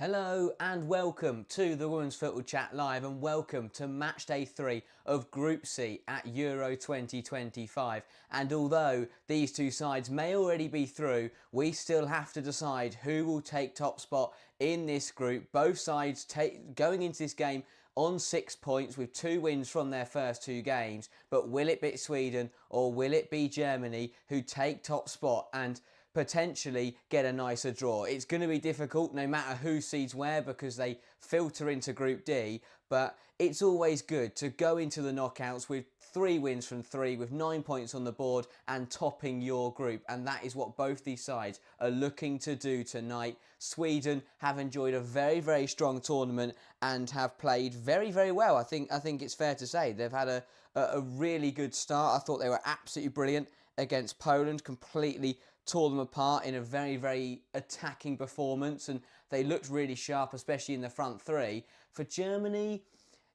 Hello and welcome to the Women's Football Chat Live, and welcome to match day 3 of Group C at Euro 2025. And although these two sides may already be through, we still have to decide who will take top spot in this group. Both sides going into this game on 6 points with 2 wins from their first 2 games. But will it be Sweden or will it be Germany who take top spot and potentially get a nicer draw? It's going to be difficult no matter who seeds where because they filter into Group D, but it's always good to go into the knockouts with 3 wins from 3 with 9 points on the board and topping your group, and that is what both these sides are looking to do tonight. Sweden have enjoyed a very strong tournament and have played very well. I think it's fair to say they've had a really good start. I thought they were absolutely brilliant against Poland, completely tore them apart in a very attacking performance, and they looked really sharp, especially in the front 3. For Germany,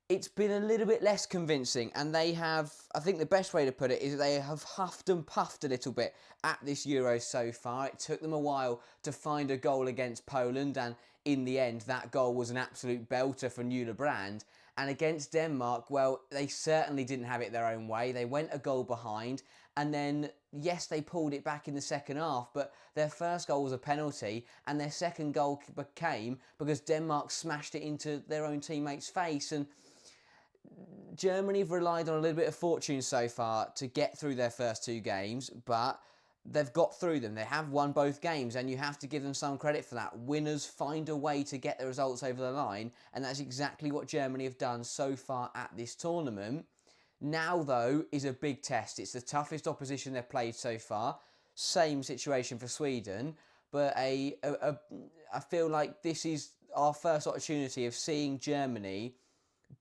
it's been a little bit less convincing, and they have, I think the best way to put it is they have huffed and puffed a little bit at this Euro so far. It took them a while to find a goal against Poland, and in the end that goal was an absolute belter for Nuala Brand. And against Denmark, well, they certainly didn't have it their own way. They went a goal behind, and then yes, they pulled it back in the second half, but their first goal was a penalty, and their second goal came because Denmark smashed it into their own teammate's face. And Germany have relied on a little bit of fortune so far to get through their first 2 games, but they've got through them. They have won both games, and you have to give them some credit for that. Winners find a way to get the results over the line, and that's exactly what Germany have done so far at this tournament. Now, though, is a big test. It's the toughest opposition they've played so far. Same situation for Sweden, but I feel like this is our first opportunity of seeing Germany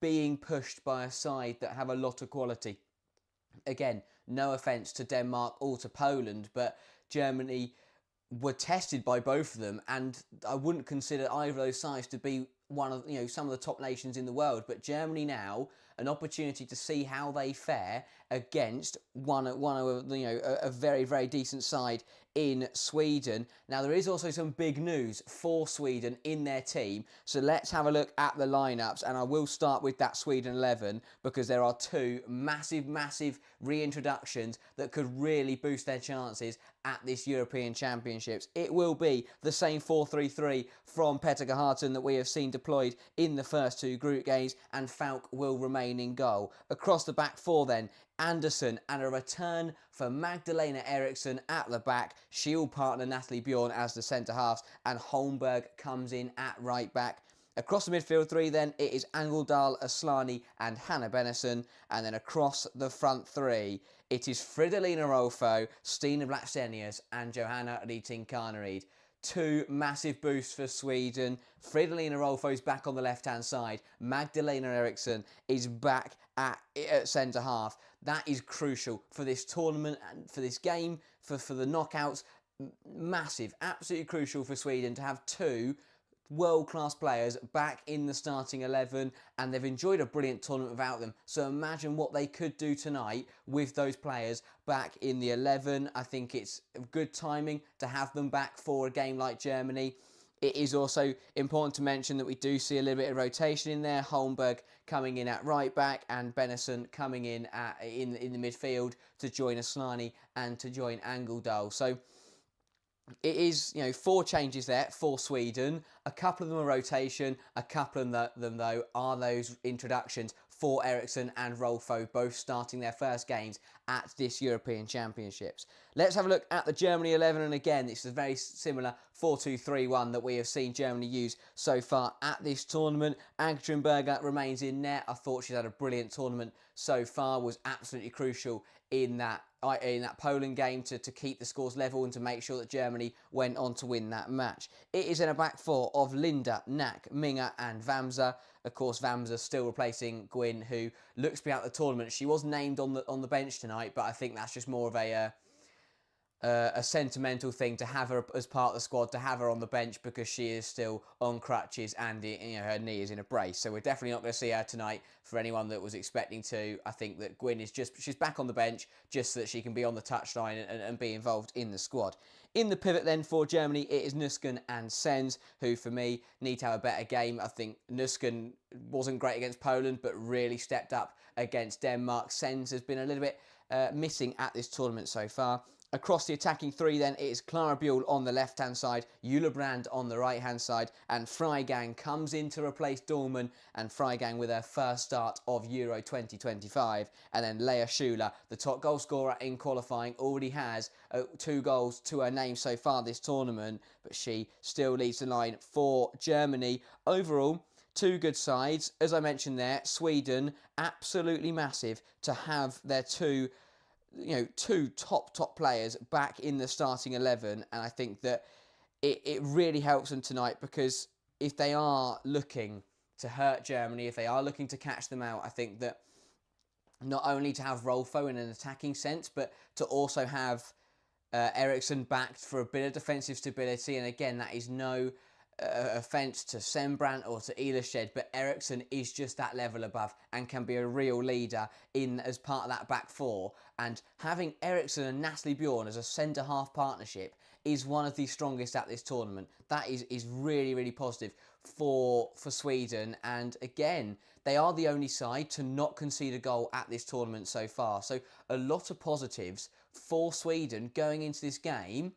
being pushed by a side that have a lot of quality. Again, no offence to Denmark or to Poland, but Germany were tested by both of them, and I wouldn't consider either of those sides to be one of some of the top nations in the world. But Germany now, an opportunity to see how they fare against one of a very decent side in Sweden. Now there is also some big news for Sweden in their team, so let's have a look at the lineups, and I will start with that Sweden 11 because there are 2 massive reintroductions that could really boost their chances at this European Championships. It will be the same 4-3-3 from Petter Harten that we have seen deployed in the first 2 group games, and Falk will remain in goal. Across the back 4 then, Anderson, and a return for Magdalena Eriksson at the back. She will partner Natalie Bjorn as the centre-halves, and Holmberg comes in at right back. Across the midfield 3 then, it is Angeldal, Aslani and Hannah Bennison. And then across the front 3, it is Fridolina Rolfo, Stina Blackstenius and Johanna Rytting Kaneryd. 2 massive boosts for Sweden. Fridolina Rolfo's back on the left-hand side. Magdalena Eriksson is back at centre-half. That is crucial for this tournament and for this game, for the knockouts. Massive, absolutely crucial for Sweden to have 2 world-class players back in the starting 11, and they've enjoyed a brilliant tournament without them. So imagine what they could do tonight with those players back in the 11. I think it's good timing to have them back for a game like Germany. It is also important to mention that we do see a little bit of rotation in there. Holmberg coming in at right back and Bennison coming in in the midfield to join Aslani and to join Angeldal. So it is, 4 changes there for Sweden. A couple of them are rotation. A couple of them, though, are those introductions for Eriksson and Rolfo, both starting their first games at this European Championships. Let's have a look at the Germany 11, and again, it's a very similar 4-2-3-1 that we have seen Germany use so far at this tournament. Ankertrenberger remains in net. I thought she's had a brilliant tournament so far, was absolutely crucial in that Poland game to keep the scores level and to make sure that Germany went on to win that match. It is in a back 4 of Linda, Knack, Minger and Vamsa. Of course, Vamsa still replacing Gwyn, who looks to be out of the tournament. She was named on the bench tonight, but I think that's just more of a a sentimental thing to have her as part of the squad, to have her on the bench because she is still on crutches and her knee is in a brace. So we're definitely not going to see her tonight. For anyone that was expecting to, I think that Gwyn is she's back on the bench just so that she can be on the touchline and be involved in the squad. In the pivot then for Germany, it is Nusken and Sens, who for me need to have a better game. I think Nusken wasn't great against Poland, but really stepped up against Denmark. Sens has been a little bit missing at this tournament so far. Across the attacking three then, it is Clara Buell on the left-hand side, Julebrand on the right-hand side, and Freigang comes in to replace Dorman, and Freigang with her first start of Euro 2025. And then Leah Schuler, the top goal scorer in qualifying, already has 2 goals to her name so far this tournament, but she still leads the line for Germany. Overall, 2 good sides. As I mentioned there, Sweden, absolutely massive to have their two top players back in the starting 11, and I think that it really helps them tonight, because if they are looking to hurt Germany, if they are looking to catch them out, I think that not only to have Rolfo in an attacking sense, but to also have Eriksson backed for a bit of defensive stability. And again, that is no offence to Sembrant or to Eleshed, but Eriksson is just that level above and can be a real leader as part of that back four. And having Eriksson and Natalie Bjorn as a centre-half partnership is one of the strongest at this tournament. That is really, really positive for Sweden. And again, they are the only side to not concede a goal at this tournament so far. So a lot of positives for Sweden going into this game.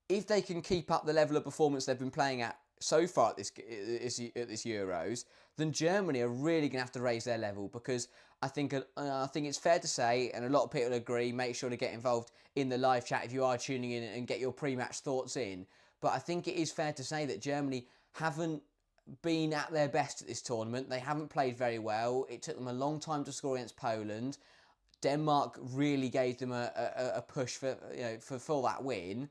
If they can keep up the level of performance they've been playing at so far at this Euros, then Germany are really going to have to raise their level, because I think it's fair to say, and a lot of people agree, make sure to get involved in the live chat if you are tuning in and get your pre-match thoughts in. But I think it is fair to say that Germany haven't been at their best at this tournament. They haven't played very well. It took them a long time to score against Poland. Denmark really gave them a push for that win.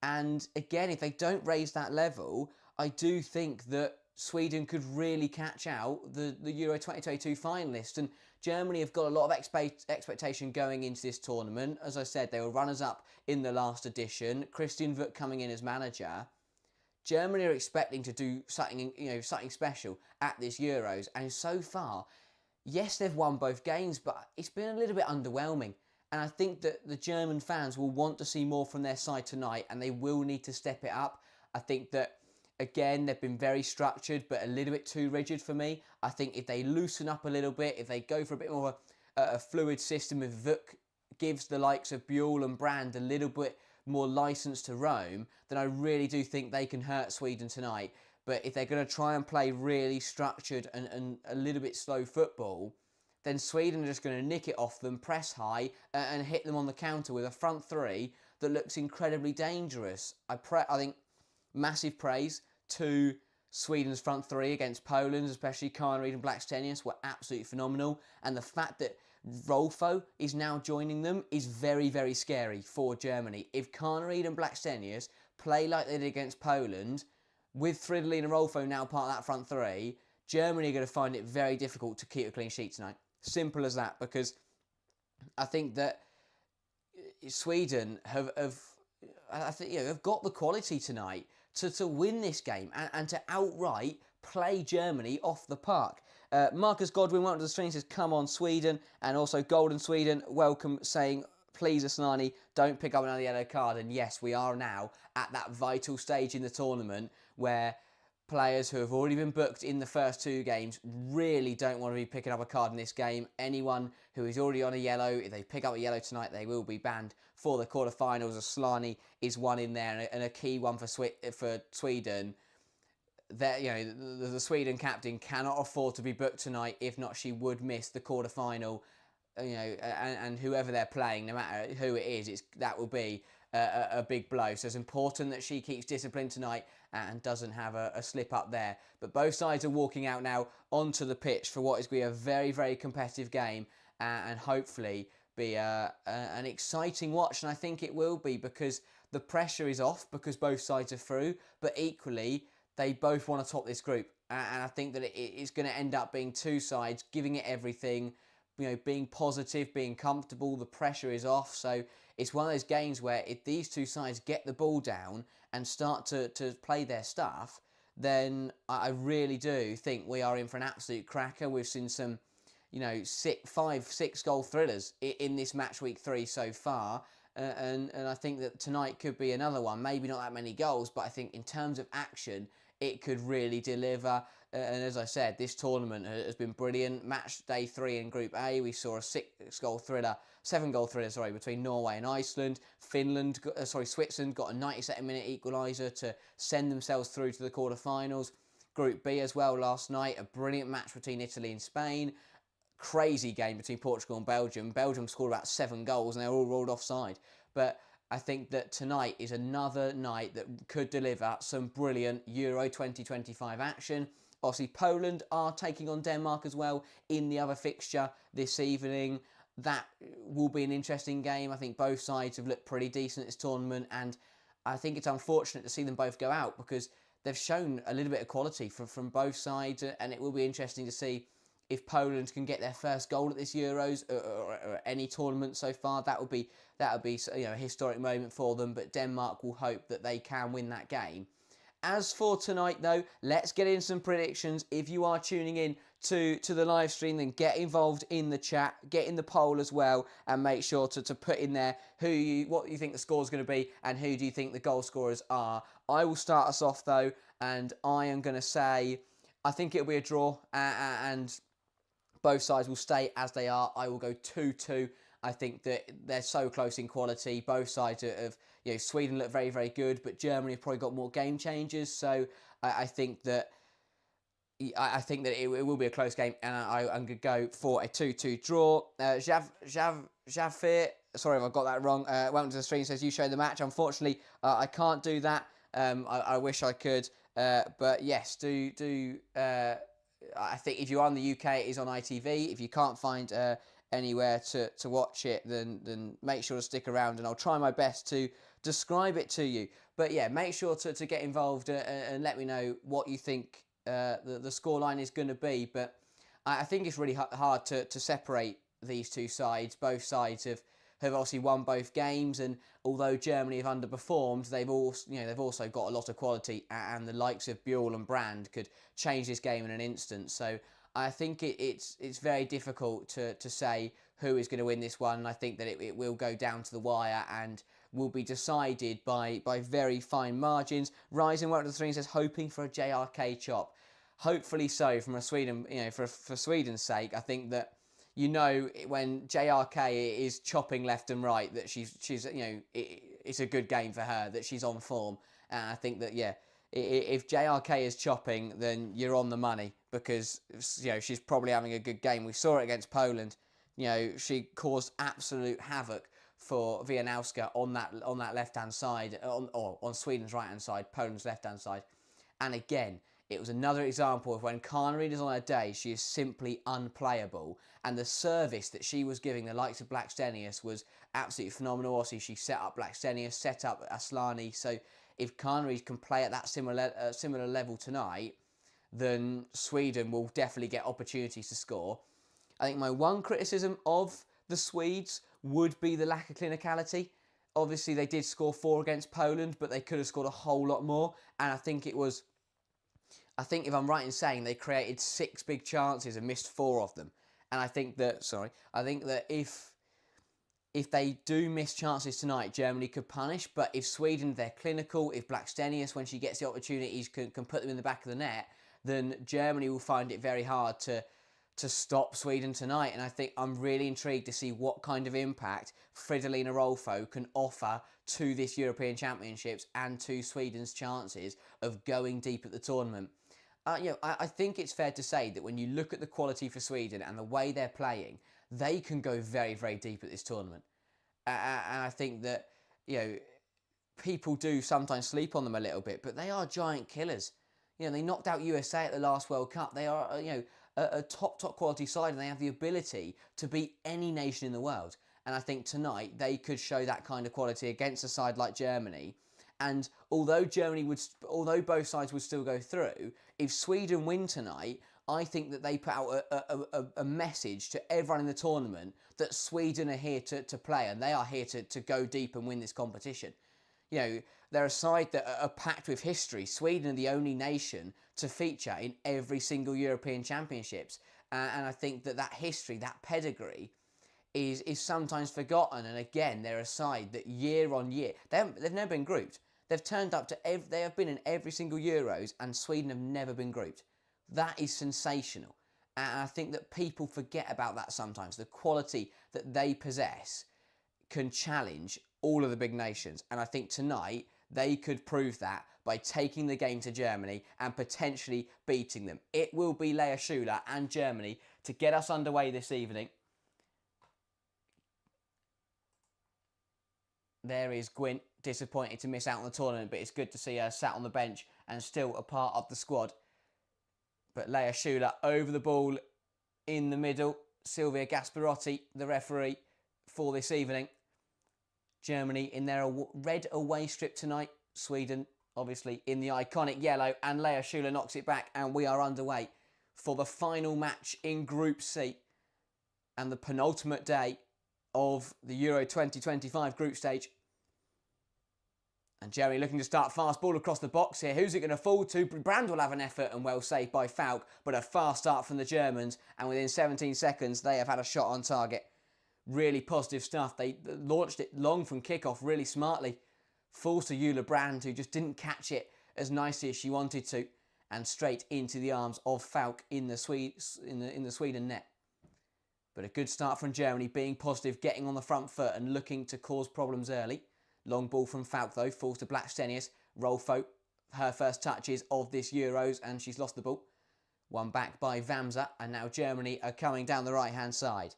And again, if they don't raise that level, I do think that Sweden could really catch out the Euro 2022 finalists. And Germany have got a lot of expectation going into this tournament. As I said, they were runners-up in the last edition. Christian Wout coming in as manager. Germany are expecting to do something, something special at this Euros. And so far, yes, they've won both games, but it's been a little bit underwhelming. And I think that the German fans will want to see more from their side tonight, and they will need to step it up. I think that, again, they've been very structured, but a little bit too rigid for me. I think if they loosen up a little bit, if they go for a bit more of a fluid system, if Vuk gives the likes of Buell and Brand a little bit more licence to roam, then I really do think they can hurt Sweden tonight. But if they're going to try and play really structured and a little bit slow football, then Sweden are just going to nick it off them, press high, and hit them on the counter with a front three that looks incredibly dangerous. I think massive praise to Sweden's front three against Poland, especially Kaneryd and Blackstenius, were absolutely phenomenal. And the fact that Rolfo is now joining them is very, very scary for Germany. If Kaneryd and Blackstenius play like they did against Poland, with Fridolin and Rolfo now part of that front three, Germany are going to find it very difficult to keep a clean sheet tonight. Simple as that, because I think that Sweden have got the quality tonight to win this game and to outright play Germany off the park. Marcus Godwin, welcome to the stream, says, come on Sweden. And also Golden Sweden, welcome, saying, please Asllani, don't pick up another yellow card. And yes, we are now at that vital stage in the tournament where players who have already been booked in the first 2 games really don't want to be picking up a card in this game. Anyone who is already on a yellow, if they pick up a yellow tonight, they will be banned for the quarterfinals. Asllani is one in there, and a key one for Sweden. The Sweden captain cannot afford to be booked tonight. If not, she would miss the quarterfinal. And whoever they're playing, no matter who it is, that will be a big blow. So it's important that she keeps discipline tonight and doesn't have a slip up there. But both sides are walking out now onto the pitch for what is going to be a very, very competitive game, and hopefully be an exciting watch. And I think it will be, because the pressure is off, because both sides are through, but equally they both want to top this group. And I think that it's going to end up being 2 sides giving it everything, being positive, being comfortable. The pressure is off, so it's one of those games where if these two sides get the ball down and start to play their stuff, then I really do think we are in for an absolute cracker. We've seen some, you know, 5-6 goal thrillers in this match week 3 so far. And I think that tonight could be another one. Maybe not that many goals, but I think in terms of action, it could really deliver. And as I said, this tournament has been brilliant. Match day 3 in Group A, we saw a 7-goal thriller, between Norway and Iceland. Switzerland got a 92nd-minute equaliser to send themselves through to the quarter-finals. Group B as well last night, a brilliant match between Italy and Spain. Crazy game between Portugal and Belgium. Belgium scored about 7 goals and they're all rolled offside. But I think that tonight is another night that could deliver some brilliant Euro 2025 action. Obviously, Poland are taking on Denmark as well in the other fixture this evening. That will be an interesting game. I think both sides have looked pretty decent at this tournament, and I think it's unfortunate to see them both go out because they've shown a little bit of quality from both sides, and it will be interesting to see if Poland can get their first goal at this Euros or any tournament so far. That would be a historic moment for them. But Denmark will hope that they can win that game. As for tonight, though, let's get in some predictions. If you are tuning in to the live stream, then get involved in the chat, get in the poll as well, and make sure to put in there what you think the score is going to be and who do you think the goal scorers are. I will start us off, though, and I am going to say I think it'll be a draw, and both sides will stay as they are. I will go 2-2. I think that they're so close in quality. Both sides have, Sweden look very, very good, but Germany have probably got more game changers. So I think that it will be a close game, and I'm going to go for a 2-2 draw. Javfir, sorry if I got that wrong. Welcome to the stream. Says you show the match. Unfortunately, I can't do that. I wish I could, but yes, I think if you're on the UK, it is on ITV. If you can't find anywhere to watch it, then make sure to stick around, and I'll try my best to describe it to you. But yeah, make sure to get involved and let me know what you think the scoreline is going to be. But I think it's really hard to separate these two sides. Both sides have obviously won both games, and although Germany have underperformed, they've also got a lot of quality, and the likes of Buell and Brand could change this game in an instant. So I think it's very difficult to say who is going to win this one. I think that it will go down to the wire and will be decided by very fine margins. Rising welcome to the stream says hoping for a JRK chop. Hopefully so, from a Sweden, for Sweden's sake. I think that when JRK is chopping left and right, that she's it's a good game for her, that she's on form. And I think that if JRK is chopping, then you're on the money, because she's probably having a good game. We saw it against Poland. She caused absolute havoc for Wieniawska on that left hand side, on Sweden's right hand side, Poland's left hand side. And again, it was another example of when Kaneryd is on her day, she is simply unplayable. And the service that she was giving the likes of Blackstenius was absolutely phenomenal. Also, she set up Blackstenius, set up Aslani. So if Kaneryd can play at that similar level tonight, then Sweden will definitely get opportunities to score. I think my one criticism of the Swedes would be the lack of clinicality. Obviously, they did score 4 against Poland, but they could have scored a whole lot more. And I think if I'm right in saying, they created 6 big chances and missed 4 of them. And I think that if they do miss chances tonight, Germany could punish. But if Sweden, they're clinical, if Blackstenius, when she gets the opportunities, can put them in the back of the net, then Germany will find it very hard to stop Sweden tonight. And I think I'm really intrigued to see what kind of impact Fridolina Rolfo can offer to this European Championships and to Sweden's chances of going deep at the tournament. I think it's fair to say that when you look at the quality for Sweden and the way they're playing, they can go very, very deep at this tournament. And I think that, people do sometimes sleep on them a little bit, but they are giant killers. They knocked out USA at the last World Cup. They are, a top quality side, and they have the ability to beat any nation in the world. And I think tonight they could show that kind of quality against a side like Germany And although both sides would still go through, if Sweden win tonight, I think that they put out a message to everyone in the tournament that Sweden are here to play, and they are here to go deep and win this competition. You know, they're a side that are packed with history. Sweden are the only nation to feature in every single European Championships. And I think that history, that pedigree, is sometimes forgotten. And again, they're a side that year on year, they've never been grouped. They've turned up to they have been in every single Euros, and Sweden have never been grouped. That is sensational. And I think that people forget about that sometimes. The quality that they possess can challenge all of the big nations. And I think tonight they could prove that by taking the game to Germany and potentially beating them. It will be Lea Schuler and Germany to get us underway this evening. There is Gwyn, disappointed to miss out on the tournament, but it's good to see her sat on the bench and still a part of the squad. But Lea Schuler over the ball in the middle. Silvia Gasparotti, the referee for this evening. Germany in their red away strip tonight. Sweden, obviously, in the iconic yellow. And Lea Schuler knocks it back, and we are underway for the final match in Group C and the penultimate day of the Euro 2025 group stage. And Germany looking to start fast, ball across the box here. Who's it going to fall to? Brand will have an effort, and well saved by Falk, but a fast start from the Germans, and within 17 seconds they have had a shot on target. Really positive stuff. They launched it long from kickoff really smartly. Falls to Eula Brand, who just didn't catch it as nicely as she wanted to, and straight into the arms of Falk in the Sweden net. But a good start from Germany, being positive, getting on the front foot and looking to cause problems early. Long ball from Falk though, falls to Blackstenius. Rolfo, her first touches of this Euros, and she's lost the ball. One back by Vamsa, and now Germany are coming down the right-hand side.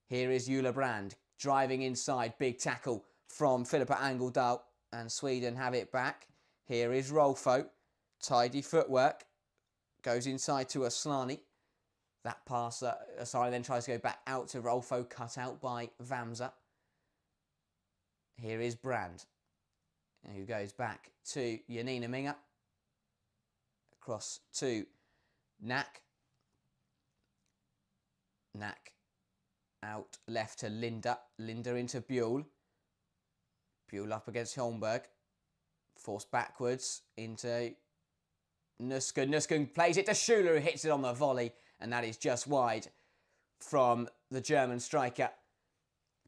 Here is Eula Brand, driving inside, big tackle from Philippa Angeldal, and Sweden have it back. Here is Rolfo, tidy footwork, goes inside to Aslani. That pass, Aslani then tries to go back out to Rolfo, cut out by Vamsa. Here is Brand, who goes back to Janina Minga. Across to Knack. Knack out left to Linda. Linda into Buell. Buell up against Holmberg. Forced backwards into Nusken. Nusken plays it to Schuler, who hits it on the volley. And that is just wide from the German striker.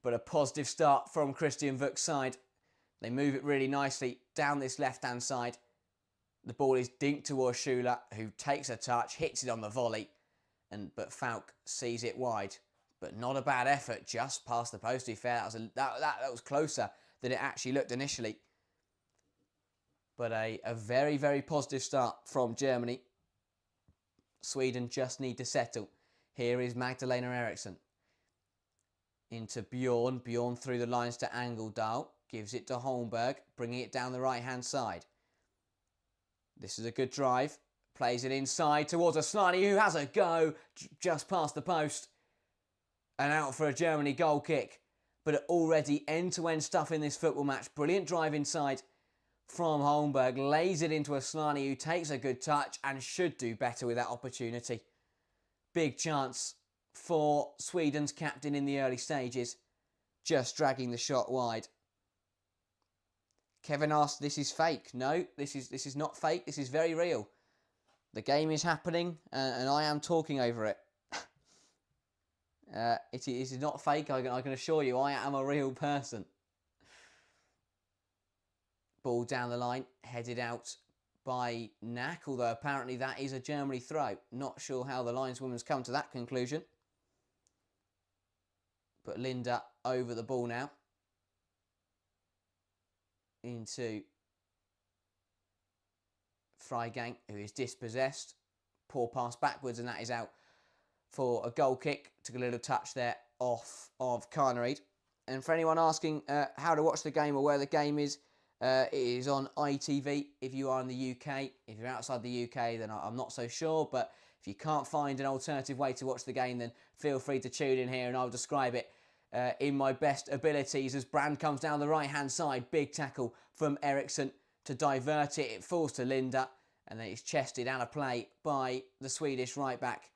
But a positive start from Christian Vuk's side. They move it really nicely down this left-hand side. The ball is dinked towards Schuler, who takes a touch, hits it on the volley. But Falk sees it wide. But not a bad effort, just past the post, to be fair. That was closer than it actually looked initially. But a very, very positive start from Germany. Sweden just need to settle. Here is Magdalena Eriksson. Into Bjorn. Bjorn through the lines to Angeldal. Gives it to Holmberg, bringing it down the right-hand side. This is a good drive. Plays it inside towards Aslani, who has a go just past the post. And out for a Germany goal kick. But already end-to-end stuff in this football match. Brilliant drive inside from Holmberg. Lays it into Aslani, who takes a good touch and should do better with that opportunity. Big chance for Sweden's captain in the early stages. Just dragging the shot wide. Kevin asked, this is fake. No, this is not fake. This is very real. The game is happening and I am talking over it. It is not fake, I can assure you. I am a real person. Ball down the line, headed out by Knack, although apparently that is a Germany throw. Not sure how the lineswoman's come to that conclusion. But Linda over the ball now. Into Freigang, who is dispossessed. Poor pass backwards, and that is out for a goal kick. Took a little touch there off of Carnereid. And for anyone asking how to watch the game or where the game is, it is on ITV if you are in the UK. If you're outside the UK, then I'm not so sure. But if you can't find an alternative way to watch the game, then feel free to tune in here and I'll describe it in my best abilities as Brand comes down the right-hand side. Big tackle from Eriksson to divert it. It falls to Linda, and then it's chested out of play by the Swedish right-back.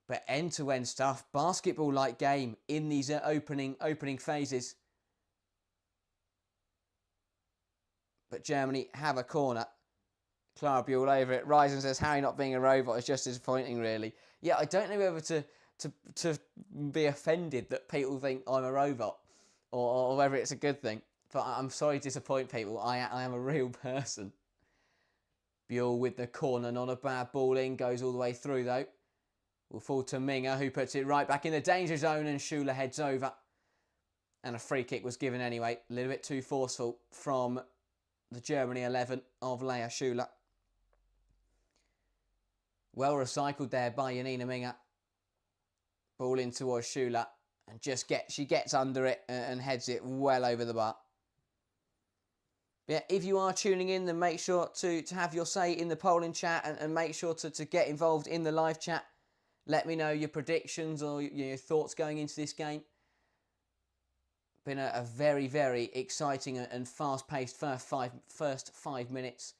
But end-to-end stuff, basketball-like game in these opening phases. But Germany have a corner. Clara all over it. Ryzen says, Harry not being a robot is just disappointing, really. Yeah, I don't know whether to be offended that people think I'm a robot or whether it's a good thing. But I'm sorry to disappoint people. I am a real person. Buell with the corner, not a bad ball in. Goes all the way through, though. Will fall to Minga, who puts it right back in the danger zone, and Schuler heads over. And a free kick was given anyway. A little bit too forceful from the Germany 11 of Leah Schuler. Well recycled there by Janina Minga. Ball in towards Schuler, and she gets under it and heads it well over the bar. Yeah, if you are tuning in, then make sure to have your say in the polling chat and make sure to get involved in the live chat. Let me know your predictions or your thoughts going into this game. Been a very, very exciting and fast-paced first 5 minutes.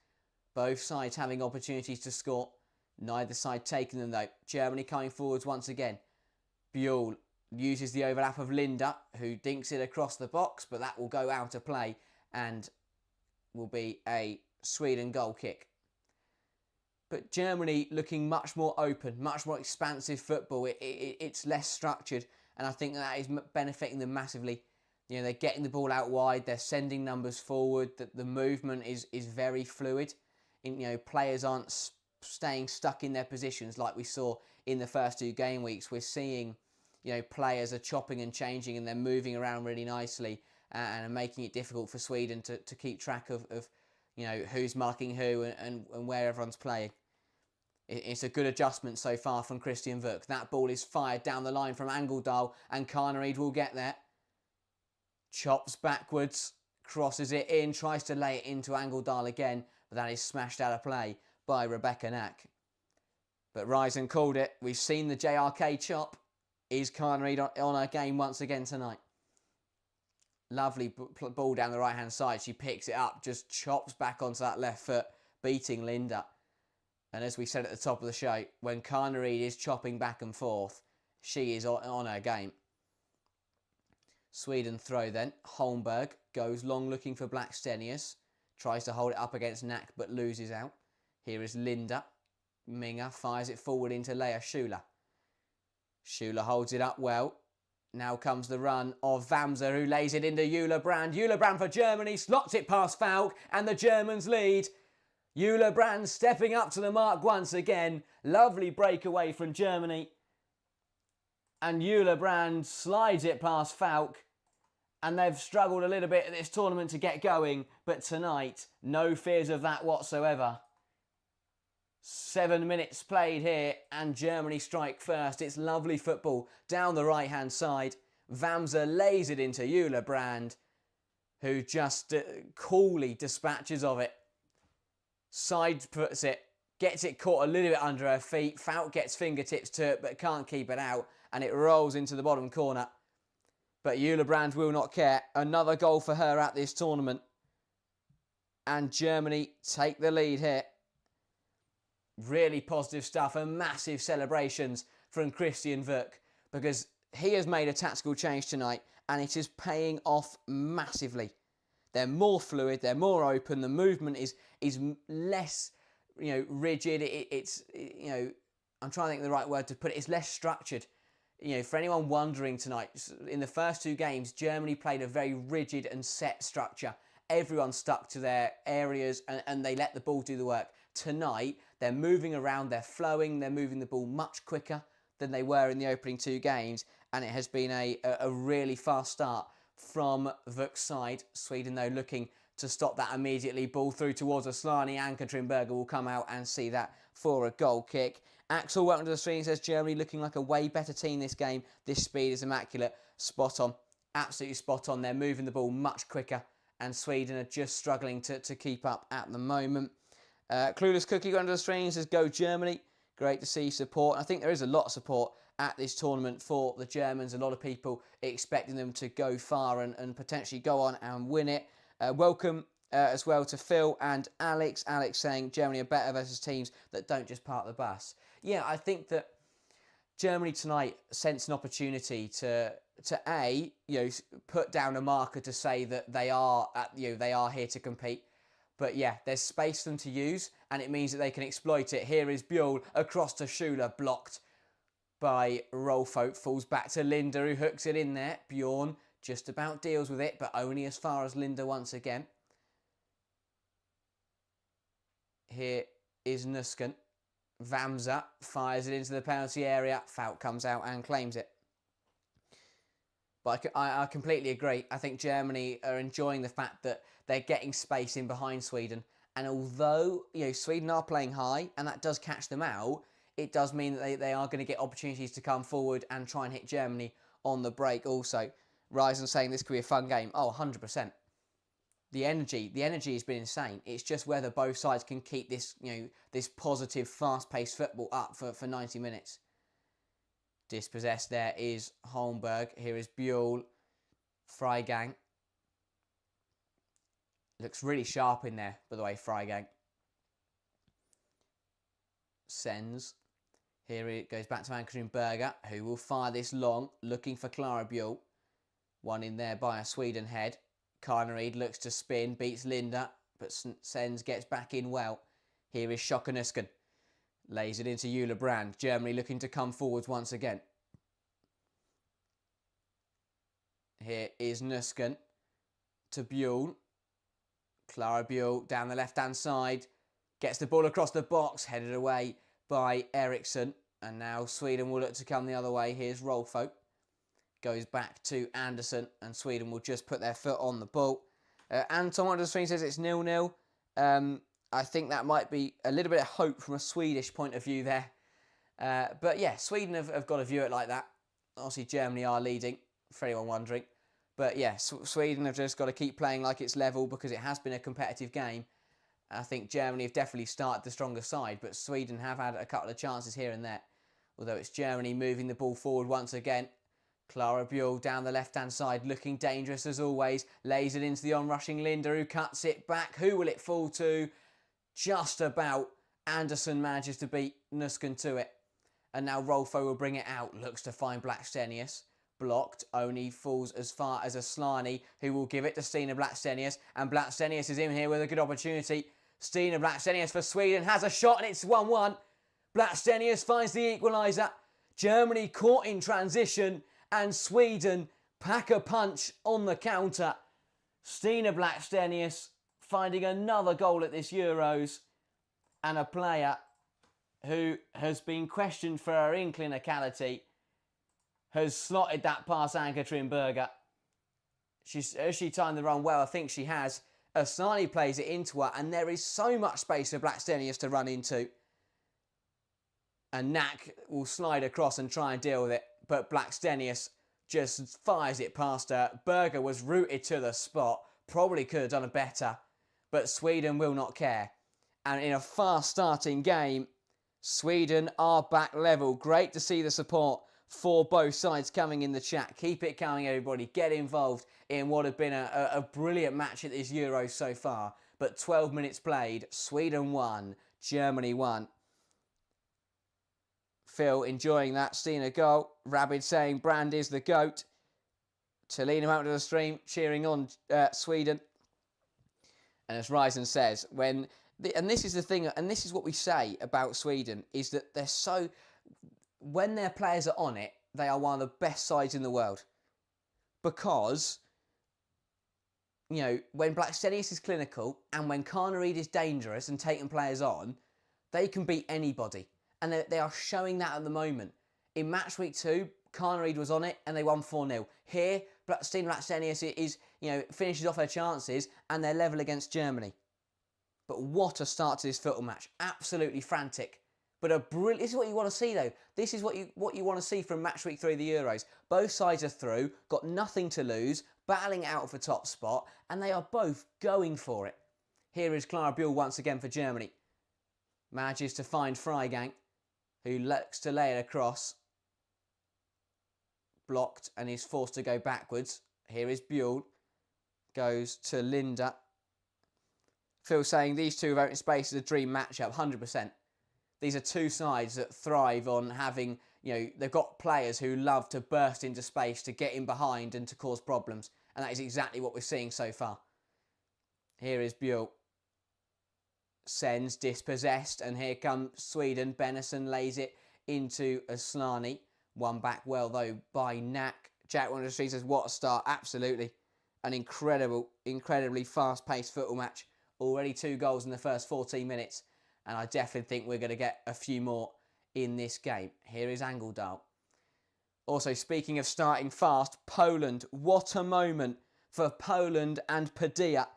Both sides having opportunities to score. Neither side taking them, though. Germany coming forwards once again. Buell uses the overlap of Linda, who dinks it across the box, but that will go out of play and will be a Sweden goal kick. But Germany looking much more open, much more expansive football. It's less structured, and I think that is benefiting them massively. You know, they're getting the ball out wide, they're sending numbers forward, the movement is very fluid. Players aren't staying stuck in their positions like we saw in the first 2 game weeks. We're seeing, players are chopping and changing and they're moving around really nicely and making it difficult for Sweden to keep track of who's marking who and where everyone's playing. It's a good adjustment so far from Christian Vuk. That ball is fired down the line from Angeldal, and Carnered will get there. Chops backwards, crosses it in, tries to lay it into Angeldal again, but that is smashed out of play by Rebecca Knack. But Ryzen called it. We've seen the JRK chop. Is Carnered on her game once again tonight? Lovely ball down the right-hand side. She picks it up, just chops back onto that left foot, beating Linda. And as we said at the top of the show, when Carnered is chopping back and forth, she is on her game. Sweden throw then. Holmberg goes long looking for Blackstenius. Tries to hold it up against Knack but loses out. Here is Linda. Minga fires it forward into Leah Schuler. Schuler holds it up well. Now comes the run of Vamsa, who lays it into Jule Brand. Jule Brand for Germany, slots it past Falk, and the Germans lead. Jule Brand stepping up to the mark once again. Lovely breakaway from Germany. And Jule Brand slides it past Falk. And they've struggled a little bit at this tournament to get going. But tonight, no fears of that whatsoever. 7 minutes played here and Germany strike first. It's lovely football down the right-hand side. Vamsa lays it into Jule Brand, who just coolly dispatches of it. Side puts it, gets it caught a little bit under her feet. Falk gets fingertips to it but can't keep it out, and it rolls into the bottom corner. But Jule Brand will not care. Another goal for her at this tournament. And Germany take the lead here. Really positive stuff and massive celebrations from Christian Vuk, because he has made a tactical change tonight and it is paying off massively. They're more fluid, they're more open, the movement is less rigid. I'm trying to think of the right word to put it. It's less structured. For anyone wondering tonight, in the first 2 games, Germany played a very rigid and set structure. Everyone stuck to their areas and they let the ball do the work. Tonight, they're moving around, they're flowing, they're moving the ball much quicker than they were in the opening 2 games, and it has been a really fast start from Vuk's side. Sweden, though, looking to stop that immediately. Ball through towards Aslani, and Katrin Berger will come out and see that for a goal kick. Axel, welcome to the stream, says Germany looking like a way better team this game. This speed is immaculate. Spot on. Absolutely spot on. They're moving the ball much quicker, and Sweden are just struggling to keep up at the moment. Clueless Cookie under the stream says, go Germany. Great to see support. I think there is a lot of support at this tournament for the Germans. A lot of people expecting them to go far and potentially go on and win it. Welcome as well to Phil and Alex. Alex saying Germany are better versus teams that don't just park the bus. Yeah, I think that Germany tonight sensed an opportunity to put down a marker to say that they are here to compete. But yeah, there's space for them to use, and it means that they can exploit it. Here is Buell across to Schuler, blocked by Rolfo. Falls back to Linda, who hooks it in there. Bjorn just about deals with it, but only as far as Linda once again. Here is Nusken. Vamsa fires it into the penalty area. Fout comes out and claims it. But I completely agree. I think Germany are enjoying the fact that they're getting space in behind Sweden. And although Sweden are playing high, and that does catch them out, it does mean that they are going to get opportunities to come forward and try and hit Germany on the break also. Ryzen saying this could be a fun game. Oh, 100%. The energy has been insane. It's just whether both sides can keep this, this positive, fast-paced football up for 90 minutes. Dispossessed there is Holmberg. Here is Buell. Freigang. Looks really sharp in there, by the way, Freigang. Sends. Here it goes back to Ann-Kathrin Berger, who will fire this long, looking for Clara Buell. One in there by a Sweden head. Karnerid looks to spin, beats Linda, but Sens gets back in well. Here is Schokanusken. Lays it into Eula Brand. Germany looking to come forwards once again. Here is Nusken to Buell. Clara Buell down the left-hand side. Gets the ball across the box, headed away by Eriksson. And now Sweden will look to come the other way. Here's Rolfo. Goes back to Anderson, and Sweden will just put their foot on the ball. Anton Wonderscreen says it's 0-0. I think that might be a little bit of hope from a Swedish point of view there. But yeah, Sweden have got to view it like that. Obviously, Germany are leading, for anyone wondering. But yeah, Sweden have just got to keep playing like it's level because it has been a competitive game. I think Germany have definitely started the stronger side, but Sweden have had a couple of chances here and there. Although it's Germany moving the ball forward once again. Clara Buell down the left-hand side, looking dangerous as always. Lays it into the onrushing Linda, who cuts it back. Who will it fall to? Just about. Anderson manages to beat Nusken to it. And now Rolfo will bring it out. Looks to find Blackstenius. Blocked. Only falls as far as Aslani, who will give it to Stina Blackstenius. And Blackstenius is in here with a good opportunity. Stina Blackstenius for Sweden has a shot and it's 1-1. Blackstenius finds the equaliser. Germany caught in transition. And Sweden pack a punch on the counter. Stina Blackstenius finding another goal at this Euros. And a player who has been questioned for her inclinicality has slotted that past Ann-Kathrin Berger. Has she timed the run well? I think she has. Asani plays it into her, and there is so much space for Blackstenius to run into. And Knack will slide across and try and deal with it. But Blackstenius just fires it past her. Berger was rooted to the spot. Probably could have done it better. But Sweden will not care. And in a fast-starting game, Sweden are back level. Great to see the support for both sides coming in the chat. Keep it coming, everybody. Get involved in what have been a brilliant match at this Euro so far. But 12 minutes played. Sweden won. Germany won. Phil enjoying that Stina goal. Rabid saying Brand is the GOAT. Talina out to the stream, cheering on Sweden. And as Ryzen says, and this is the thing, and this is what we say about Sweden, is that they're so, when their players are on it, they are one of the best sides in the world. Because, when Blackstenius is clinical and when Karnerid is dangerous and taking players on, they can beat anybody. And they are showing that at the moment. In match week 2, Karnerid was on it and they won 4-0. Here, Stina Blackstenius is, finishes off their chances and they're level against Germany. But what a start to this football match. Absolutely frantic. But this is what you want to see though. This is what you want to see from match week 3 of the Euros. Both sides are through, got nothing to lose, battling out for top spot, and they are both going for it. Here is Clara Buell once again for Germany. Manages to find Freigang, who looks to lay it across. blocked and is forced to go backwards. Here is Buell. Goes to Linda. Phil saying these two have opened space is a dream matchup, 100%. These are two sides that thrive on having, they've got players who love to burst into space, to get in behind and to cause problems. And that is exactly what we're seeing so far. Here is Buell. Sends dispossessed, and here comes Sweden. Benison lays it into Aslani. One back well, though, by Knack. Jack Wonder Street says, what a start. Absolutely. An incredibly fast-paced football match. Already 2 goals in the first 14 minutes. And I definitely think we're going to get a few more in this game. Here is Angledal. Also, speaking of starting fast, Poland. What a moment for Poland and Padilla,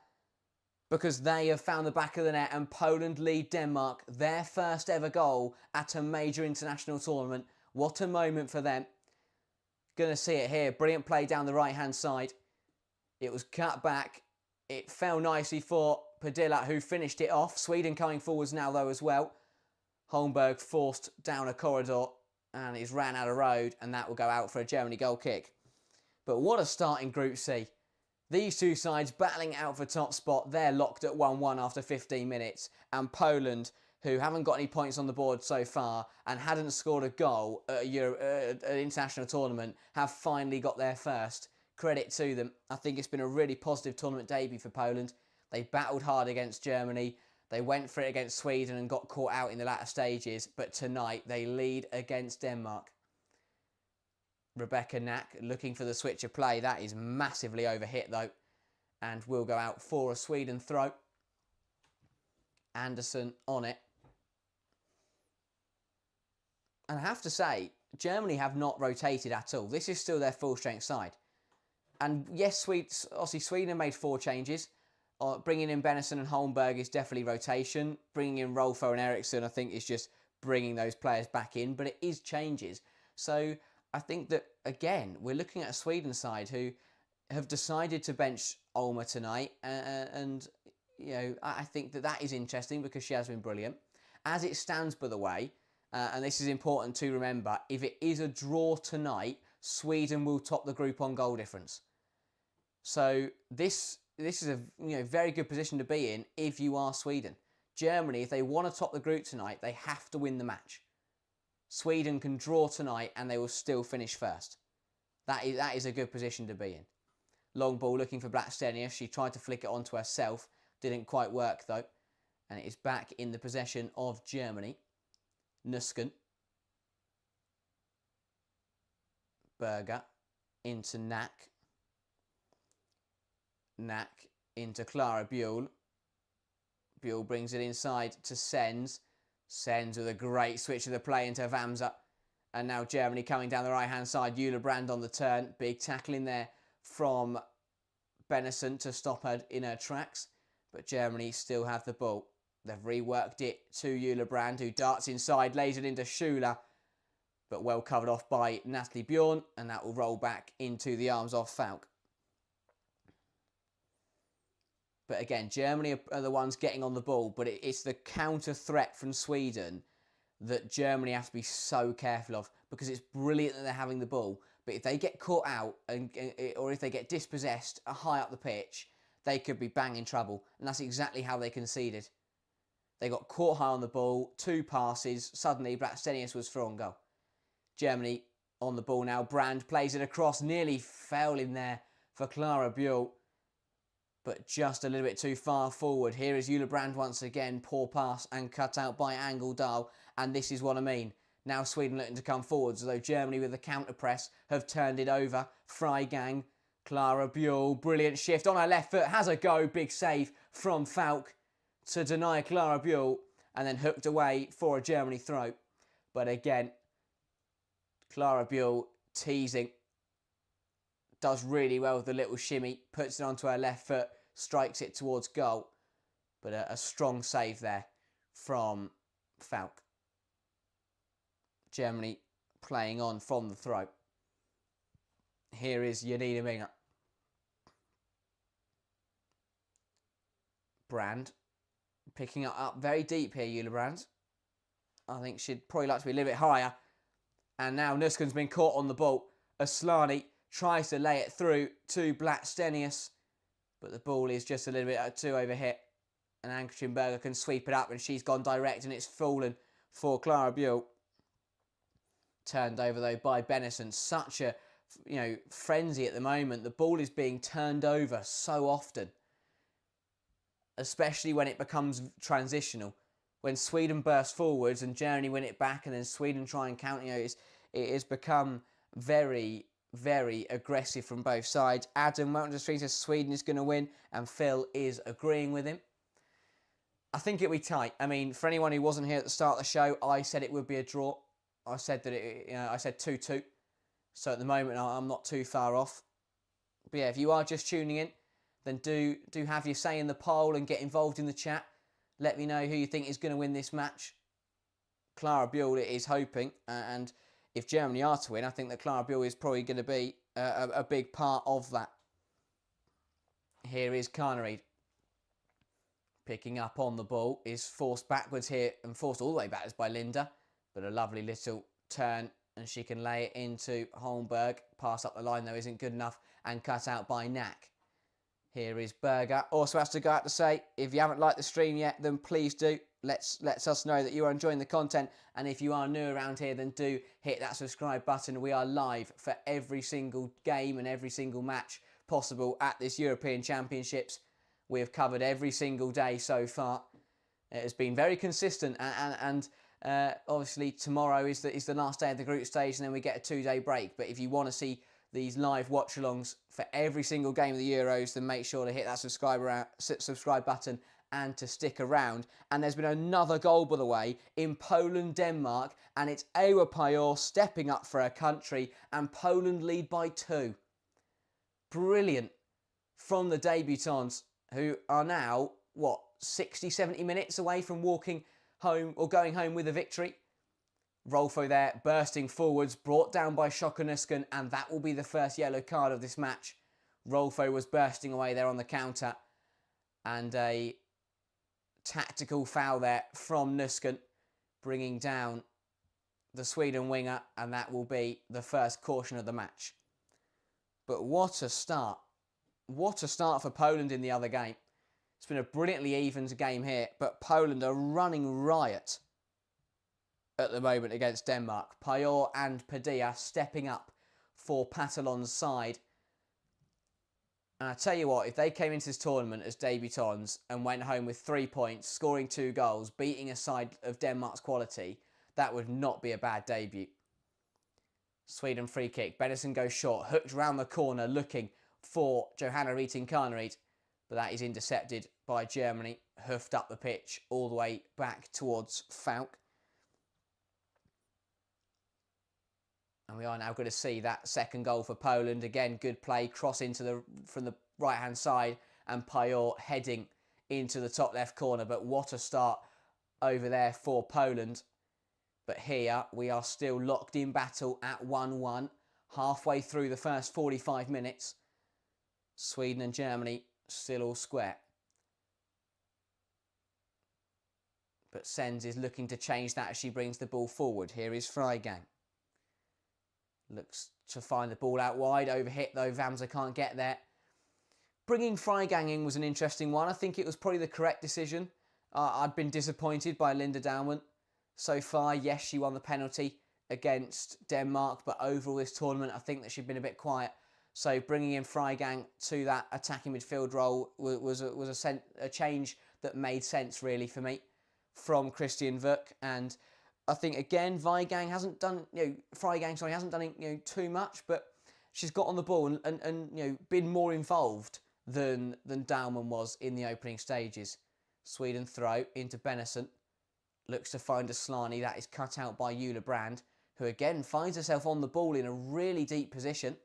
because they have found the back of the net and Poland lead Denmark, their first ever goal at a major international tournament. What a moment for them. Going to see it here. Brilliant play down the right-hand side. It was cut back. It fell nicely for Padilla, who finished it off. Sweden coming forwards now, though, as well. Holmberg forced down a corridor and he's ran out of road, and that will go out for a Germany goal kick. But what a start in Group C. These two sides battling out for top spot. They're locked at 1-1 after 15 minutes. And Poland, who haven't got any points on the board so far and hadn't scored a goal at an international tournament, have finally got their first. Credit to them. I think it's been a really positive tournament debut for Poland. They battled hard against Germany. They went for it against Sweden and got caught out in the latter stages. But tonight they lead against Denmark. Rebecca Knack looking for the switch of play. That is massively overhit, though, and will go out for a Sweden throw. Anderson on it. And I have to say, Germany have not rotated at all. This is still their full-strength side. And yes, obviously Sweden made 4 changes. Bringing in Benison and Holmberg is definitely rotation. Bringing in Rolfo and Eriksson, I think, is just bringing those players back in. But it is changes. So I think that, again, we're looking at a Sweden side who have decided to bench Olma tonight. And I think that is interesting because she has been brilliant. As it stands, by the way, and this is important to remember, if it is a draw tonight, Sweden will top the group on goal difference. So this is a very good position to be in if you are Sweden. Germany, if they want to top the group tonight, they have to win the match. Sweden can draw tonight and they will still finish first. That is a good position to be in. Long ball looking for Blackstenius. She tried to flick it onto herself. Didn't quite work, though. And it is back in the possession of Germany. Nusken. Berger into Knack. Knack into Clara Buell. Buell brings it inside to Sens. Sens with a great switch of the play into Vamsa. And now Germany coming down the right-hand side. Julebrand on the turn. Big tackle in there from Benison to stop her in her tracks. But Germany still have the ball. They've reworked it to Julebrand, who darts inside, lays it into Schuler. But well covered off by Natalie Bjorn. And that will roll back into the arms of Falk. But again, Germany are the ones getting on the ball, but it's the counter threat from Sweden that Germany have to be so careful of, because it's brilliant that they're having the ball, but if they get caught out or if they get dispossessed high up the pitch, they could be bang in trouble, and that's exactly how they conceded. They got caught high on the ball, 2 passes, suddenly Blackstenius was through on goal. Germany on the ball now. Brand plays it across, nearly fell in there for Clara Buell, but just a little bit too far forward. Here is Julebrand once again. Poor pass and cut out by Angledal. And this is what I mean. Now Sweden looking to come forwards, although Germany with the counter press have turned it over. Freigang, Clara Buell, brilliant shift on her left foot. Has a go. Big save from Falk to deny Clara Buell. And then hooked away for a Germany throw. But again, Clara Buell teasing. Does really well with the little shimmy, puts it onto her left foot, strikes it towards goal. But a strong save there from Falk. Germany playing on from the throw. Here is Janina Mina. Brand picking it up very deep here, Julebrand. I think she'd probably like to be a little bit higher. And now Nusken's been caught on the ball. Aslani tries to lay it through to Blackstenius, but the ball is just a little bit too overhit. And Ankerchenberger can sweep it up, and she's gone direct, and it's fallen for Clara Buell. Turned over though by Benison. Such a frenzy at the moment. The ball is being turned over so often, especially when it becomes transitional. When Sweden burst forwards and Germany win it back, and then Sweden try and counter, it has become very, very aggressive from both sides. Adam Welton says Sweden is going to win, and Phil is agreeing with him. I think it'll be tight. I mean, for anyone who wasn't here at the start of the show, I said it would be a draw. I said that I said 2-2. So at the moment, I'm not too far off. But yeah, if you are just tuning in, then do have your say in the poll and get involved in the chat. Let me know who you think is going to win this match. Clara Buell is hoping, and if Germany are to win, I think that Clara Buell is probably going to be a big part of that. Here is Carnereid. Picking up on the ball, is forced backwards here and forced all the way backwards by Linda. But a lovely little turn, and she can lay it into Holmberg. Pass up the line though isn't good enough, and cut out by Knack. Here is Berger. Also has to go out to say, if you haven't liked the stream yet, then please do. Lets us know that you are enjoying the content, and if you are new around here, then do hit that subscribe button. We are live for every single game and every single match possible at this European Championships. We have covered every single day so far. It has been very consistent, and obviously tomorrow is the last day of the group stage, and then we get a 2-day break. But if you want to see these live watch-alongs for every single game of the Euros, then make sure to hit that subscribe button and to stick around. And there's been another goal, by the way, in Poland-Denmark, and it's Ewa Pajor stepping up for her country, and Poland lead by 2. Brilliant from the debutants, who are now, 60, 70 minutes away from walking home or going home with a victory. Rolfo there, bursting forwards, brought down by Schokonusken, and that will be the first yellow card of this match. Rolfo was bursting away there on the counter, and a tactical foul there from Nusken, bringing down the Sweden winger, and that will be the first caution of the match. But what a start. What a start for Poland in the other game. It's been a brilliantly even game here, but Poland are running riot at the moment against Denmark. Pajor and Padilla stepping up for Patalon's side. And I tell you what, if they came into this tournament as debutants and went home with 3 points, scoring 2 goals, beating a side of Denmark's quality, that would not be a bad debut. Sweden free kick. Benison goes short, hooked round the corner, looking for Johanna Reeting Carnereid, but that is intercepted by Germany, hoofed up the pitch all the way back towards Falk. And we are now going to see that second goal for Poland. Again, good play, cross from the right-hand side, and Pajor heading into the top left corner. But what a start over there for Poland. But here we are still locked in battle at 1-1, halfway through the first 45 minutes. Sweden and Germany still all square. But Sens is looking to change that as she brings the ball forward. Here is Freigang. Looks to find the ball out wide. Overhit though, Vamsa can't get there. Bringing Freigang in was an interesting one. I think it was probably the correct decision. I'd been disappointed by Linda Downwant so far. Yes, she won the penalty against Denmark, but overall this tournament, I think that she'd been a bit quiet. So bringing in Freigang to that attacking midfield role was a change that made sense really for me from Christian Vuk. And I think again Freigang hasn't done too much, but she's got on the ball and been more involved than Dahlman was in the opening stages. Sweden throw into Benison, looks to find Aslani. That is cut out by Eula Brand, who again finds herself on the ball in a really deep position.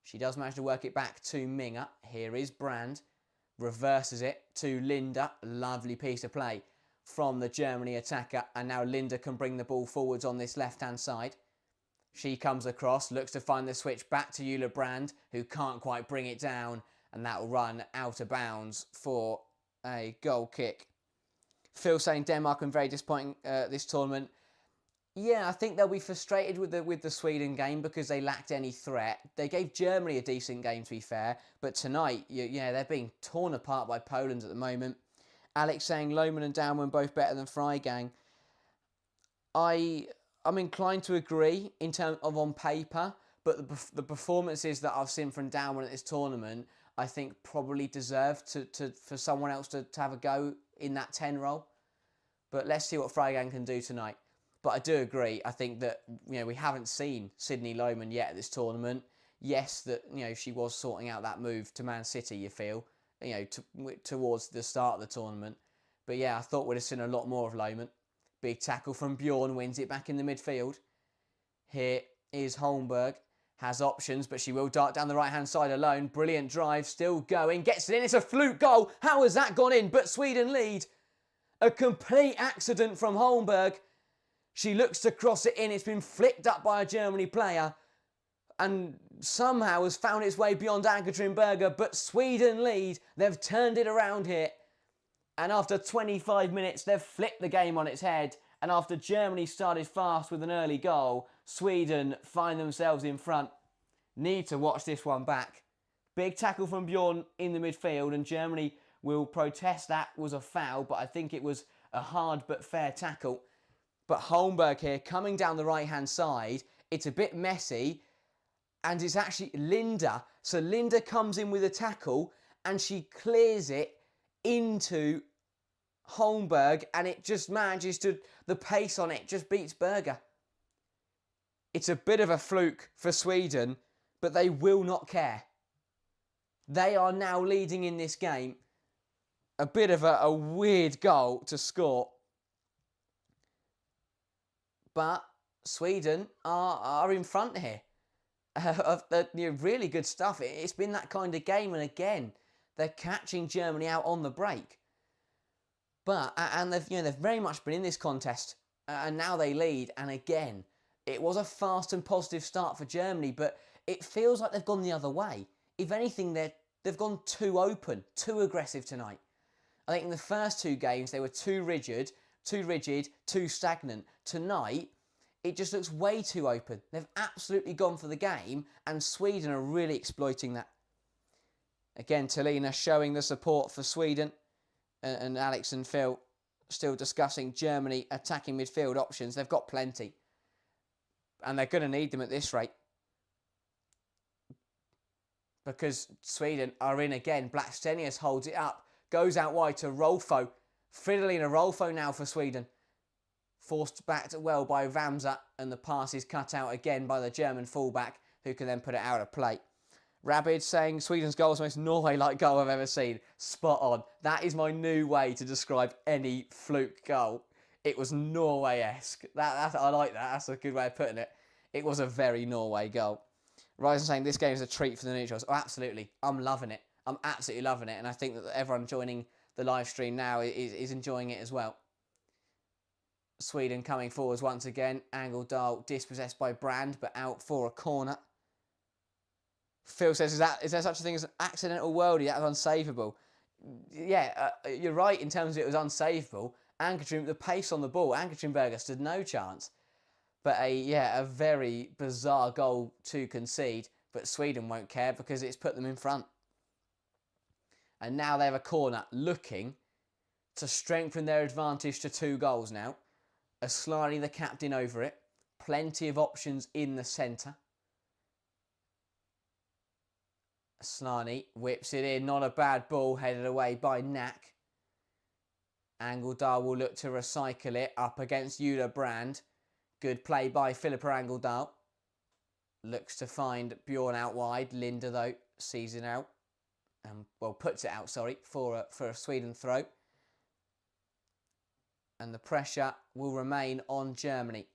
She does manage to work it back to Minga. Here is Brand. Reverses it to Linda. Lovely piece of play from the Germany attacker. And now Linda can bring the ball forwards on this left-hand side. She comes across, looks to find the switch back to Eula Brand, who can't quite bring it down. And that will run out of bounds for a goal kick. Phil saying Denmark are very disappointing this tournament. Yeah, I think they'll be frustrated with the Sweden game because they lacked any threat. They gave Germany a decent game, to be fair, but tonight, yeah, they're being torn apart by Poland at the moment. Alex saying Lohmann and Downman both better than Freigang. I'm inclined to agree in terms of on paper, but the performances that I've seen from Downman at this tournament, I think probably deserve for someone else to have a go in that 10 role. But let's see what Freigang can do tonight. But I do agree. I think that we haven't seen Sydney Lohmann yet at this tournament. Yes, that she was sorting out that move to Man City. You feel towards the start of the tournament. But yeah, I thought we'd have seen a lot more of Lohmann. Big tackle from Bjorn, wins it back in the midfield. Here is Holmberg. Has options, but she will dart down the right-hand side alone. Brilliant drive, still going. Gets it in, it's a fluke goal. How has that gone in? But Sweden lead. A complete accident from Holmberg. She looks to cross it in. It's been flicked up by a Germany player and somehow has found its way beyond Ann-Katrin Berger. But Sweden lead. They've turned it around here. And after 25 minutes, they've flipped the game on its head. And after Germany started fast with an early goal, Sweden find themselves in front. Need to watch this one back. Big tackle from Bjorn in the midfield, and Germany will protest that was a foul, but I think it was a hard but fair tackle. But Holmberg here, coming down the right-hand side, it's a bit messy, and it's actually Linda. So Linda comes in with a tackle, and she clears it into Holmberg, and it just manages to, the pace on it just beats Berger. It's a bit of a fluke for Sweden, but they will not care. They are now leading in this game. A bit of a weird goal to score. But Sweden are in front here. Really good stuff. It's been that kind of game, and again, they're catching Germany out on the break. And they've very much been in this contest, and now they lead. And again, it was a fast and positive start for Germany, but it feels like they've gone the other way. If anything, they've gone too open, too aggressive tonight. I think in the first two games they were too rigid, too stagnant. Tonight, it just looks way too open. They've absolutely gone for the game, and Sweden are really exploiting that. Again, Talina showing the support for Sweden, and Alex and Phil still discussing Germany attacking midfield options. They've got plenty, and they're going to need them at this rate. Because Sweden are in again. Blackstenius holds it up. Goes out wide to Rolfo. Fridolina Rolfo now for Sweden. Forced back well by Vamsa, and the pass is cut out again by the German fullback, who can then put it out of play. Rabid saying Sweden's goal is the most Norway-like goal I've ever seen. Spot on. That is my new way to describe any fluke goal. It was Norway-esque. I like that. That's a good way of putting it. It was a very Norway goal. Ryzen saying this game is a treat for the neutrals. Oh, absolutely. I'm loving it. I'm absolutely loving it. And I think that everyone joining the live stream now is enjoying it as well. Sweden coming forwards once again. Angeldal dispossessed by Brand, but out for a corner. Phil says, is there such a thing as an accidental worldie? That was unsavable. Yeah, you're right in terms of it was unsavable. The pace on the ball, Ann-Katrin Berger stood no chance. But a very bizarre goal to concede. But Sweden won't care because it's put them in front. And now they have a corner looking to strengthen their advantage to 2 goals now. Aslani, the captain, over it. Plenty of options in the centre. Aslani whips it in. Not a bad ball, headed away by Knack. Angeldal will look to recycle it up against Yuda Brand. Good play by Philippa Angeldal. Looks to find Bjorn out wide. Linda, though, sees it out. Puts it out, sorry, for a Sweden throw. And the pressure will remain on Germany.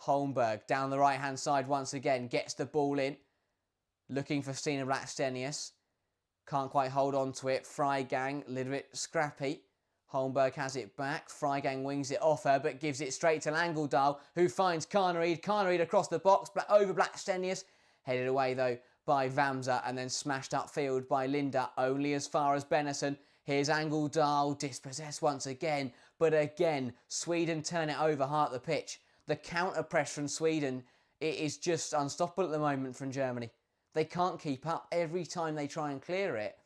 Holmberg down the right-hand side once again. Gets the ball in. Looking for Stina Blackstenius. Can't quite hold on to it. Freigang, a little bit scrappy. Holmberg has it back. Freigang wings it off her, but gives it straight to Angeldal, who finds Carnereid. Carnereid across the box, over Blackstenius. Headed away, though, by Vamsa, and then smashed upfield by Linda, only as far as Benison. Here's Angeldal, dispossessed once again. But again, Sweden turn it over half the pitch. The counter press from Sweden, it is just unstoppable at the moment from Germany. They can't keep up. Every time they try and clear it,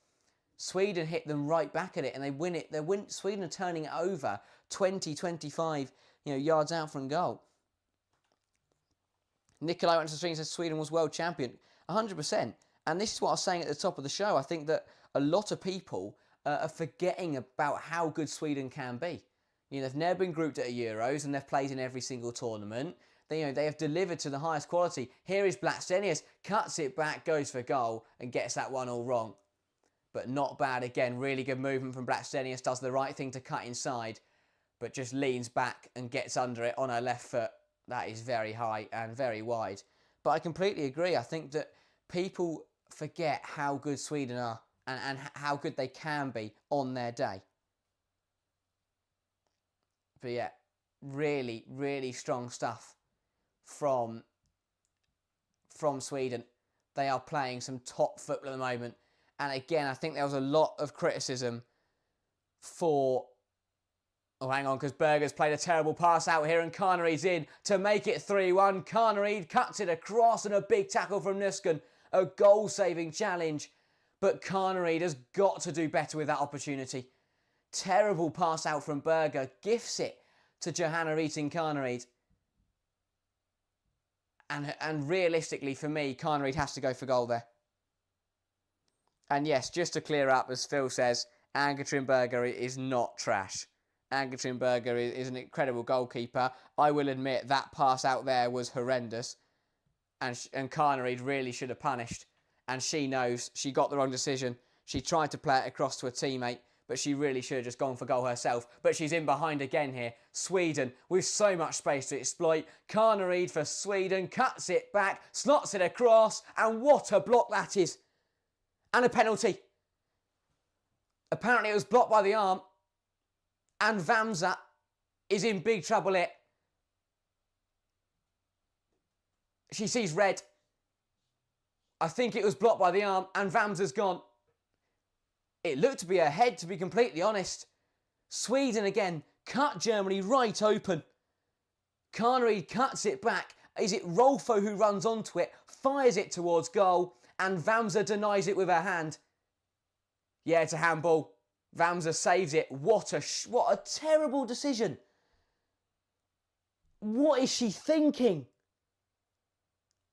Sweden hit them right back at it and they win it. Sweden are turning it over 20, 25 yards out from goal. Nikolai went to the stream and said Sweden was world champion. 100%. And this is what I was saying at the top of the show. I think that a lot of people are forgetting about how good Sweden can be. They've never been grouped at a Euros and they've played in every single tournament. They have delivered to the highest quality. Here is Blackstenius, cuts it back, goes for goal and gets that one all wrong. But not bad again. Really good movement from Blackstenius. Does the right thing to cut inside, but just leans back and gets under it on her left foot. That is very high and very wide. But I completely agree. I think that people forget how good Sweden are and how good they can be on their day. But yeah, really, really strong stuff from Sweden. They are playing some top football at the moment. And again, I think there was a lot of criticism for... Oh, hang on, because Berger's played a terrible pass out here and Carnered's in to make it 3-1. Carnered cuts it across and a big tackle from Nusken. A goal-saving challenge. But Carnered has got to do better with that opportunity. Terrible pass out from Berger. Gifts it to Johanna Eating Carnered. And realistically, for me, Carnered has to go for goal there. And yes, just to clear up, as Phil says, Ann-Katrin Berger is not trash. Ann-Katrin Berger is an incredible goalkeeper. I will admit that pass out there was horrendous. And Carnered really should have punished. And she knows she got the wrong decision. She tried to play it across to a teammate, but she really should have just gone for goal herself. But she's in behind again here. Sweden with so much space to exploit. Carnered for Sweden, cuts it back, slots it across, and what a block that is. And a penalty. Apparently it was blocked by the arm. And Vamsa is in big trouble here. She sees red. I think it was blocked by the arm and Vamsa's gone. It looked to be a head, to be completely honest. Sweden again cut Germany right open. Carnered cuts it back. Is it Rolfo who runs onto it, fires it towards goal, and Vamsa denies it with her hand? Yeah, it's a handball. Vamsa saves it. What a terrible decision. What is she thinking?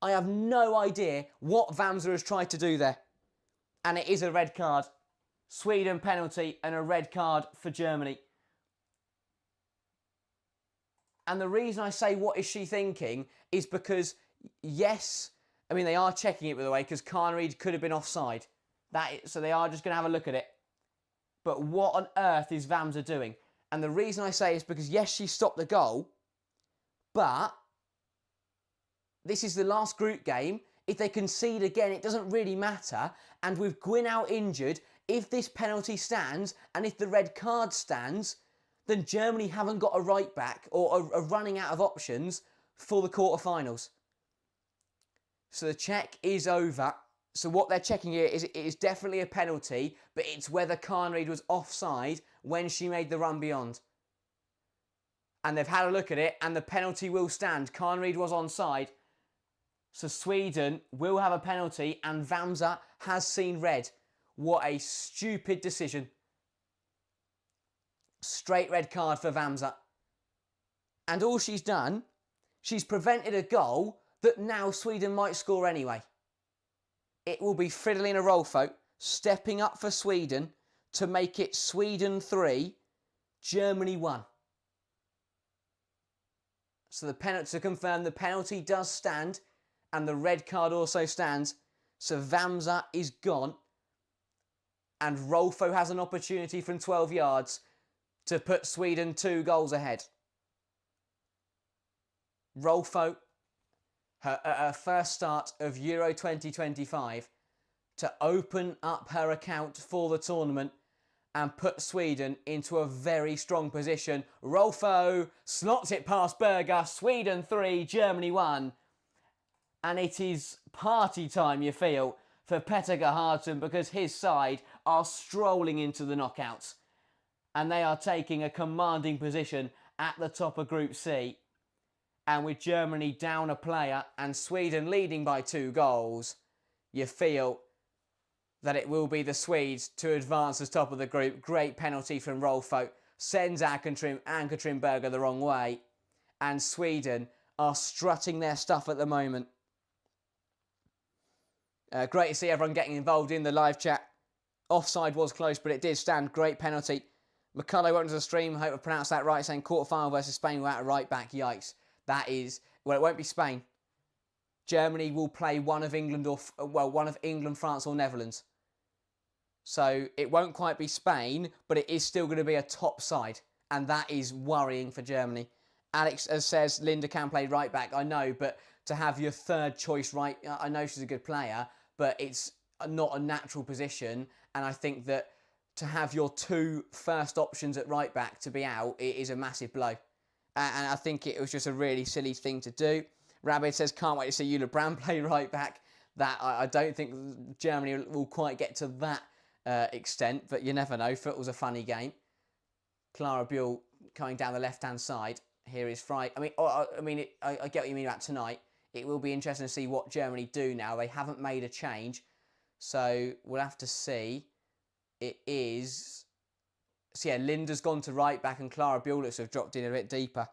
I have no idea what Vamsa has tried to do there. And it is a red card. Sweden penalty and a red card for Germany. And the reason I say what is she thinking is because, yes, I mean, they are checking it, by the way, because Carnered could have been offside. So they are just going to have a look at it. But what on earth is Vamsa doing? And the reason I say is because, yes, she stopped the goal, but this is the last group game. If they concede again, it doesn't really matter. And with Gwyn out injured, if this penalty stands and if the red card stands, then Germany haven't got a right back or a running out of options for the quarterfinals. So the check is over. So what they're checking here is it is definitely a penalty, but it's whether Carnered was offside when she made the run beyond. And they've had a look at it and the penalty will stand. Carnered was onside. So Sweden will have a penalty and Vamsa has seen red. What a stupid decision. Straight red card for Vamsa. And all she's done, she's prevented a goal that now Sweden might score anyway. It will be Fridolina Rolfo stepping up for Sweden to make it Sweden 3, Germany 1. So the penalty, to confirm, the penalty does stand and the red card also stands. So Vamsa is gone. And Rolfo has an opportunity from 12 yards to put Sweden 2 goals ahead. Rolfo, her first start of Euro 2025, to open up her account for the tournament and put Sweden into a very strong position. Rolfo slots it past Berger. Sweden 3, Germany 1. And it is party time, you feel, for Petter Gerhardsson because his side are strolling into the knockouts. And they are taking a commanding position at the top of Group C. And with Germany down a player and Sweden leading by 2 goals, you feel that it will be the Swedes to advance as top of the group. Great penalty from Rolfo. Sends Ann-Katrin Berger the wrong way. And Sweden are strutting their stuff at the moment. Great to see everyone getting involved in the live chat. Offside was close, but it did stand. Great penalty. McCullough went to the stream. I hope I pronounced that right, saying quarter-final versus Spain without a right back. Yikes. That is... Well, it won't be Spain. Germany will play one of England, France or Netherlands. So it won't quite be Spain, but it is still going to be a top side. And that is worrying for Germany. Alex says Linda can play right back. I know, but to have your third choice right... I know she's a good player, but it's not a natural position. And I think that to have your 2 first options at right back to be out, it is a massive blow. And I think it was just a really silly thing to do. Rabbit says, can't wait to see Eula Brand play right back. That I don't think Germany will quite get to that extent, but you never know. Football's a funny game. Clara Buell coming down the left-hand side. Here is Fry. I get what you mean about tonight. It will be interesting to see what Germany do now. They haven't made a change, so we'll have to see. It is... So yeah, Linda's gone to right back and Clara Buell looks to have dropped in a bit deeper.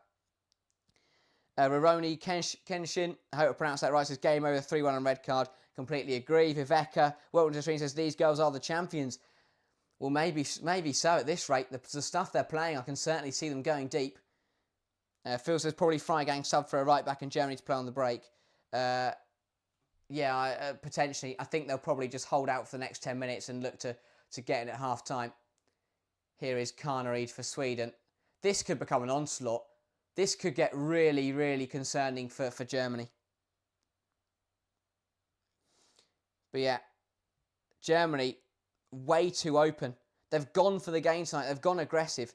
Roroni Kenshin, I hope I pronounced that right, says game over, 3-1 on red card. Completely agree. Viveka, welcome to the stream, says these girls are the champions. Well, maybe so at this rate. The stuff they're playing, I can certainly see them going deep. Phil says probably Freigang sub for a right back and Germany to play on the break. Potentially. I think they'll probably just hold out for the next 10 minutes and look to get in at half time. Here is Karnarid for Sweden. This could become an onslaught. This could get really, really concerning for Germany. But yeah, Germany, way too open. They've gone for the game tonight. They've gone aggressive.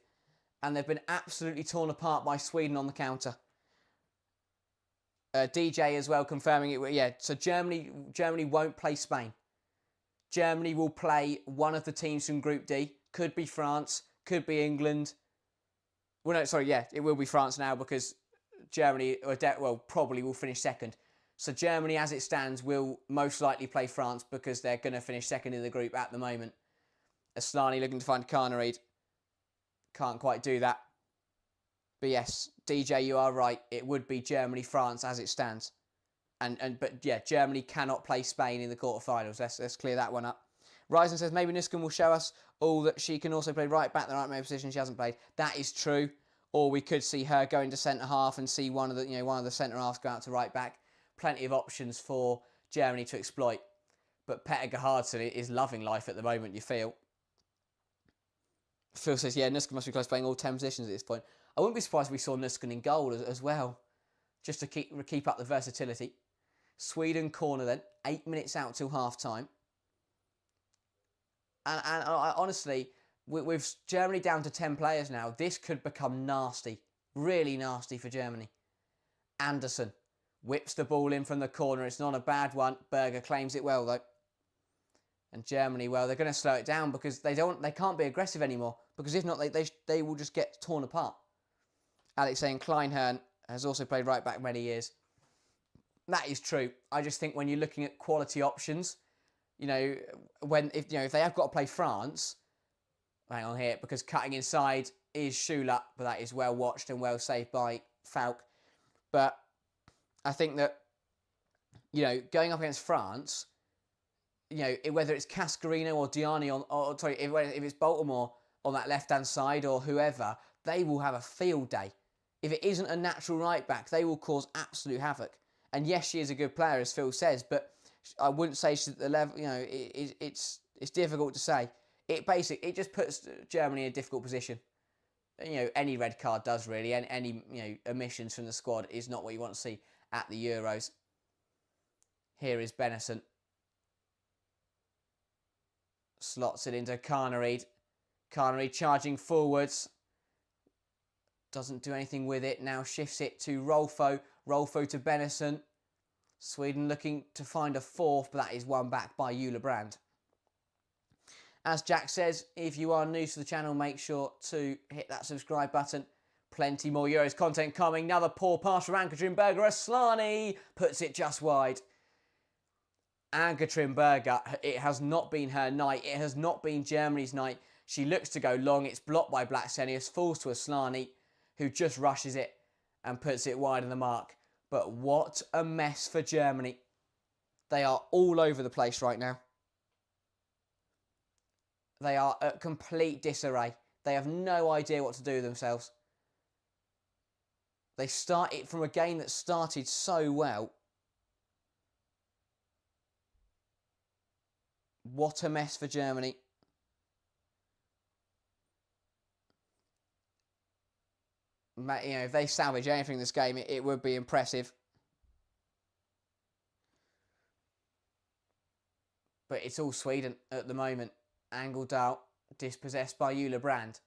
And they've been absolutely torn apart by Sweden on the counter. DJ as well confirming it. Yeah, so Germany won't play Spain. Germany will play one of the teams from Group D. Could be France, could be England. Well, no, sorry, yeah, it will be France now because Germany, probably will finish second. So Germany, as it stands, will most likely play France because they're going to finish second in the group at the moment. Aslani looking to find Karnarid. Can't quite do that. But yes, DJ, you are right. It would be Germany-France as it stands. But yeah, Germany cannot play Spain in the quarterfinals. Let's clear that one up. Ryzen says maybe Nuskin will show us all that she can also play right back, the right main position she hasn't played. That is true. Or we could see her go into centre half and see one of the centre halves go out to right back. Plenty of options for Germany to exploit. But Petter Gerhardsen is loving life at the moment, you feel. Phil says, yeah, Nuskin must be close playing all 10 positions at this point. I wouldn't be surprised if we saw Nuskin in goal as well. Just to keep up the versatility. Sweden corner then. 8 minutes out till half time. And honestly, with Germany down to 10 players now, this could become nasty. Really nasty for Germany. Anderson whips the ball in from the corner. It's not a bad one. Berger claims it well, though. And Germany, well, they're going to slow it down because they can't be aggressive anymore. Because if not, they will just get torn apart. Alex saying Kleinhern has also played right back many years. That is true. I just think when you're looking at quality options, if they have got to play France, hang on here, because cutting inside is Schula, but that is well watched and well saved by Falk. But I think that, going up against France, whether it's Cascarino or Diani if it's Baltimore on that left-hand side or whoever, they will have a field day. If it isn't a natural right back, they will cause absolute havoc. And yes, she is a good player, as Phil says, but I wouldn't say she's at the level, it's difficult to say. It just puts Germany in a difficult position. Any red card does really. Any omissions from the squad is not what you want to see at the Euros. Here is Benison. Slots it into Karnarid. Karnarid charging forwards. Doesn't do anything with it. Now shifts it to Rolfo. Rolfo to Benison. Sweden looking to find a fourth, but that is won back by Eula Brand. As Jack says, if you are new to the channel, make sure to hit that subscribe button. Plenty more Euros content coming. Another poor pass from Ann-Katrin Berger. Asllani puts it just wide. Ann-Katrin Berger, it has not been her night. It has not been Germany's night. She looks to go long. It's blocked by Blacksenius. Falls to Asllani, who just rushes it and puts it wide of the mark. But what a mess for Germany. They are all over the place right now. They are at complete disarray. They have no idea what to do with themselves. They start it from a game that started so well. What a mess for Germany. You know, if they salvage anything in this game, it would be impressive. But it's all Sweden at the moment. Angeldal dispossessed by Ulla Brand.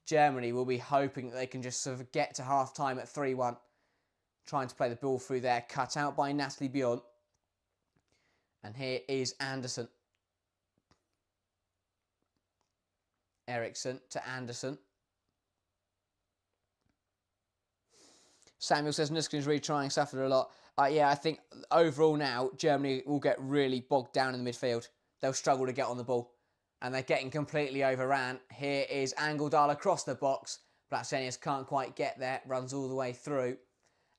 Germany will be hoping that they can just sort of get to half-time at 3-1. Trying to play the ball through there. Cut out by Natalie Bjorn. And here is Anderson. Eriksson to Anderson. Samuel says Nuskin's really trying, suffered a lot. Yeah, I think overall now, Germany will get really bogged down in the midfield. They'll struggle to get on the ball. And they're getting completely overran. Here is Angeldal across the box. Blacksenius can't quite get there. Runs all the way through.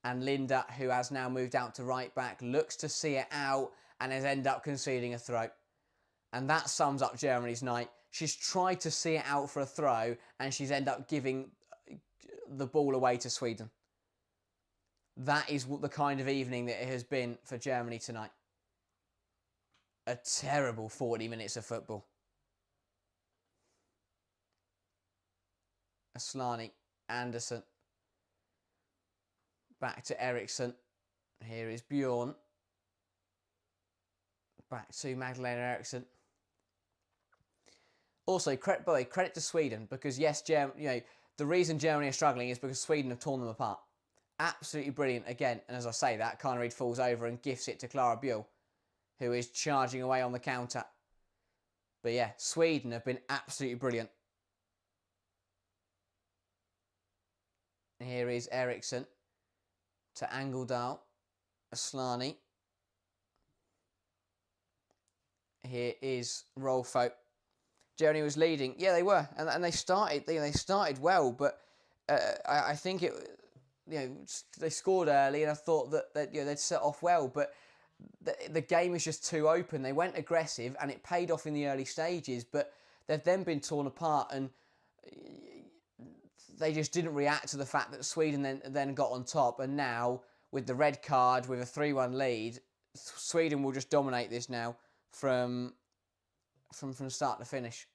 And Linda, who has now moved out to right back, looks to see it out and has ended up conceding a throw. And that sums up Germany's night. She's tried to see it out for a throw and she's ended up giving the ball away to Sweden. That is the kind of evening that it has been for Germany tonight. A terrible 40 minutes of football. Asllani, Anderson. Back to Eriksson. Here is Bjorn. Back to Magdalena Eriksson. Also, credit to Sweden because yes, the reason Germany are struggling is because Sweden have torn them apart. Absolutely brilliant again, and as I say that, Carnereid falls over and gifts it to Clara Buell, who is charging away on the counter. But yeah, Sweden have been absolutely brilliant. Here is Eriksson to Angeldal, Asllani. Here is Rolfo. Germany was leading. Yeah, they were, and they started. They started well, but I think it. They scored early, and I thought that they'd set off well, but the game is just too open. They went aggressive, and it paid off in the early stages, but they've then been torn apart, and they just didn't react to the fact that Sweden then got on top, and now with the red card, with a 3-1 lead, Sweden will just dominate this now from start to finish.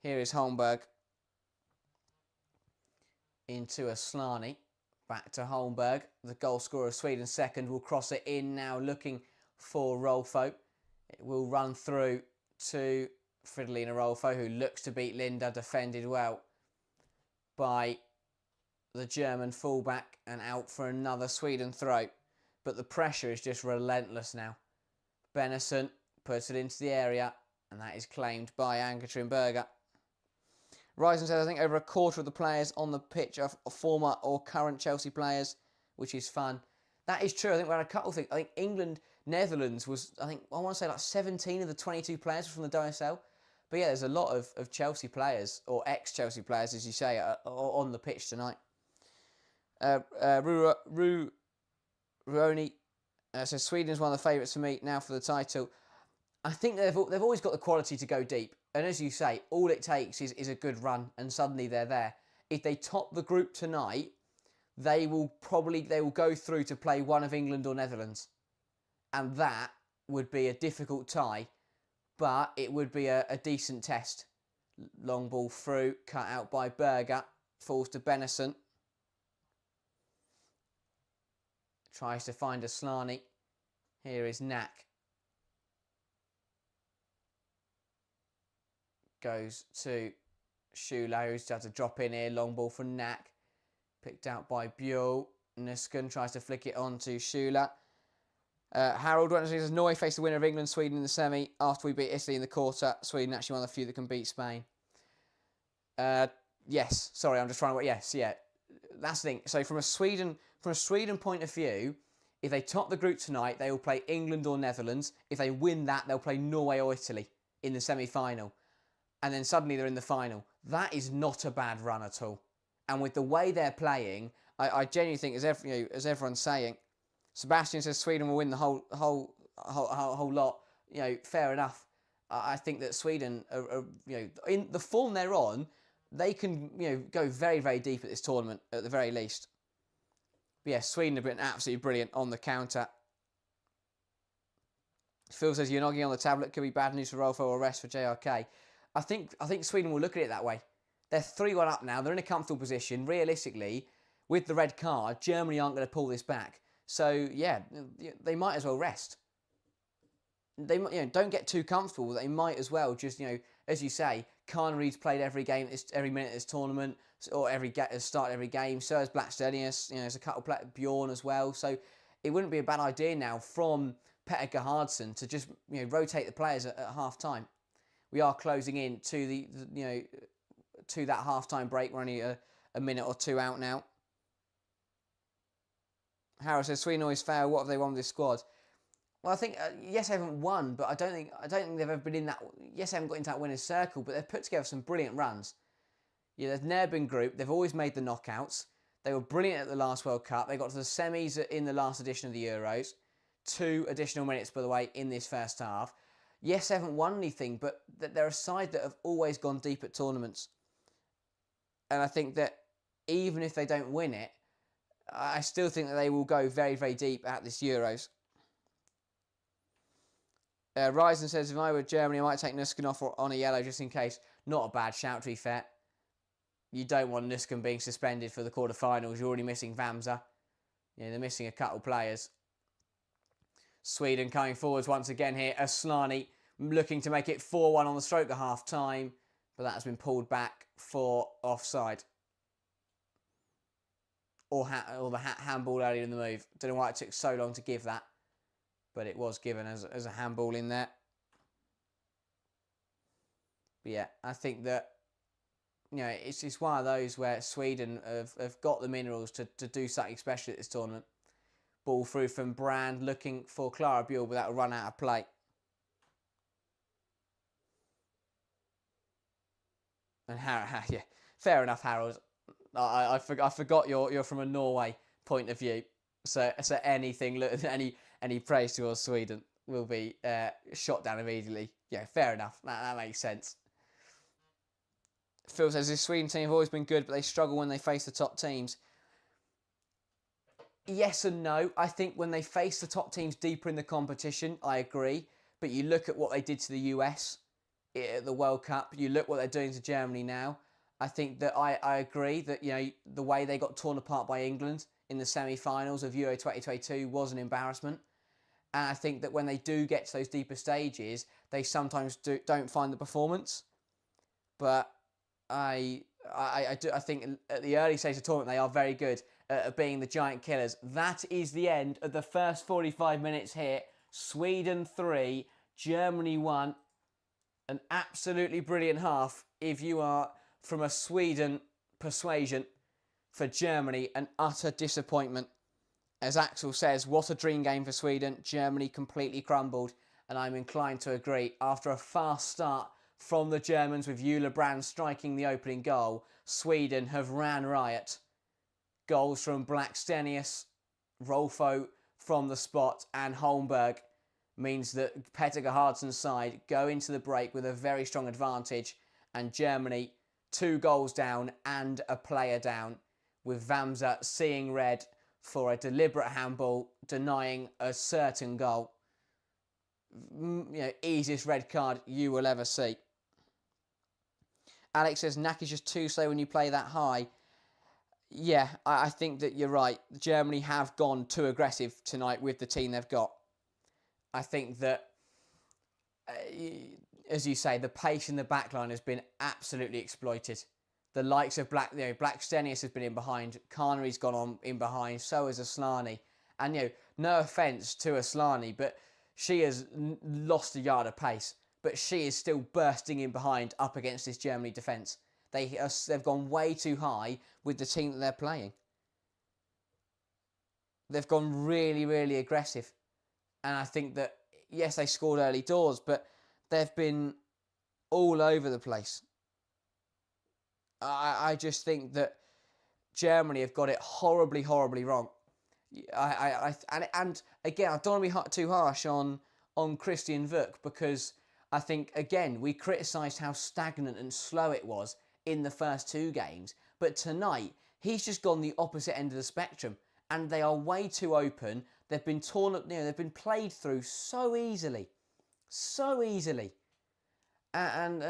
Here is Holmberg. Into Asllani. Back to Holmberg. The goal scorer of Sweden second will cross it in now, looking for Rolfo. It will run through to Fridolina Rolfo, who looks to beat Linda, defended well by the German fullback, and out for another Sweden throw. But the pressure is just relentless now. Benison puts it into the area, and that is claimed by Ann-Katrin Berger. Ryzen says, I think over a quarter of the players on the pitch are former or current Chelsea players, which is fun. That is true. I think we had a couple of things. I think England, Netherlands was, I want to say like 17 of the 22 players from the WSL. But yeah, there's a lot of Chelsea players, or ex-Chelsea players, as you say, on the pitch tonight. Ruoni says, Sweden is one of the favourites for me now for the title. I think they've always got the quality to go deep. And as you say, all it takes is a good run and suddenly they're there. If they top the group tonight, they will go through to play one of England or Netherlands. And that would be a difficult tie, but it would be a decent test. Long ball through, cut out by Berger, falls to Benison. Tries to find Asllani. Here is Knack. Goes to Schüler, who's had to drop in here. Long ball from Knack. Picked out by Buell. Nuskin tries to flick it on to Schüler. Harold says, Norway faced the winner of England, Sweden in the semi. After we beat Italy in the quarter, Sweden actually one of the few that can beat Spain. Yes, sorry, I'm just trying to. Yes, yeah, that's the thing. So from a Sweden point of view, if they top the group tonight, they will play England or Netherlands. If they win that, they'll play Norway or Italy in the semi-final, and then suddenly they're in the final. That is not a bad run at all. And with the way they're playing, I genuinely think, as everyone's saying, Sebastian says Sweden will win the whole lot. Fair enough. I think that Sweden, in the form they're on, they can, go very, very deep at this tournament at the very least. But yeah, Sweden have been absolutely brilliant on the counter. Phil says Yonogi on the tablet could be bad news for Rolfo or rest for JRK. I think Sweden will look at it that way. They're 3-1 up now. They're in a comfortable position. Realistically, with the red card, Germany aren't going to pull this back. So yeah, they might as well rest. They don't get too comfortable. They might as well just as you say, Carnery's played every minute of this tournament, or started every game. So has Blackstenius. There's a couple of Bjorn as well. So it wouldn't be a bad idea now from Petter Gerhardsson to just rotate the players at half time. We are closing in to to that half time break. We're only a minute or two out now. Harold says Sweden always fail. What have they won with this squad? Well, I think yes, they haven't won, but I don't think they've ever been in that. Yes, they haven't got into that winner's circle, but they've put together some brilliant runs. They've never been grouped. They've always made the knockouts. They were brilliant at the last World Cup. They got to the semis in the last edition of the Euros. 2 additional minutes, by the way, in this first half. Yes, they haven't won anything, but they're a side that have always gone deep at tournaments. And I think that even if they don't win it, I still think that they will go very, very deep at this Euros. Ryzen says, if I were Germany, I might take Nuskin off on a yellow just in case. Not a bad shout, to be fair. You don't want Nuskin being suspended for the quarterfinals. You're already missing Vamsa. They're missing a couple players. Sweden coming forwards once again here. Aslani looking to make it 4-1 on the stroke at half time, but that has been pulled back for offside. Or the handball earlier in the move. Don't know why it took so long to give that, but it was given as a handball in there. But yeah, I think that it's one of those where Sweden have got the minerals to do something special at this tournament. Ball through from Brand, looking for Clara Buell, but that'll run out of play. And Harold, yeah, fair enough, Harold. I forgot you're from a Norway point of view. So anything, any praise towards Sweden will be shot down immediately. Yeah, fair enough. That makes sense. Phil says, this Sweden team have always been good, but they struggle when they face the top teams. Yes and no. I think when they face the top teams deeper in the competition, I agree. But you look at what they did to the US at the World Cup. You look what they're doing to Germany now. I think that I agree that the way they got torn apart by England in the semi-finals of Euro 2022 was an embarrassment. And I think that when they do get to those deeper stages, they sometimes don't find the performance. But I think at the early stage of the tournament, they are very good at being the giant killers. That is the end of the first 45 minutes here. Sweden 3, Germany 1. An absolutely brilliant half if you are from a Sweden persuasion. For Germany, an utter disappointment. As Axel says, what a dream game for Sweden. Germany completely crumbled, and I'm inclined to agree. After a fast start from the Germans with Euler Brand striking the opening goal, Sweden have ran riot. Goals from Blackstenius, Rolfo from the spot, and Holmberg means that Petter Gerhardsson's side go into the break with a very strong advantage, and Germany 2 goals down and a player down, with Vamsa seeing red for a deliberate handball, denying a certain goal. Easiest red card you will ever see. Alex says, Naki's just too slow when you play that high. Yeah, I think that you're right. Germany have gone too aggressive tonight with the team they've got. I think that, as you say, the pace in the backline has been absolutely exploited. The likes of Blackstenius has been in behind. Carnery's gone on in behind. So has Aslani. And, no offence to Aslani, but she has lost a yard of pace. But she is still bursting in behind up against this Germany defence. They've gone way too high with the team that they're playing. They've gone really, really aggressive. And I think that, yes, they scored early doors, but they've been all over the place. I just think that Germany have got it horribly, horribly wrong. And again, I don't want to be too harsh on Christian Vuk, because I think, again, we criticised how stagnant and slow it was in the first two games. But tonight, he's just gone the opposite end of the spectrum. And they are way too open. They've been torn up, they've been played through so easily. So easily. And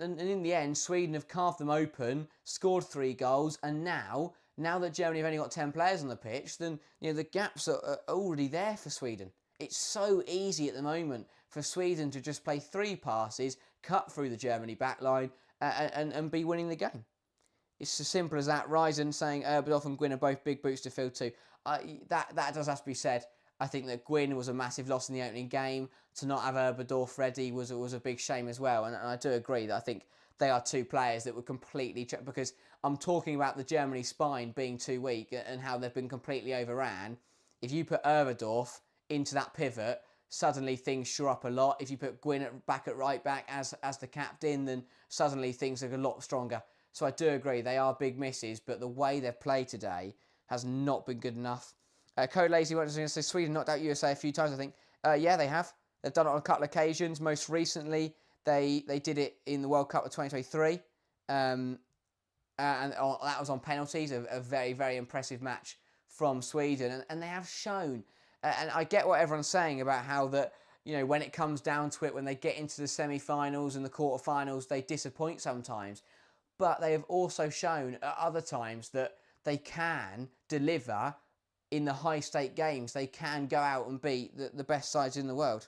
in the end, Sweden have carved them open, scored 3 goals, and now that Germany have only got 10 players on the pitch, then the gaps are already there for Sweden. It's so easy at the moment for Sweden to just play 3 passes, cut through the Germany backline, and be winning the game. It's as simple as that. Ryzen saying Bergdorf and Gwyn are both big boots to fill too. That does have to be said. I think that Gwyn was a massive loss in the opening game. To not have Erberdorf ready was a big shame as well. And I do agree that I think they are 2 players that were completely... Because I'm talking about the Germany spine being too weak and how they've been completely overran. If you put Erberdorf into that pivot, suddenly things shore up a lot. If you put Gwyn back at right back as the captain, then suddenly things are a lot stronger. So I do agree, they are big misses, but the way they've played today has not been good enough. Code Lazy wants to say Sweden knocked out USA a few times, I think. Yeah, they have. They've done it on a couple of occasions. Most recently, they did it in the World Cup of 2023. And that was on penalties, a very, very impressive match from Sweden. And they have shown, and I get what everyone's saying about how that, when it comes down to it, when they get into the semi-finals and the quarter-finals, they disappoint sometimes. But they have also shown at other times that they can deliver in the high-stake games. They can go out and beat the best sides in the world.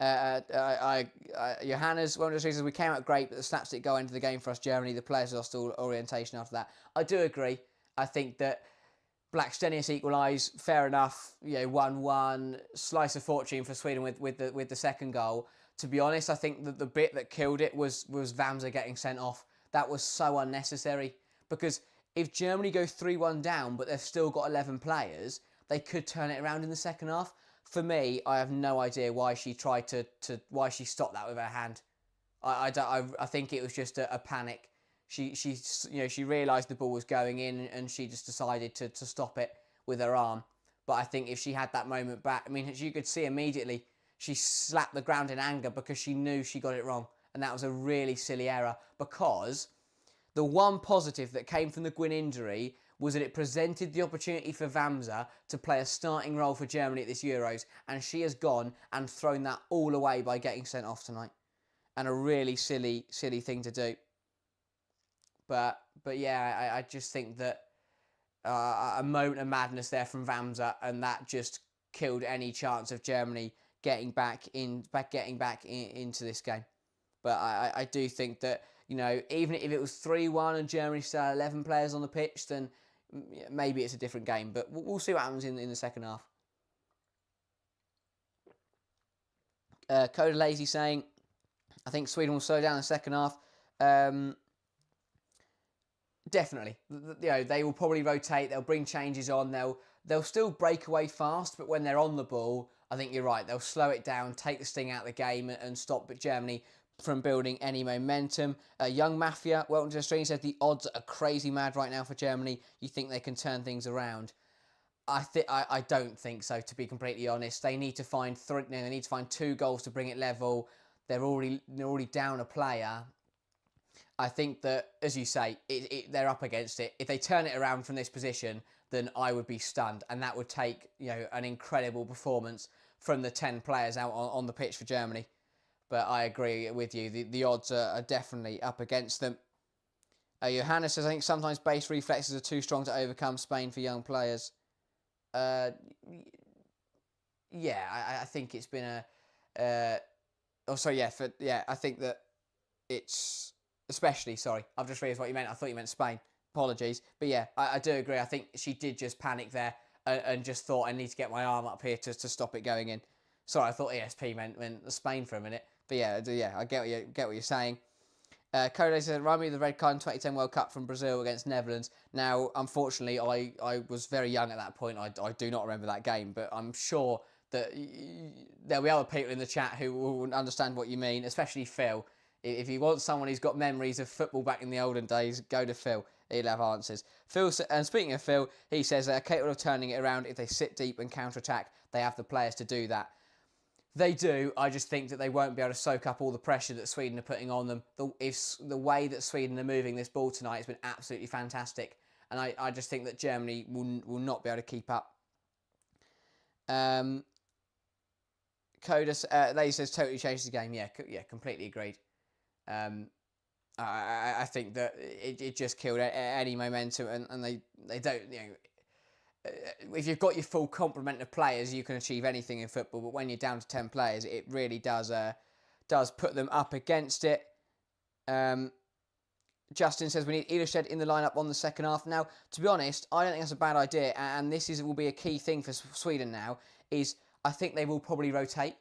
Johannes, one of the reasons we came out great, but the slapstick goal ended the game for us, Germany. The players lost all orientation after that. I do agree. I think that Blackstenius equalise, fair enough. 1-1, slice of fortune for Sweden with the second goal. To be honest, I think that the bit that killed it was Vamsa getting sent off. That was so unnecessary, because if Germany go 3-1 down, but they've still got 11 players, they could turn it around in the second half. For me, I have no idea why she tried why she stopped that with her hand. I think it was just a panic. She realised the ball was going in, and she just decided to stop it with her arm. But I think if she had that moment back, I mean, as you could see immediately, she slapped the ground in anger because she knew she got it wrong. And that was a really silly error, because the one positive that came from the Gwyn injury was that it presented the opportunity for Vamsa to play a starting role for Germany at this Euros. And she has gone and thrown that all away by getting sent off tonight. And a really silly thing to do. But yeah, I just think that a moment of madness there from Vamsa, and that just killed any chance of Germany getting back into this game. But I do think that, even if it was 3-1 and Germany still had 11 players on the pitch, then maybe it's a different game. But we'll see what happens in the second half. Coda Lazy saying, I think Sweden will slow down in the second half. Definitely. They will probably rotate. They'll bring changes on. They'll still break away fast, but when they're on the ball, I think you're right. They'll slow it down, take the sting out of the game, and stop Germany from building any momentum. Young Mafia, welcome to the stream, said the odds are crazy mad right now for Germany. You think they can turn things around? I don't think so, to be completely honest. They need to find 2 goals to bring it level. They're already down a player. I think that, as you say, they're up against it. If they turn it around from this position, then I would be stunned, and that would take an incredible performance from the 10 players out on the pitch for Germany. But I agree with you. The odds are definitely up against them. Johannes says, I think sometimes base reflexes are too strong to overcome Spain for young players. Yeah, I think it's been I think that it's... Especially, sorry, I've just realised what you meant. I thought you meant Spain. Apologies. But yeah, I do agree. I think she did just panic there and just thought, I need to get my arm up here to stop it going in. Sorry, I thought ESP meant Spain for a minute. But yeah, I get what you're saying. Kode says, remind me of the red card in 2010 World Cup from Brazil against Netherlands. Now, unfortunately, I was very young at that point. I do not remember that game, but I'm sure that there'll be other people in the chat who will understand what you mean, especially Phil. If you want someone who's got memories of football back in the olden days, go to Phil. He'll have answers. Phil, and speaking of Phil, he says they're capable of turning it around if they sit deep and counter-attack. They have the players to do that. They do. I just think that they won't be able to soak up all the pressure that Sweden are putting on them. The way that Sweden are moving this ball tonight has been absolutely fantastic. And I just think that Germany will not be able to keep up. Coda, Lady says, totally changes the game. Yeah, completely agreed. I think that it just killed any momentum, and they don't, if you've got your full complement of players, you can achieve anything in football. But when you're down to 10 players, it really does put them up against it. Justin says we need Eilestedt in the lineup on the second half. Now, to be honest, I don't think that's a bad idea, and this will be a key thing for Sweden now. Is I think they will probably rotate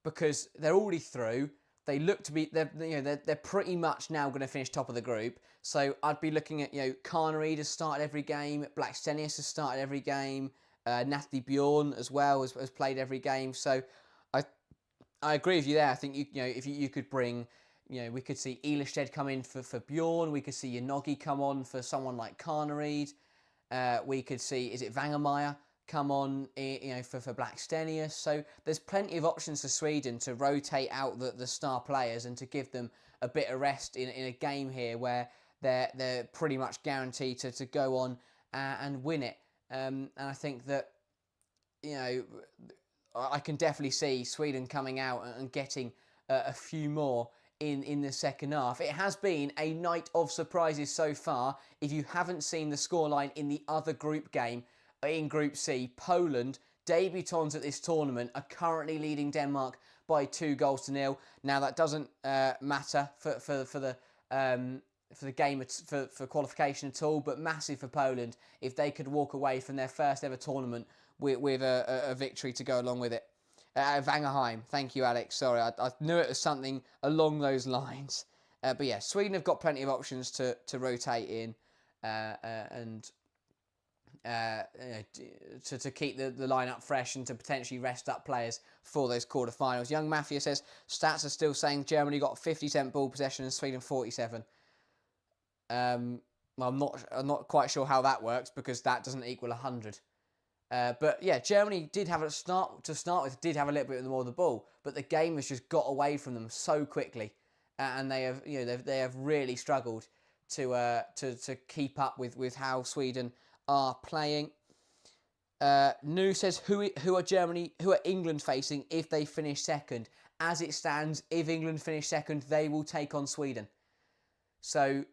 because they're already through. They look to be they're pretty much now going to finish top of the group. So I'd be looking at Carnerie has started every game, Blackstenius has started every game, Natalie Bjorn as well has played every game. So I agree with you there. I think if you could bring we could see Eilestedt come in for Bjorn. We could see Yanogi come on for someone like Carnerie. We could see Vangermeyer come on, for Blackstenius. So there's plenty of options for Sweden to rotate out the star players and to give them a bit of rest in a game here where they're pretty much guaranteed to go on and win it. And I think that I can definitely see Sweden coming out and getting a few more in the second half. It has been a night of surprises so far. If you haven't seen the scoreline in the other group game, in Group C, Poland, debutants at this tournament, are currently leading Denmark by 2-0. Now that doesn't matter for the game for qualification at all, but massive for Poland if they could walk away from their first ever tournament with a victory to go along with it. Vangerheim, thank you, Alex. Sorry, I knew it was something along those lines. But yeah, Sweden have got plenty of options to rotate in and to keep the lineup fresh and to potentially rest up players for those quarterfinals. Young Mafia says stats are still saying Germany got 50% ball possession and Sweden 47. Well, I'm not quite sure how that works because that doesn't equal 100. But yeah, Germany did have did have a little bit more of the ball, but the game has just got away from them so quickly, and they have really struggled to keep up with how Sweden are playing. Nu says who are England facing if they finish second? As it stands, if England finish second, they will take on Sweden. So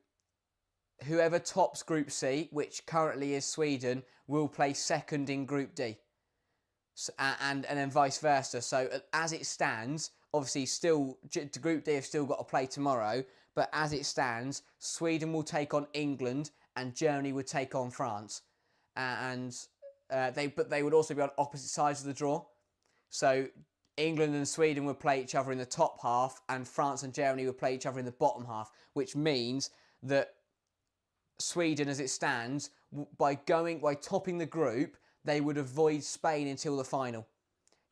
whoever tops Group C, which currently is Sweden, will play second in Group D. So, and then vice versa. So as it stands, obviously Group D have still got to play tomorrow, but as it stands, Sweden will take on England and Germany would take on France. They would also be on opposite sides of the draw. So England and Sweden would play each other in the top half and France and Germany would play each other in the bottom half, which means that Sweden, as it stands, by topping the group, they would avoid Spain until the final.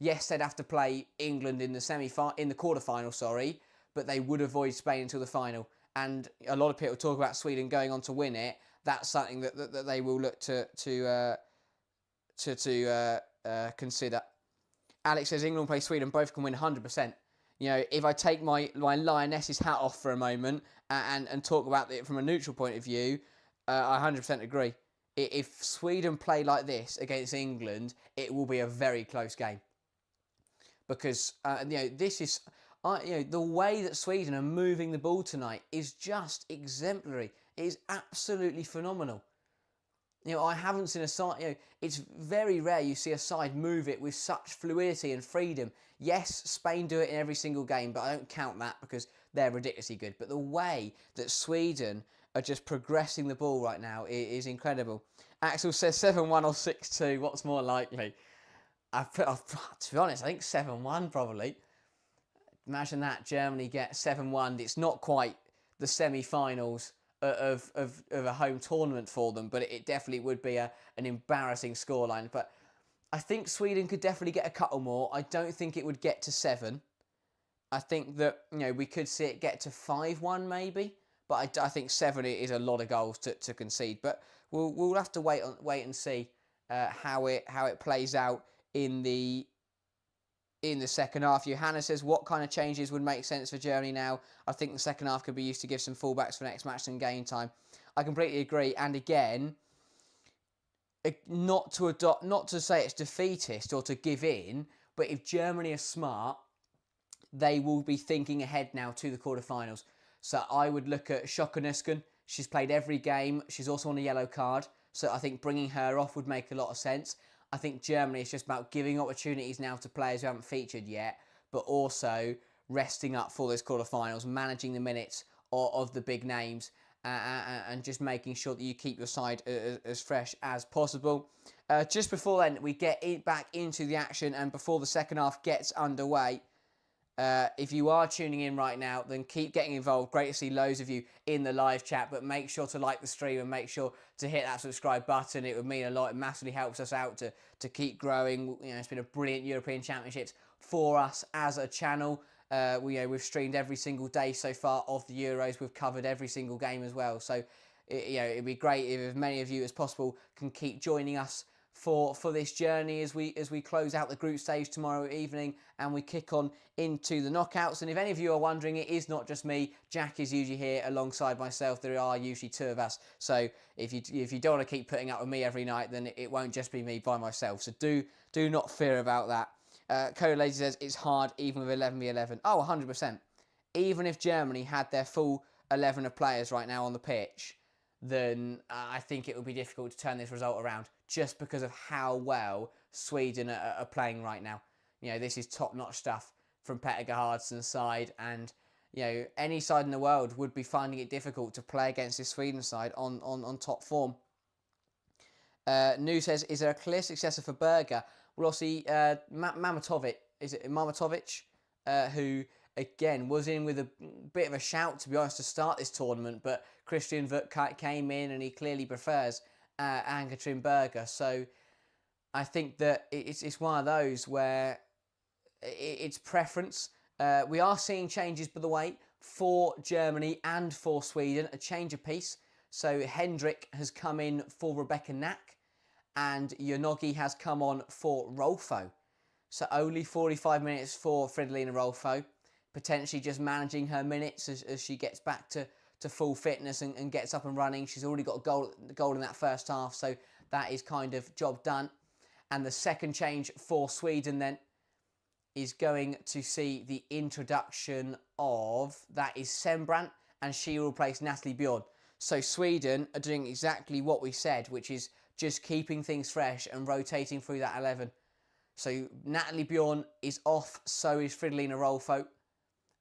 Yes, they'd have to play England in the quarterfinal, but they would avoid Spain until the final. And a lot of people talk about Sweden going on to win it. That's something that they will look to consider. Alex says England play Sweden, both can win 100%. If I take my Lioness's hat off for a moment and talk about it from a neutral point of view, I 100% agree. If Sweden play like this against England, it will be a very close game. Because this is the way that Sweden are moving the ball tonight is just exemplary. It is absolutely phenomenal. I haven't seen a side. It's very rare you see a side move it with such fluidity and freedom. Yes, Spain do it in every single game, but I don't count that because they're ridiculously good. But the way that Sweden are just progressing the ball right now is incredible. Axel says 7-1 or 6-2. What's more likely? To be honest, I think 7-1 probably. Imagine that, Germany get 7-1. It's not quite the semi-finals of a home tournament for them, but it definitely would be an embarrassing scoreline. But I think Sweden could definitely get a couple more. I don't think it would get to 7. I think that, we could see it get to 5-1 maybe, but I think 7 is a lot of goals to concede. But we'll have to wait and see how it plays out in the second half. Johanna says, what kind of changes would make sense for Germany now? I think the second half could be used to give some fullbacks for next match and game time. I completely agree. And again, not to say it's defeatist or to give in, but if Germany are smart, they will be thinking ahead now to the quarterfinals. So I would look at Schokonuskun. She's played every game. She's also on a yellow card. So I think bringing her off would make a lot of sense. I think Germany is just about giving opportunities now to players who haven't featured yet, but also resting up for those quarterfinals, managing the minutes of the big names, and just making sure that you keep your side as fresh as possible. Just before then, we get back into the action, and before the second half gets underway, if you are tuning in right now, then keep getting involved. Great to see loads of you in the live chat, but make sure to like the stream and make sure to hit that subscribe button. It would mean a lot. It massively helps us out to keep growing. It's been a brilliant European Championships for us as a channel. We've streamed every single day so far of the Euros. We've covered every single game as well. So, it'd be great if as many of you as possible can keep joining us for this journey as we close out the group stage tomorrow evening and we kick on into the knockouts. And if any of you are wondering, it is not just me. Jack is usually here alongside myself. There are usually 2 of us. So if you don't want to keep putting up with me every night, then it won't just be me by myself. So do not fear about that. Code Lazy says it's hard even with 11v11. Oh, 100%. Even if Germany had their full 11 of players right now on the pitch, then I think it would be difficult to turn this result around just because of how well Sweden are playing right now. This is top-notch stuff from Petter Gerhardsson's side, and any side in the world would be finding it difficult to play against this Sweden side on top form. New says, is there a clear successor for Berger? Well, obviously, Mamatovic, is it Mamatovic, who again was in with a bit of a shout, to be honest, to start this tournament, but Christian Vuk came in and he clearly prefers Ann-Katrin Berger. So I think that it's one of those where it's preference. We are seeing changes, by the way, for Germany and for Sweden, a change of pace. So Hendrik has come in for Rebecca Nack and Yonogi has come on for Rolfo. So only 45 minutes for Fridolina Rolfo, potentially just managing her minutes as she gets back to full fitness and gets up and running. She's already got a goal in that first half, so that is kind of job done. And the second change for Sweden then is going to see the introduction of, that is Sembrant, and she will replace Natalie Bjorn. So Sweden are doing exactly what we said, which is just keeping things fresh and rotating through that 11. So Natalie Bjorn is off, so is Fridolina Rolfo.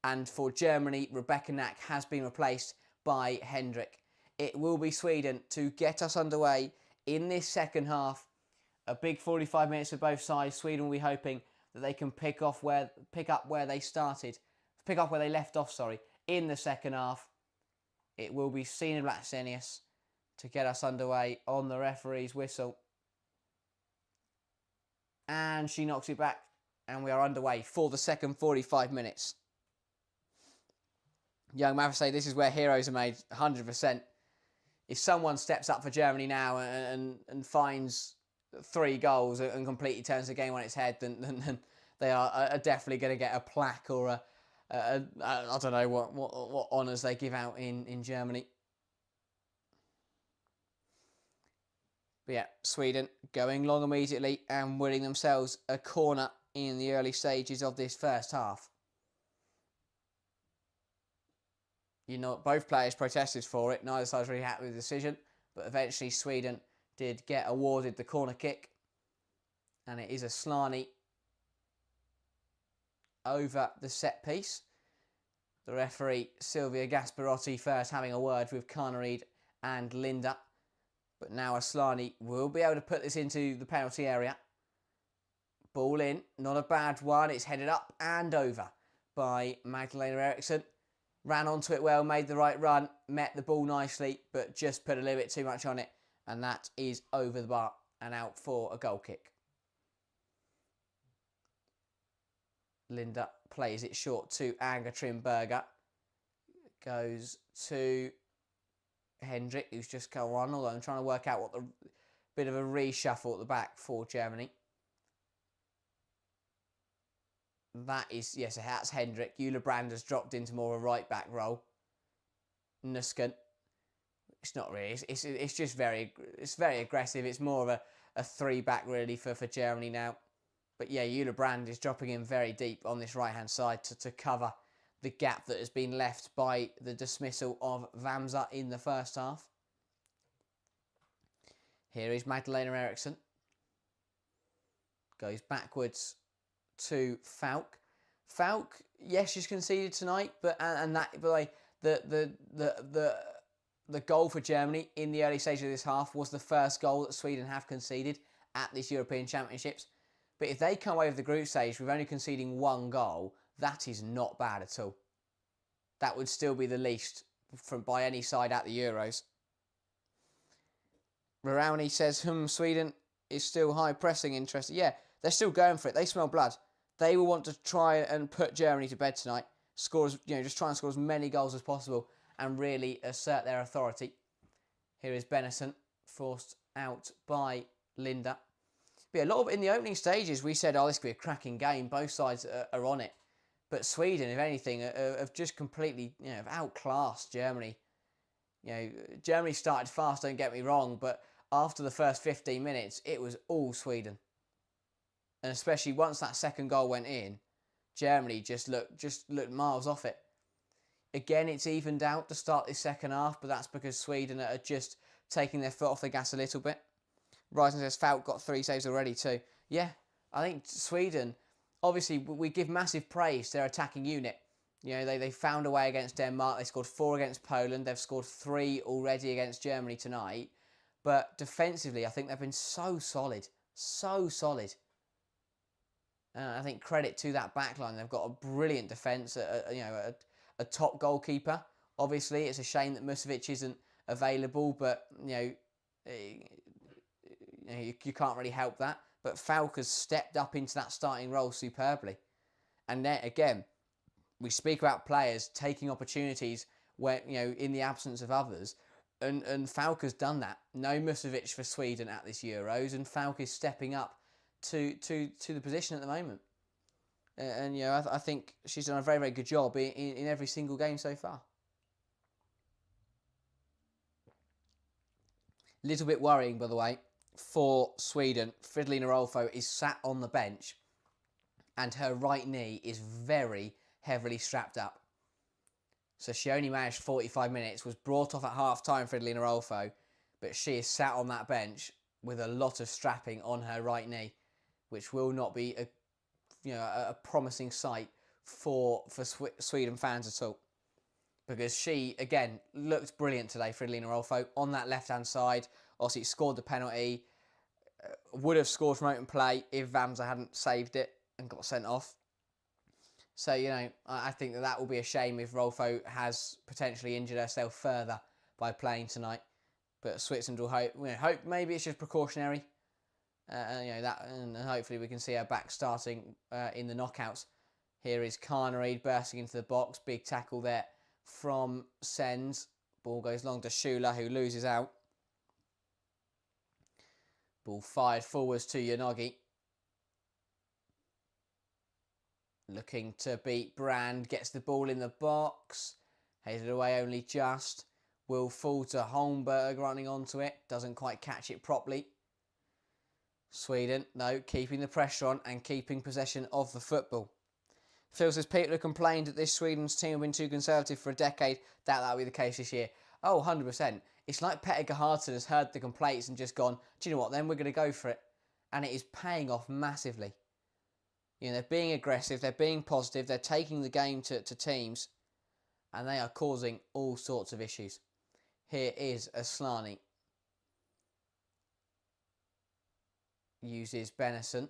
And for Germany, Rebecca Nack has been replaced by Hendrik. It will be Sweden to get us underway in this second half. A big 45 minutes for both sides. Sweden will be hoping that they can pick up where they left off, in the second half. It will be Sina Blacksenius to get us underway on the referee's whistle. And she knocks it back, and we are underway for the second 45 minutes. Young Mavis say this is where heroes are made, 100%. If someone steps up for Germany now and finds 3 goals and completely turns the game on its head, then they are definitely going to get a plaque or I don't know what honours they give out in Germany. But yeah, Sweden going long immediately and winning themselves a corner in the early stages of this first half. Both players protested for it. Neither side was really happy with the decision, but eventually Sweden did get awarded the corner kick. And it is a Slani over the set piece. The referee, Silvia Gasparotti, first having a word with Carnareed and Linda. But now Aslani will be able to put this into the penalty area. Ball in, not a bad one. It's headed up and over by Magdalena Eriksson. ran onto it well, made the right run, met the ball nicely, but just put a little bit too much on it. And that is over the bar and out for a goal kick. Linda plays it short to Anga Trimberger. Goes to Hendrick, who's just come on, although I'm trying to work out what the bit of a reshuffle at the back for Germany. That is, yes, that's Hendrick. Brand has dropped into more of a right back role. Nusken. It's not really. It's just very aggressive. It's more of a 3-back really for Germany now. But yeah, Brand is dropping in very deep on this right-hand side to cover the gap that has been left by the dismissal of Vamsa in the first half. Here is Magdalena Eriksson. Goes backwards to Falk. Falk, yes, she's conceded tonight, but the goal for Germany in the early stage of this half was the first goal that Sweden have conceded at this European Championships. But if they come away with the group stage with only conceding 1 goal, that is not bad at all. That would still be the least by any side at the Euros. Raoni says, Sweden is still high pressing interested. Yeah, they're still going for it. They smell blood. They will want to try and put Germany to bed tonight. Just try and score as many goals as possible and really assert their authority. Here is Benison, forced out by Linda. But a lot of in the opening stages, we said, this could be a cracking game. Both sides are on it. But Sweden, if anything, have just completely, outclassed Germany. Germany started fast, don't get me wrong, but after the first 15 minutes, it was all Sweden. And especially once that second goal went in, Germany just looked miles off it. Again, it's evened out to start this second half, but that's because Sweden are just taking their foot off the gas a little bit. Ryzen says Falk got 3 saves already too. Yeah, I think Sweden, obviously we give massive praise to their attacking unit. They found a way against Denmark. They scored 4 against Poland. They've scored 3 already against Germany tonight. But defensively, I think they've been so solid. So solid. I think credit to that backline. They've got a brilliant defence, a top goalkeeper. Obviously, it's a shame that Musovic isn't available, but you can't really help that. But Falk has stepped up into that starting role superbly. And then again, we speak about players taking opportunities where in the absence of others, and Falk has done that. No Musovic for Sweden at this Euros, and Falk is stepping up to the position at the moment. And I think she's done a very, very good job in every single game so far. Little bit worrying, by the way, for Sweden. Fridolina Rolfo is sat on the bench and her right knee is very heavily strapped up. So she only managed 45 minutes, was brought off at half-time, Fridolina Rolfo, but she is sat on that bench with a lot of strapping on her right knee, which will not be a promising sight for Sweden fans at all. Because she, again, looked brilliant today, Fridolina Rolfo, on that left-hand side. Obviously, scored the penalty. Would have scored from open play if Vamsa hadn't saved it and got sent off. So, I think that will be a shame if Rolfo has potentially injured herself further by playing tonight. But Switzerland will hope maybe it's just precautionary. And hopefully we can see her back starting in the knockouts. Here is Carnereid bursting into the box. Big tackle there from Sens. Ball goes long to Schuler, who loses out. Ball fired forwards to Yanagi. Looking to beat Brand. Gets the ball in the box. Headed away only just. Will fall to Holmberg running onto it. Doesn't quite catch it properly. Sweden, no, keeping the pressure on and keeping possession of the football. Phil says people have complained that this Sweden's team have been too conservative for a decade. That'll be the case this year. Oh, 100%. It's like Petter Gerhardsen has heard the complaints and just gone, do you know what, then we're going to go for it. And it is paying off massively. They're being aggressive, they're being positive, they're taking the game to teams, and they are causing all sorts of issues. Here is Aslani. Uses Benison.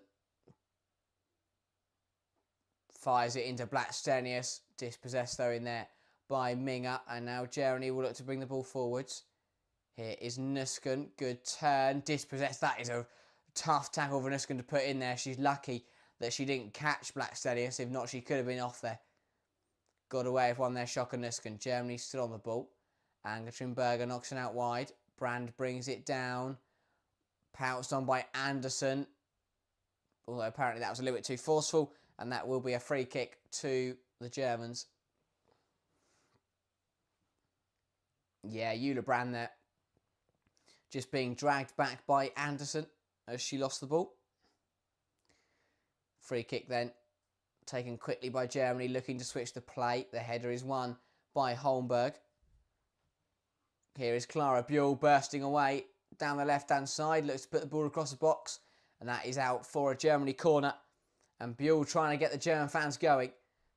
Fires it into Blackstenius. Dispossessed though in there by Minga, and now Germany will look to bring the ball forwards. Here is Nusken, good turn, dispossessed. That is a tough tackle for Nusken to put in there. She's lucky that she didn't catch Blackstelius, if not she could have been off there. Got away with one there, Shocker Nusken. Germany still on the ball. Katrin Berger knocks it out wide. Brand brings it down. Pounced on by Anderson. Although apparently that was a little bit too forceful. And that will be a free kick to the Germans. Yeah, Eula Brand there. Just being dragged back by Anderson as she lost the ball. Free kick then. Taken quickly by Germany, looking to switch the play. The header is won by Holmberg. Here is Clara Buell bursting away down the left-hand side. Looks to put the ball across the box. And that is out for a Germany corner. And Buell trying to get the German fans going.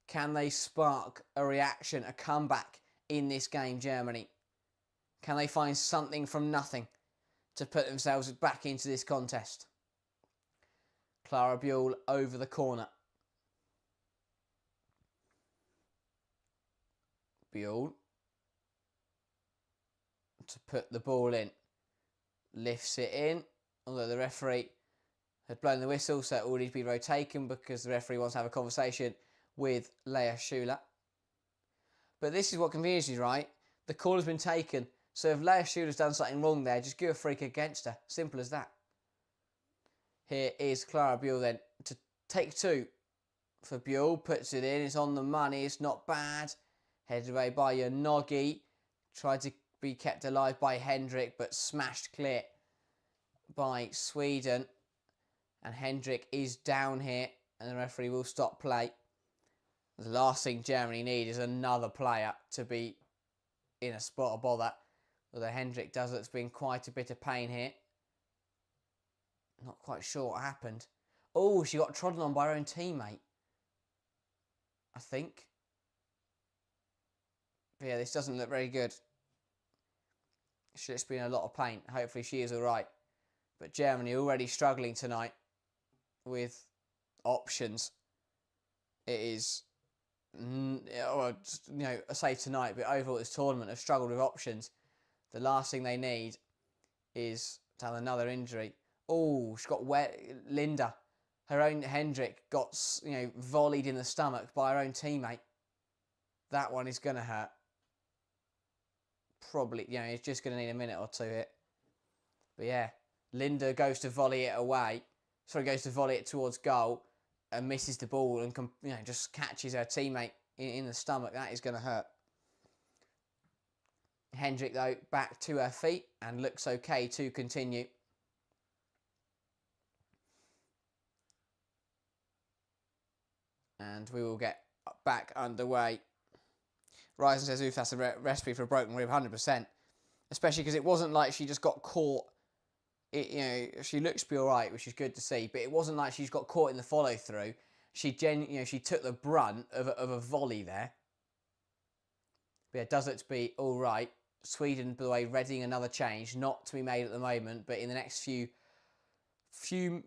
Can they spark a reaction, a comeback in this game, Germany? Can they find something from nothing to put themselves back into this contest? Clara Buell over the corner. Buell to put the ball in. Lifts it in, although the referee had blown the whistle, so it will need to be rotated because the referee wants to have a conversation with Leah Schuler. But this is what confuses you, right? The call has been taken, so if Leah Schuler's done something wrong there, just give a free kick against her. Simple as that. Here is Clara Buell then to take two for Buell. Puts it in, it's on the money, it's not bad. Headed away by Yanogi. Tried to be kept alive by Hendrick, but smashed clear by Sweden. And Hendrick is down here, and the referee will stop play. The last thing Germany need is another player to be in a spot of bother. Although Hendrick does look to be in quite a bit of pain here. Not quite sure what happened. Oh, she got trodden on by her own teammate, I think. But yeah, this doesn't look very good. She's just been in a lot of pain. Hopefully she is alright. But Germany already struggling tonight with options. It is, I say tonight, but overall this tournament have struggled with options. The last thing they need is to have another injury. Oh, she got wet. Linda, her own Hendrick, got volleyed in the stomach by her own teammate. That one is going to hurt. Probably, it's just going to need a minute or two here. But yeah, Linda goes to volley it away. Sorry, goes to volley it towards goal and misses the ball and just catches her teammate in the stomach. That is going to hurt. Hendrick, though, back to her feet and looks okay to continue. And we will get back underway. Ryzen says, oof, that's a recipe for a broken rib, 100%. Especially because it wasn't like she just got caught. She looks to be alright, which is good to see. But it wasn't like she just got caught in the follow-through. She took the brunt of a volley there. But yeah, it does look to be alright. Sweden, by the way, readying another change. Not to be made at the moment, but in the next few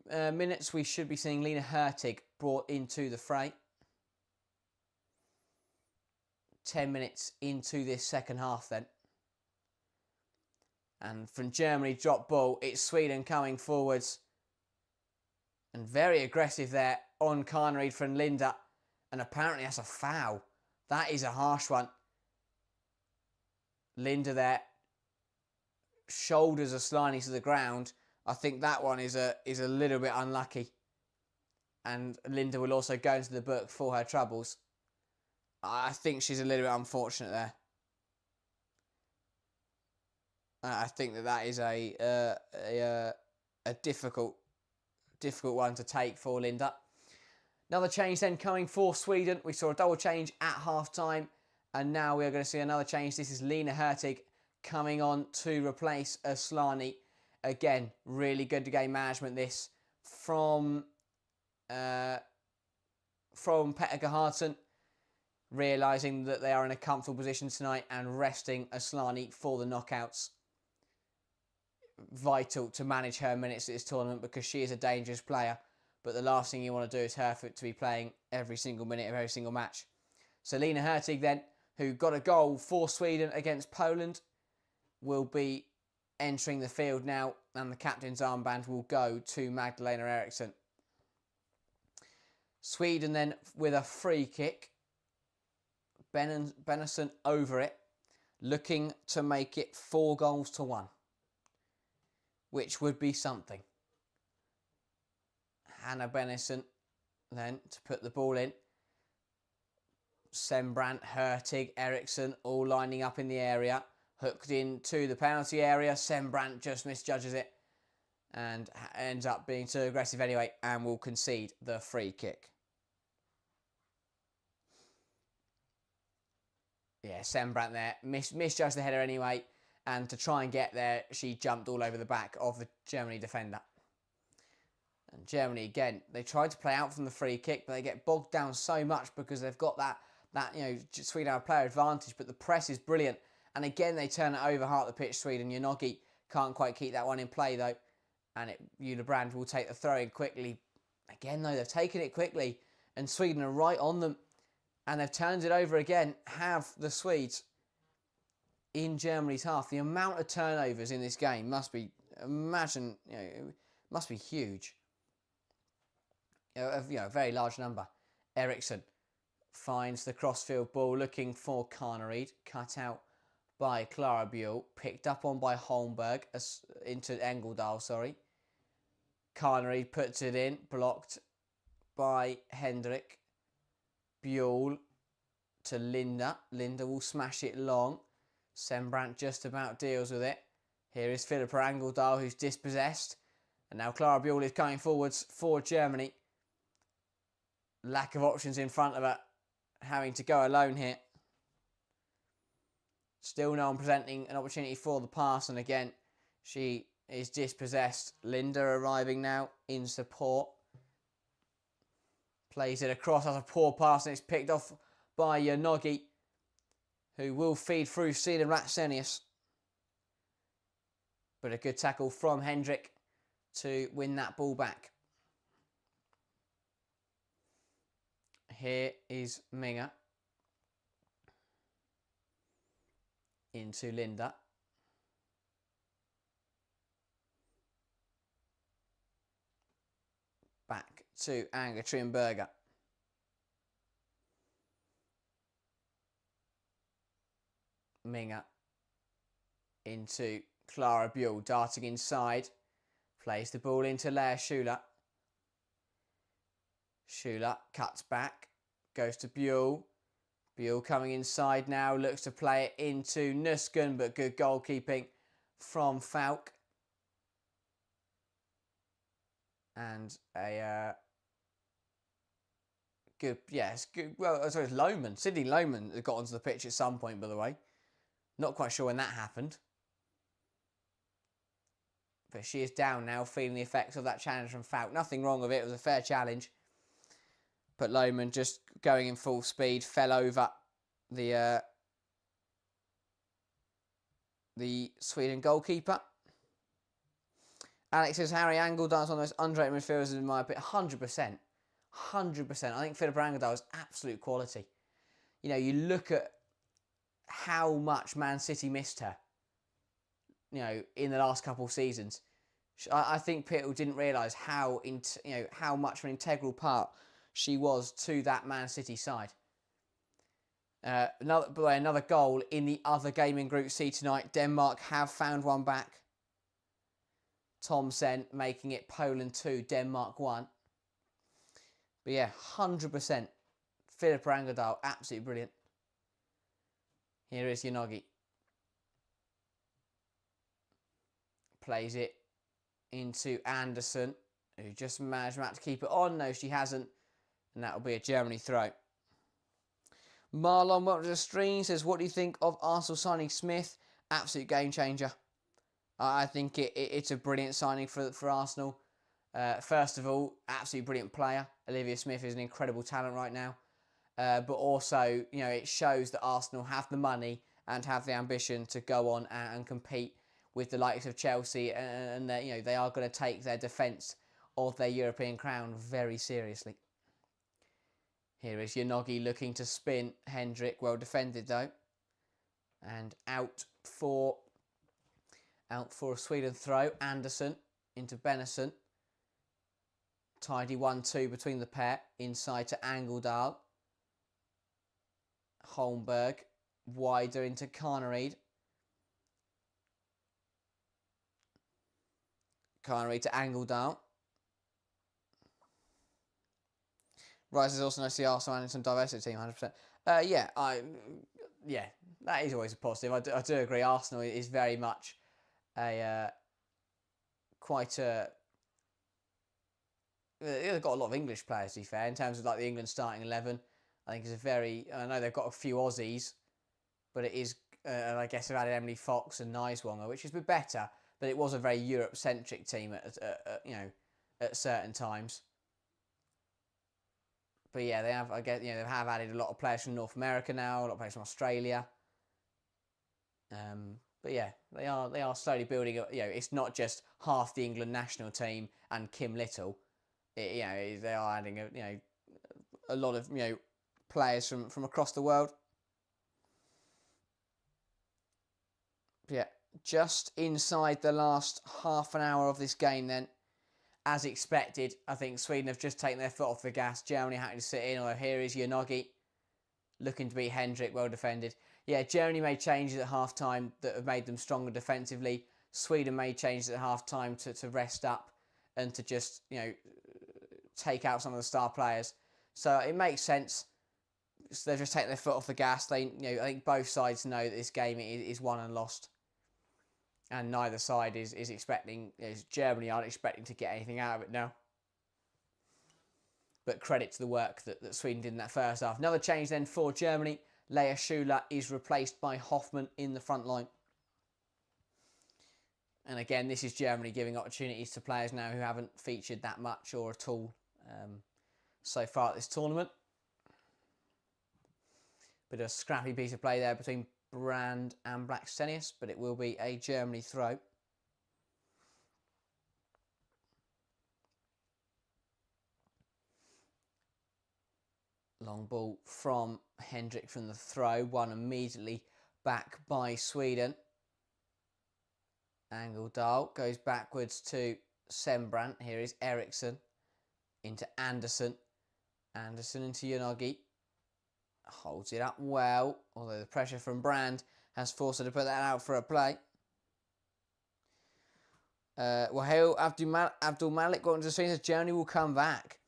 minutes, we should be seeing Lena Hurtig brought into the fray. 10 minutes into this second half then. And from Germany, drop ball, it's Sweden coming forwards. And very aggressive there on Carnered from Linda. And apparently that's a foul. That is a harsh one. Linda there. Shoulders Aslani to the ground. I think that one is a little bit unlucky. And Linda will also go into the book for her troubles. I think she's a little bit unfortunate there. I think that is a difficult one to take for Linda. Another change then coming for Sweden. We saw a double change at half-time. And now we are going to see another change. This is Lena Hurtig coming on to replace Aslani. Again, really good game management this from Petter Gerhardsen. Realising that they are in a comfortable position tonight and resting Aslani for the knockouts. Vital to manage her minutes at this tournament because she is a dangerous player. But the last thing you want to do is her to be playing every single minute of every single match. So Lena Hurtig then who got a goal for Sweden against Poland, will be entering the field now, and the captain's armband will go to Magdalena Eriksson. Sweden then with a free kick. Benison over it, looking to make it 4-1, which would be something. Hannah Benison then to put the ball in. Sembrant, Hurtig, Eriksson all lining up in the area. Hooked into the penalty area. Sembrant just misjudges it and ends up being too aggressive anyway and will concede the free kick. Yeah, Sembrant there misjudged the header anyway, and to try and get there, she jumped all over the back of the Germany defender. And Germany, again, they tried to play out from the free kick, but they get bogged down so much because they've got that Sweden have player advantage, but the press is brilliant. And again, they turn it over half the pitch, Sweden. Yonogi can't quite keep that one in play, though. And Ulebrand will take the throw-in quickly. Again, though, they've taken it quickly, and Sweden are right on them. And they've turned it over again, have the Swedes in Germany's half. The amount of turnovers in this game must be, must be huge. A very large number. Eriksson finds the crossfield ball, looking for Carnered, cut out by Clara Buell, picked up on by Holmberg, into Engeldahl, sorry. Carnered puts it in, blocked by Hendrik. Buell to Linda. Linda will smash it long. Sembrant just about deals with it. Here is Philippa Engeldahl, who's dispossessed. And now Clara Buell is coming forwards for Germany. Lack of options in front of her. Having to go alone here. Still no one presenting an opportunity for the pass. And again, she is dispossessed. Linda arriving now in support. Plays it across as a poor pass, and it's picked off by Yonogi, who will feed through Sina Ratsenius. But a good tackle from Hendrik to win that ball back. Here is Minger. Into Linda. Back to Anga Trimberger. Minger into Clara Buell, darting inside. Plays the ball into Lea Schuler. Schuler cuts back, goes to Buell. Buell coming inside now, looks to play it into Nusken, but good goalkeeping from Falk. And a good, yes, good. Well, sorry, it's Lohman. Sydney Lohman got onto the pitch at some point, by the way. Not quite sure when that happened. But she is down now, feeling the effects of that challenge from Falk. Nothing wrong with it. It was a fair challenge. But Lohman just going in full speed, fell over the Sweden goalkeeper. Alex says Harry Engeldahl is one of the most underrated midfielders in my opinion. 100%. 100%. I think Philippa Engeldahl is absolute quality. You know, you look at how much Man City missed her, you know, in the last couple of seasons. I think people didn't realise how much of an integral part she was to that Man City side. Another goal in the other game in Group C tonight. Denmark have found one back. Thomsen making it Poland 2, Denmark 1. But yeah, 100%. Philippa Engeldahl, absolutely brilliant. Here is Yonogi. Plays it into Anderson, who just managed to keep it on. No, she hasn't. And that will be a Germany throw. Marlon, welcome to the stream, says, what do you think of Arsenal signing Smith? Absolute game changer. I think it's a brilliant signing for Arsenal. First of all, absolutely brilliant player. Olivia Smith is an incredible talent right now. But also, you know, it shows that Arsenal have the money and have the ambition to go on and compete with the likes of Chelsea, and that, you know, they are going to take their defence of their European crown very seriously. Here is Yanogi looking to spin. Hendrick, well defended though. And out for a Sweden throw. Anderson into Benison. Tidy 1-2 between the pair. Inside to Angeldal. Holmberg. Wider into Carnereid. Carnereid to Angeldal. Rice is also nice to see Arsenal and some diversity team, 100%. Yeah, that is always a positive. I do agree. Arsenal is very much quite a. They've got a lot of English players, to be fair, in terms of like the England starting 11. I think it's a very. I know they've got a few Aussies, but it is. And I guess they've added Emily Fox and Niswonger, which is a bit better. But it was a very Europe-centric team at certain times. But yeah, they have. I guess they have added a lot of players from North America now, a lot of players from Australia. But yeah, they are slowly building up. It's not just half the England national team and Kim Little. They are adding a lot of players from across the world. But yeah, just inside the last half an hour of this game then. As expected, I think Sweden have just taken their foot off the gas. Germany having to sit in, although here is Yanogi looking to beat Hendrick, well defended. Yeah, Germany made changes at half-time that have made them stronger defensively. Sweden made changes at half-time to rest up and to just, take out some of the star players. So it makes sense. So they've just taken their foot off the gas. I think both sides know that this game is won and lost. And neither side is expecting, Germany aren't expecting to get anything out of it now. But credit to the work that Sweden did in that first half. Another change then for Germany. Leah Schuler is replaced by Hoffmann in the front line. And again, this is Germany giving opportunities to players now who haven't featured that much or at all so far at this tournament. Bit of a scrappy piece of play there between Brand and Blackstenius, but it will be a Germany throw. Long ball from Hendrick from the throw, won immediately back by Sweden. Angeldal goes backwards to Sembrant. Here is Eriksson into Anderson. Anderson into Yanogi. Holds it up well, although the pressure from Brand has forced her to put that out for a play. Wahil Abdul Malik got into the screen, says Germany will come back.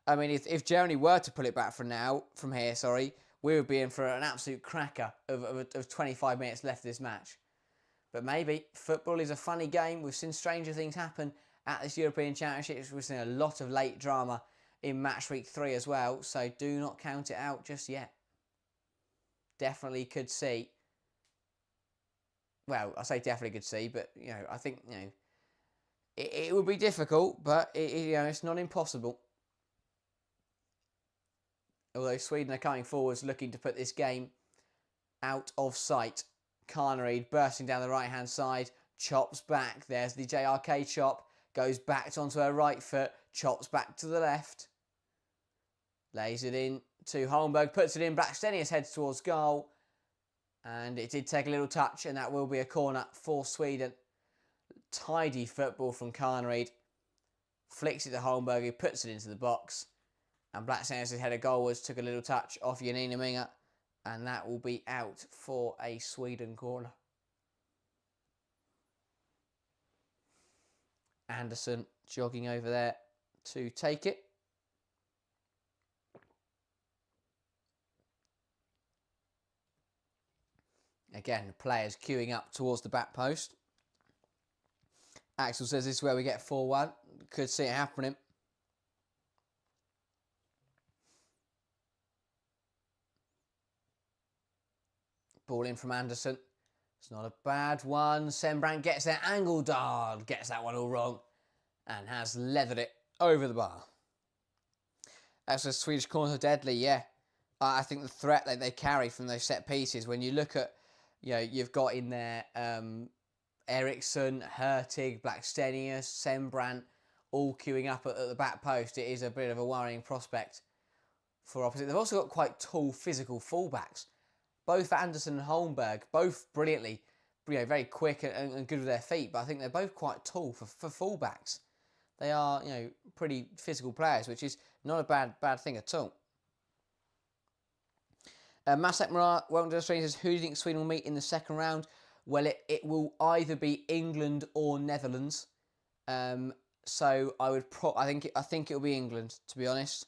I mean, if Germany were to pull it back from here, we would be in for an absolute cracker of 25 minutes left of this match. But maybe. Football is a funny game. We've seen stranger things happen at this European Championship. We've seen a lot of late drama in match week 3 as well, so do not count it out just yet. Definitely could see. Well, I say definitely could see, but I think it would be difficult, but it's not impossible. Although Sweden are coming forwards, looking to put this game out of sight. Carnereid bursting down the right hand side, chops back. There's the JRK chop, goes back onto her right foot, chops back to the left, lays it in to Holmberg, puts it in. Blackstenius heads towards goal. And it did take a little touch, and that will be a corner for Sweden. Tidy football from Carnereid. Flicks it to Holmberg, who puts it into the box. And Blackstenius' header goalwards took a little touch off Janina Minga. And that will be out for a Sweden corner. Anderson jogging over there to take it. Again, players queuing up towards the back post. Axel says this is where we get 4-1. Could see it happening. Ball in from Anderson. It's not a bad one. Sembrant gets there. Angeldal gets that one all wrong and has leathered it over the bar. That's a Swedish corners are deadly, yeah. I think the threat that they carry from those set pieces, when you look at, you've got in there Eriksson, Hurtig, Blackstenius, Sembrant, all queuing up at the back post. It is a bit of a worrying prospect for opposite. They've also got quite tall physical fullbacks. Both Anderson and Holmberg, both brilliantly, very quick and good with their feet, but I think they're both quite tall for fullbacks. They are, pretty physical players, which is not a bad thing at all. Masak Murat, welcome to the stream, says, who do you think Sweden will meet in the second round? Well, it will either be England or Netherlands. So I think it will be England, to be honest.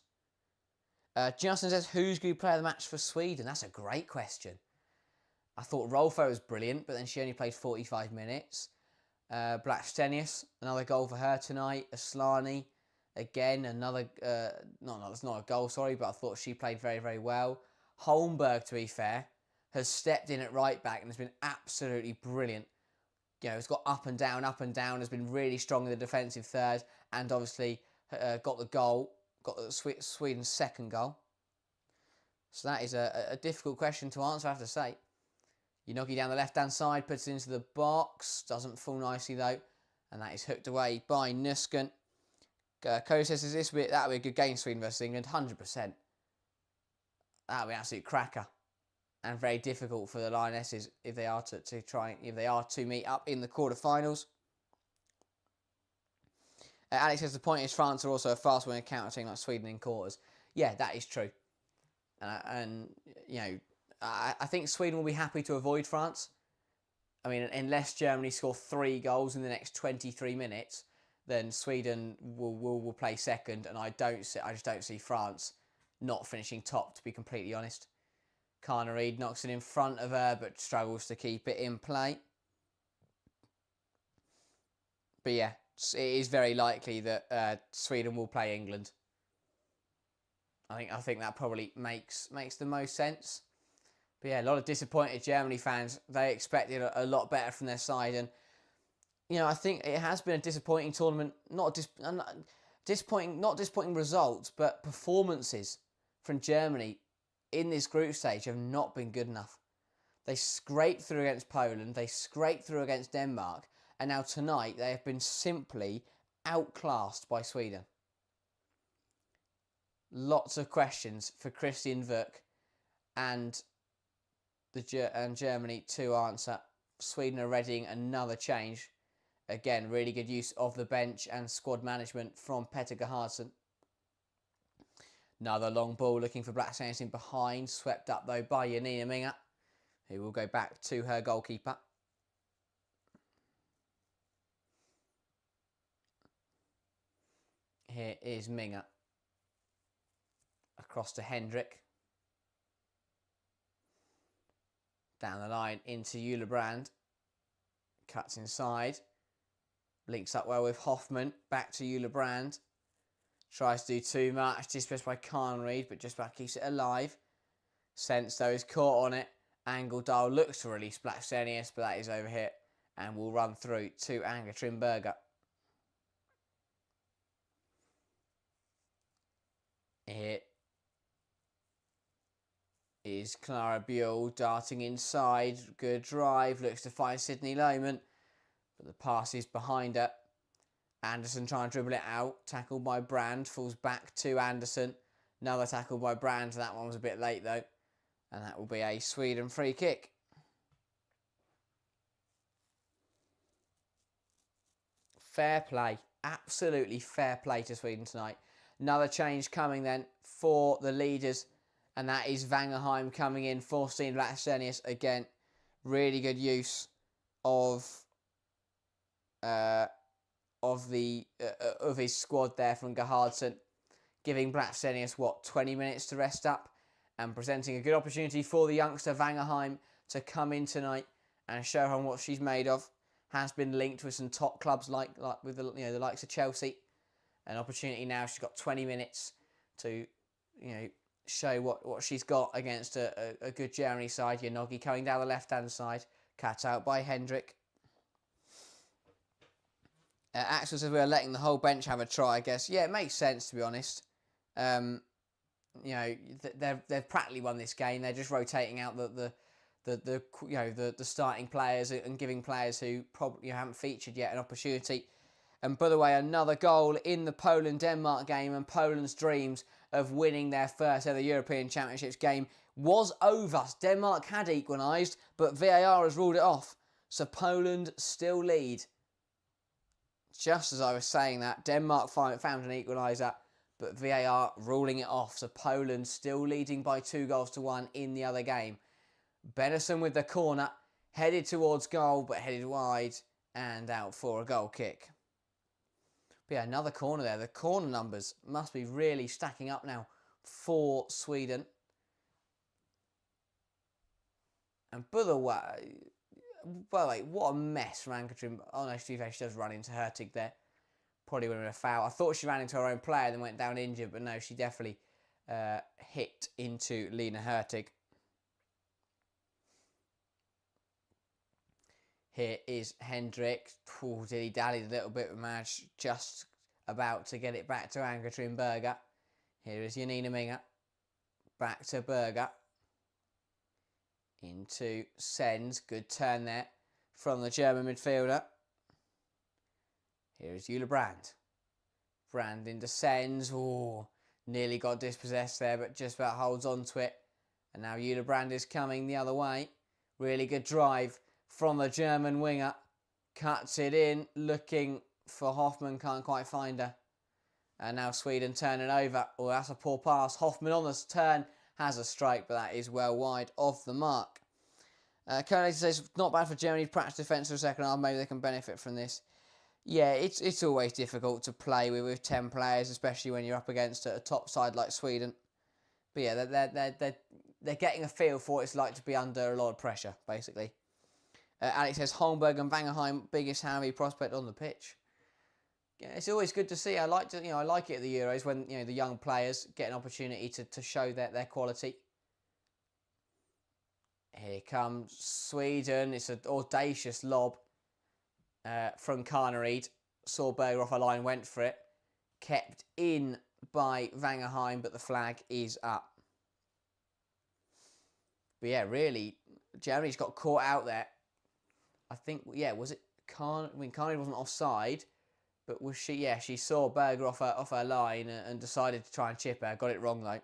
Justin says, who's going to play the match for Sweden? That's a great question. I thought Rolfo was brilliant, but then she only played 45 minutes. Blackstenius, another goal for her tonight. Aslani, again, another... that's not a goal, sorry, but I thought she played very, very well. Holmberg, to be fair, has stepped in at right back and has been absolutely brilliant. It's got up and down, has been really strong in the defensive third, and obviously got the goal, got Sweden's second goal. So that is a difficult question to answer, I have to say. Unogi down the left-hand side, puts it into the box, doesn't fall nicely though, and that is hooked away by Nusken. Cody says, that would be a good game, Sweden versus England, 100%. That would be an absolute cracker. And very difficult for the Lionesses if they are to meet up in the quarterfinals. Alex says the point is France are also a fast winner counter team like Sweden in quarters. Yeah, that is true. I think Sweden will be happy to avoid France. I mean, unless Germany score 3 goals in the next 23 minutes, then Sweden will play second, and I just don't see France not finishing top, to be completely honest. Carnareed knocks it in front of her, but struggles to keep it in play. But yeah, it is very likely that Sweden will play England. I think that probably makes the most sense. But yeah, a lot of disappointed Germany fans. They expected a lot better from their side, and I think it has been a disappointing tournament. Not disappointing results, but performances from Germany in this group stage have not been good enough. They scraped through against Poland, they scraped through against Denmark, and now tonight they have been simply outclassed by Sweden. Lots of questions for Christian Vuk and Germany to answer. Sweden are readying another change. Again, really good use of the bench and squad management from Petter Gerhardsen. Another long ball looking for Blackstenius in behind. Swept up though by Janina Minga, who will go back to her goalkeeper. Here is Minga. Across to Hendrik. Down the line into Ulebrand. Cuts inside. Links up well with Hoffman. Back to Ulebrand. Tries to do too much. Dismissed by Carnreed, but just about keeps it alive. Sense though is caught on it. Angeldal looks to release Blackstenius, but that is overhit and will run through to Anga Trimberger. Here is Clara Buell darting inside. Good drive. Looks to find Sydney Lohman, but the pass is behind her. Anderson trying to dribble it out. Tackled by Brand. Falls back to Anderson. Another tackle by Brand. That one was a bit late though. And that will be a Sweden free kick. Fair play. Absolutely fair play to Sweden tonight. Another change coming then for the leaders. And that is Vangerheim coming in for Steen Blackstenius. Again, really good use of his squad there from Gerhardsen, giving Blackstenius 20 minutes to rest up, and presenting a good opportunity for the youngster Vangerheim to come in tonight and show her what she's made of. Has been linked with some top clubs like with the likes of Chelsea. An opportunity now. She's got 20 minutes to show what she's got against a good Germany side. Yonogi coming down the left hand side, cut out by Hendrik. Axel says we are letting the whole bench have a try, I guess. Yeah, it makes sense, to be honest. They've practically won this game. They're just rotating out the starting players and giving players who probably haven't featured yet an opportunity. And by the way, another goal in the Poland-Denmark game, and Poland's dreams of winning their first ever European Championships game was over. Denmark had equalised, but VAR has ruled it off. So Poland still lead. Just as I was saying that, Denmark found an equaliser, but VAR ruling it off. So Poland still leading by 2-1 in the other game. Benison with the corner, headed towards goal, but headed wide and out for a goal kick. But yeah, another corner there. The corner numbers must be really stacking up now for Sweden. And by the way, what a mess from Ann-Katrin. Oh no, she does run into Hurtig there. Probably would have been a foul. I thought she ran into her own player and then went down injured, but no, she definitely hit into Lena Hurtig. Here is Hendrik. Dilly-dallied a little bit with Madge, just about to get it back to Ann-Katrin Berger. Here is Janina Minga. Back to Berger. Into Sens. Good turn there from the German midfielder. Here is Jule Brand. Brand into Sens. Oh, nearly got dispossessed there, but just about holds on to it. And now Jule Brand is coming the other way. Really good drive from the German winger. Cuts it in, looking for Hoffman, can't quite find her. And now Sweden turning over. Oh, that's a poor pass. Hoffman on the turn has a strike, but that is well wide of the mark. Koenig says, not bad for Germany to practice defence for the second half. Maybe they can benefit from this. Yeah, it's always difficult to play with 10 players, especially when you're up against a top side like Sweden. But yeah, they're getting a feel for what it's like to be under a lot of pressure, basically. Alex says, Holmberg and Vangerheim, biggest Hammy prospect on the pitch. Yeah, it's always good to see. I like it at the Euros when the young players get an opportunity to show their quality. Here comes Sweden. It's an audacious lob from Carnereid. Saw Berger off a line, went for it. Kept in by Vangerheim, but the flag is up. But yeah, really, Germany's got caught out there. I think, was it Carnereid wasn't offside. But was she? Yeah, she saw Berger off her line and decided to try and chip her. Got it wrong though,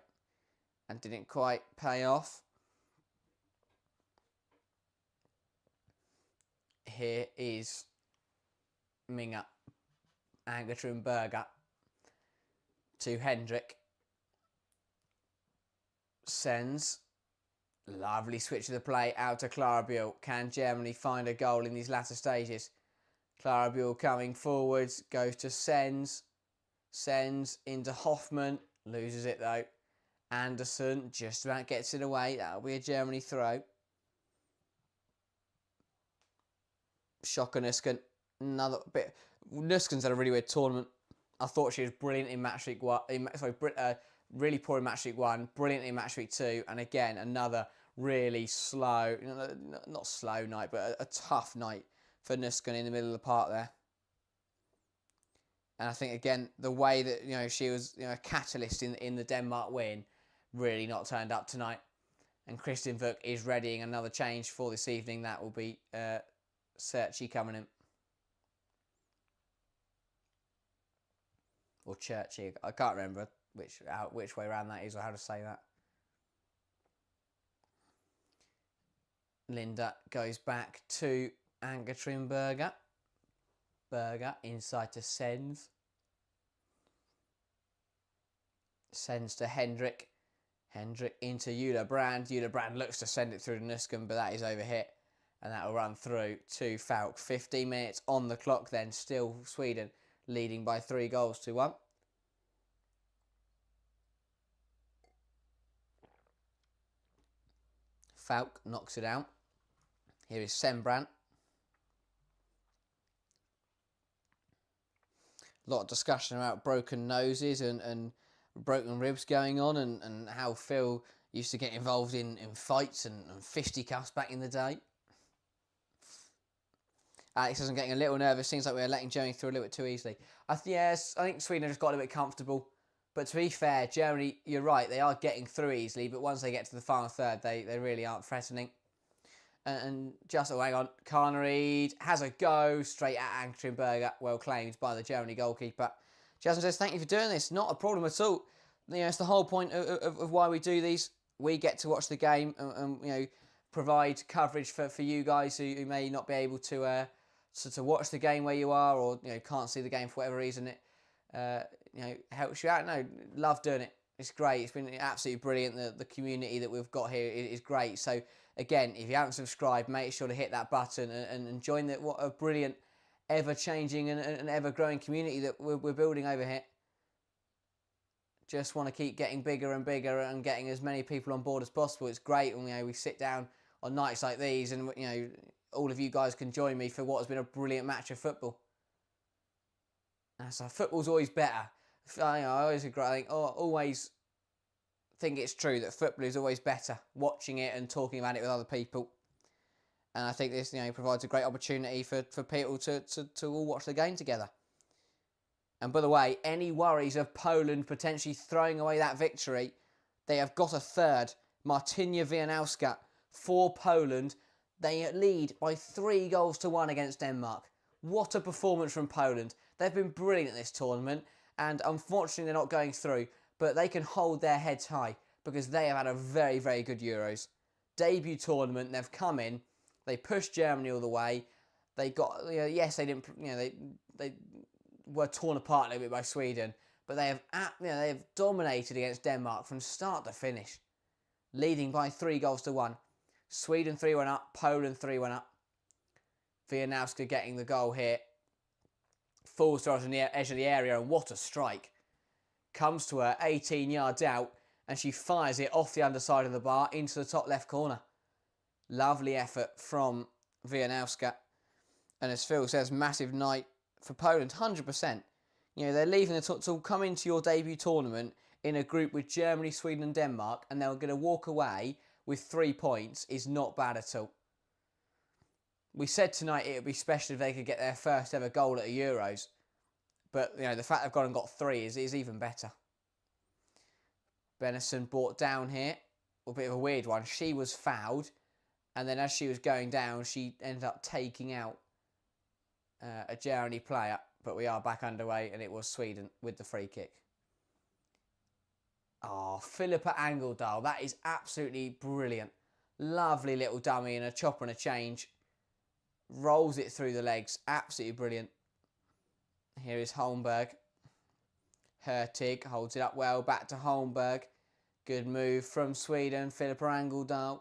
and didn't quite pay off. Here is Minga, Ann-Katrin Berger to Hendrik. Sends. Lovely switch of the play out to Clara Buell. Can Germany find a goal in these latter stages? Clara Buell coming forwards, goes to Sens. Sends into Hoffman, loses it though. Anderson just about gets it away. That'll be a Germany throw. Schocker Nusken, another bit. Nusken's had a really weird tournament. I thought she was brilliant in match week 1. Really poor in match week 1, brilliant in match week 2, and again another really slow, not slow night, but a tough night for Nusken in the middle of the park there. And I think again the way that she was a catalyst in the Denmark win really not turned up tonight. And Kristin Vuk is readying another change for this evening. That will be Searchy coming in. Or Churchy. I can't remember which way around that is or how to say that. Linda goes back to Ann-Katrin Berger. Berger inside to Sens. Sends to Hendrik. Hendrik into Jule Brand. Jule Brand looks to send it through to Nusken, but that is overhit. And that will run through to Falk. 15 minutes on the clock then. Still Sweden leading by 3-1. Falk knocks it out. Here is Sembrant. A lot of discussion about broken noses and broken ribs going on and how Phil used to get involved in fights and fisticuffs back in the day. Alex isn't getting a little nervous. Seems like we're letting Germany through a little bit too easily. I think Sweden just got a bit comfortable. But to be fair, Germany, you're right, they are getting through easily. But once they get to the final third, they really aren't threatening. And just, oh, hang on, Carnereid has a go straight at Ankstrimberger, well claimed by the Germany goalkeeper. Jasmine says, thank you for doing this. Not a problem at all. You know, it's the whole point of why we do these. We get to watch the game and you know, provide coverage for you guys who may not be able to watch the game where you are, or you know, can't see the game for whatever reason. It you know, helps you out. No, love doing it. It's great. It's been absolutely brilliant. The community that we've got here is great. So again, if you haven't subscribed, make sure to hit that button and join what a brilliant, ever-changing and ever-growing community that we're building over here. Just want to keep getting bigger and bigger and getting as many people on board as possible. It's great when, you know, we sit down on nights like these and, you know, all of you guys can join me for what has been a brilliant match of football. And so football's always better. I always agree. Always think it's true that football is always better. Watching it and talking about it with other people. And I think this, you know, provides a great opportunity for people to all watch the game together. And by the way, any worries of Poland potentially throwing away that victory, they have got a third. Martynia Wieniawska for Poland. They lead by 3-1 against Denmark. What a performance from Poland. They've been brilliant at this tournament, and unfortunately they're not going through, but they can hold their heads high because they have had a very, very good Euros. Debut tournament, they've come in, they pushed Germany all the way. They got, you know, yes, they didn't, you know, they were torn apart a little bit by Sweden, but they have dominated against Denmark from start to finish, leading by 3-1. Sweden 3-1 up, Poland 3-1 up. Wieniawska getting the goal here. Falls to us on the edge of the area, and what a strike. Comes to her 18 yards out, and she fires it off the underside of the bar into the top left corner. Lovely effort from Wieniawska. And as Phil says, massive night for Poland, 100%. You know, they're leaving to come into your debut tournament in a group with Germany, Sweden and Denmark, and they're going to walk away with 3 points is not bad at all. We said tonight it would be special if they could get their first ever goal at a Euros. But, you know, the fact they've gone and got 3 is even better. Benison brought down here. A bit of a weird one. She was fouled. And then as she was going down, she ended up taking out a Germany player. But we are back underway, and it was Sweden with the free kick. Oh, Philippa Angeldal. That is absolutely brilliant. Lovely little dummy and a chopper and a change. Rolls it through the legs. Absolutely brilliant. Here is Holmberg. Hurtig holds it up well. Back to Holmberg. Good move from Sweden. Philippa Angeldal.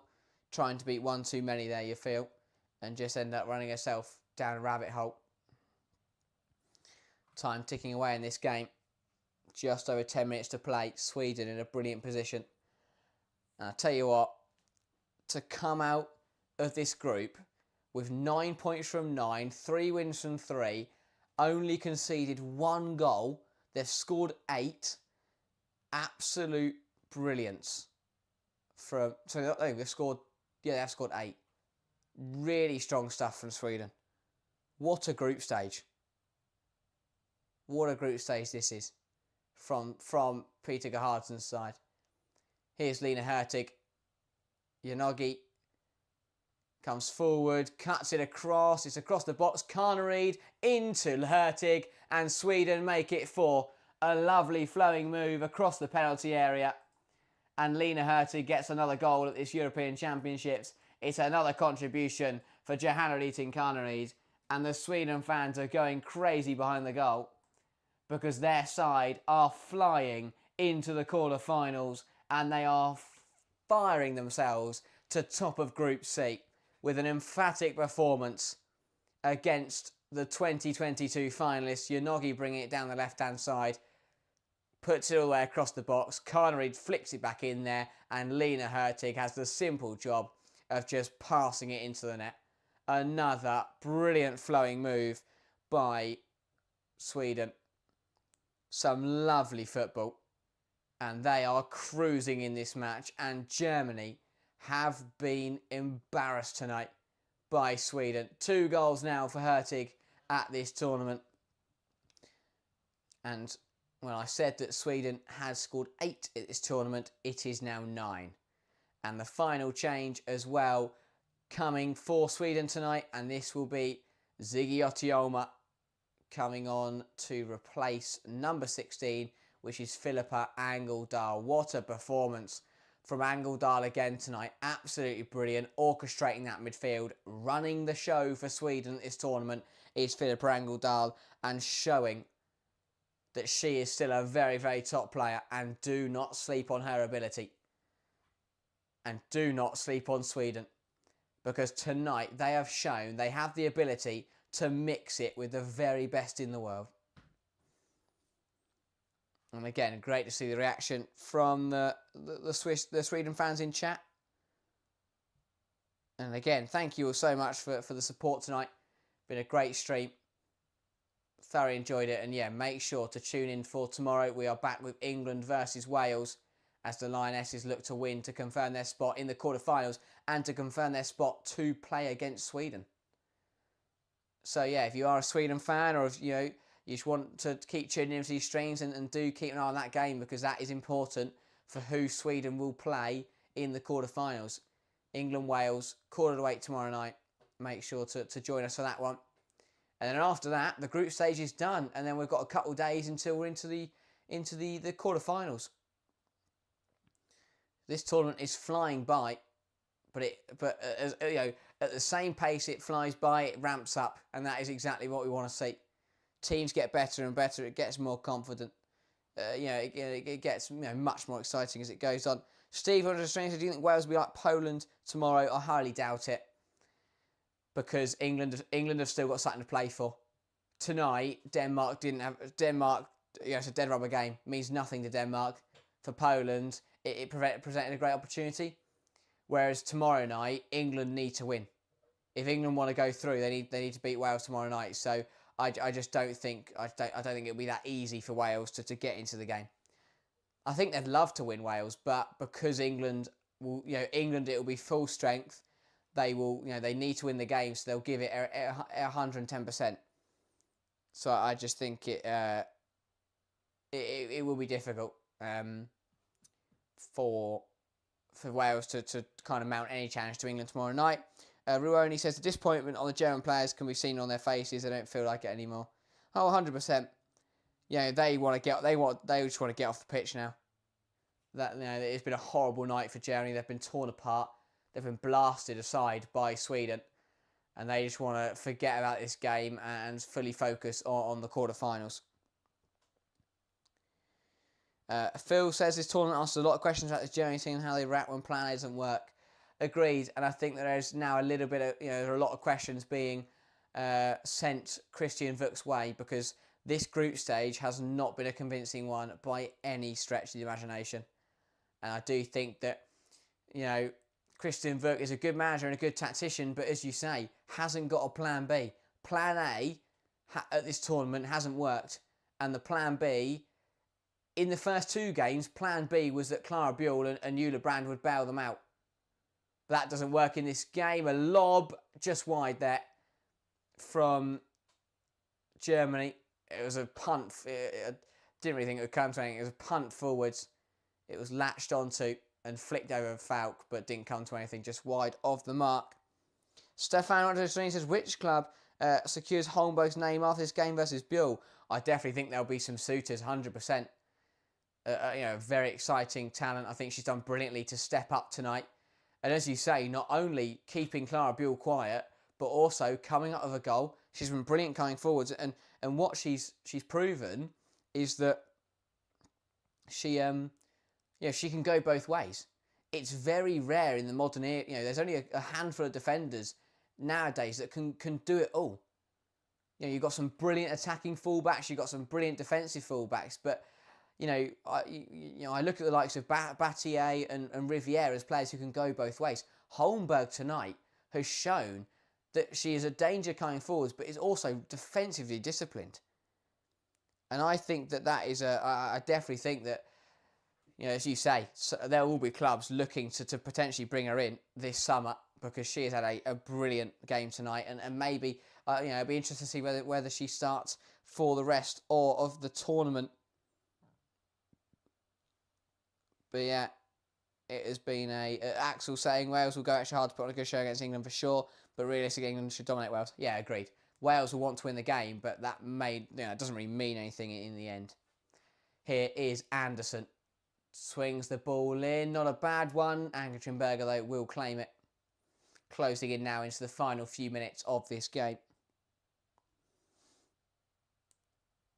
Trying to beat one too many there, you feel. And just end up running herself down a rabbit hole. Time ticking away in this game. Just over 10 minutes to play. Sweden in a brilliant position. And I'll tell you what. To come out of this group with 9 points from 9, 3 wins from 3, only conceded 1 goal. They've scored 8. Absolute brilliance. They've scored 8. Really strong stuff from Sweden. What a group stage. What a group stage this is from Peter Gerhardsen's side. Here's Lena Hurtig. Yanogi comes forward, cuts it across. It's across the box. Carnereid into Hurtig, and Sweden make it 4. A lovely flowing move across the penalty area. And Lena Hurtig gets another goal at this European Championships. It's another contribution for Johanna Carnereid. And the Sweden fans are going crazy behind the goal because their side are flying into the quarterfinals, and they are firing themselves to top of Group C with an emphatic performance against the 2022 finalists. Yanogi bringing it down the left-hand side, puts it all the way across the box. Carnereid flicks it back in there, and Lena Hurtig has the simple job of just passing it into the net. Another brilliant flowing move by Sweden. Some lovely football. And they are cruising in this match. And Germany have been embarrassed tonight by Sweden. 2 goals now for Hurtig at this tournament. And when I said that Sweden has scored 8 at this tournament, it is now 9. And the final change as well coming for Sweden tonight, and this will be Ziggy Otioma coming on to replace number 16, which is Philippa Angeldal. What a performance from Angeldal again tonight. Absolutely brilliant. Orchestrating that midfield. Running the show for Sweden this tournament is Philippa Angeldal, and showing that she is still a very, very top player, and do not sleep on her ability. And do not sleep on Sweden, because tonight they have shown they have the ability to mix it with the very best in the world. And again, great to see the reaction from the Sweden fans in chat. And again, thank you all so much for the support tonight. Been a great stream. Thoroughly enjoyed it. And yeah, make sure to tune in for tomorrow. We are back with England versus Wales, as the Lionesses look to win to confirm their spot in the quarterfinals and to confirm their spot to play against Sweden. So yeah, if you are a Sweden fan, or if you just want to keep tuning into these streams, and do keep an eye on that game, because that is important for who Sweden will play in the quarterfinals. England-Wales, 8:15 tomorrow night. Make sure to join us for that one. And then after that, the group stage is done, and then we've got a couple of days until we're into the quarterfinals. This tournament is flying by, but as you know, at the same pace it flies by, it ramps up, and that is exactly what we want to see. Teams get better and better. It gets more confident. It gets much more exciting as it goes on. Steve, do you think Wales will be like Poland tomorrow? I highly doubt it, because England have still got something to play for. Tonight, Denmark didn't have it's a dead rubber game. It means nothing to Denmark. For Poland, it presented a great opportunity. Whereas tomorrow night, England need to win. If England want to go through, they need to beat Wales tomorrow night. So I just don't think it'll be that easy for Wales to get into the game. I think they'd love to win Wales, but because England it will be full strength. They will, they need to win the game, so they'll give it 110%. So I just think it will be difficult for Wales to kind of mount any challenge to England tomorrow night. Ruoni says the disappointment on the German players can be seen on their faces. They don't feel like it anymore. Oh, 100%. They just want to get off the pitch now. It's been a horrible night for Germany. They've been torn apart. They've been blasted aside by Sweden, and they just want to forget about this game and fully focus on the quarterfinals. Phil says this tournament asks a lot of questions about this Germany team and how they react when plan A doesn't work. Agreed, and I think that there's now a little bit of, there are a lot of questions being sent Christian Vuk's way, because this group stage has not been a convincing one by any stretch of the imagination. And I do think that, Christian Vuk is a good manager and a good tactician, but as you say, hasn't got a plan B. Plan A at this tournament hasn't worked, and the plan B, in the first two games, plan B was that Clara Buell and Eula Brand would bail them out. But that doesn't work in this game. A lob just wide there from Germany. It was a punt. I didn't really think it would come to anything. It was a punt forwards. It was latched onto and flicked over Falk, but didn't come to anything, just wide of the mark. Stefan says, which club secures Holmberg's name after this game versus Buell? I definitely think there'll be some suitors, 100%. Very exciting talent. I think she's done brilliantly to step up tonight. And as you say, not only keeping Clara Buell quiet, but also coming up with a goal. She's been brilliant coming forwards. And what she's proven is that she can go both ways. It's very rare in the modern era. There's only a handful of defenders nowadays that can do it all. You've got some brilliant attacking fullbacks, you've got some brilliant defensive fullbacks, but I look at the likes of Battier and Riviere as players who can go both ways. Holmberg tonight has shown that she is a danger coming forwards, but is also defensively disciplined. And I think that is I definitely think that, as you say, there will be clubs looking to potentially bring her in this summer, because she has had a brilliant game tonight, and maybe it'd be interesting to see whether she starts for the rest of the tournament. But yeah, it has been Axel saying Wales will go extra hard to put on a good show against England for sure, but realistically England should dominate Wales. Yeah, agreed. Wales will want to win the game, but that it doesn't really mean anything in the end. Here is Anderson. Swings the ball in, not a bad one. Angertrimberger, though, will claim it. Closing in now into the final few minutes of this game.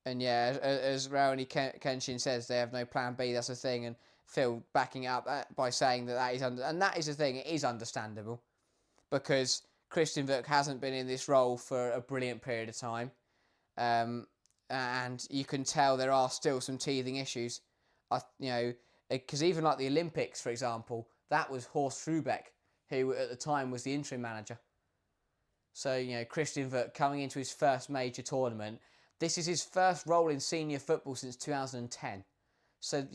And yeah, as Raoni Kenshin says, they have no plan B, that's the thing. And Phil backing it up by saying that is and that is the thing, it is understandable. Because Christian Vuk hasn't been in this role for a brilliant period of time. And you can tell there are still some teething issues. Because even like the Olympics, for example, that was Horst Rubeck, who at the time was the interim manager. So, Christian Vuk coming into his first major tournament. This is his first role in senior football since 2010. So,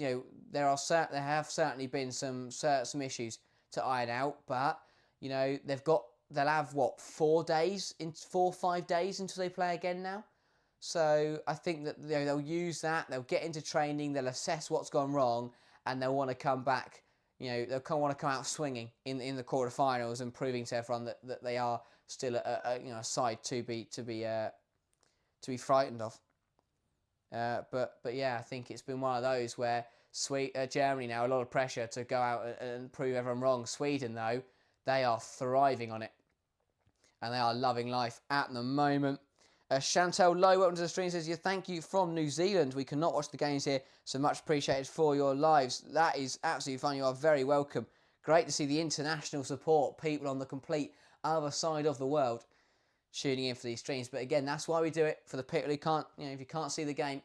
there have certainly been some issues to iron out, but, they'll have, 4 days, 4 or 5 days until they play again now. So I think that they'll use that, they'll get into training, they'll assess what's gone wrong, and they'll want to come back, they'll want to come out swinging in the quarterfinals and proving to everyone that they are still a side to be frightened of. But yeah, I think it's been one of those where Germany now, a lot of pressure to go out and prove everyone wrong. Sweden, though, they are thriving on it. And they are loving life at the moment. Chantel Lowe, welcome to the stream, says, thank you from New Zealand. We cannot watch the games here, so much appreciated for your lives. That is absolutely fine. You are very welcome. Great to see the international support, people on the complete other side of the world tuning in for these streams. But again, that's why we do it. For the people who can't, if you can't see the game,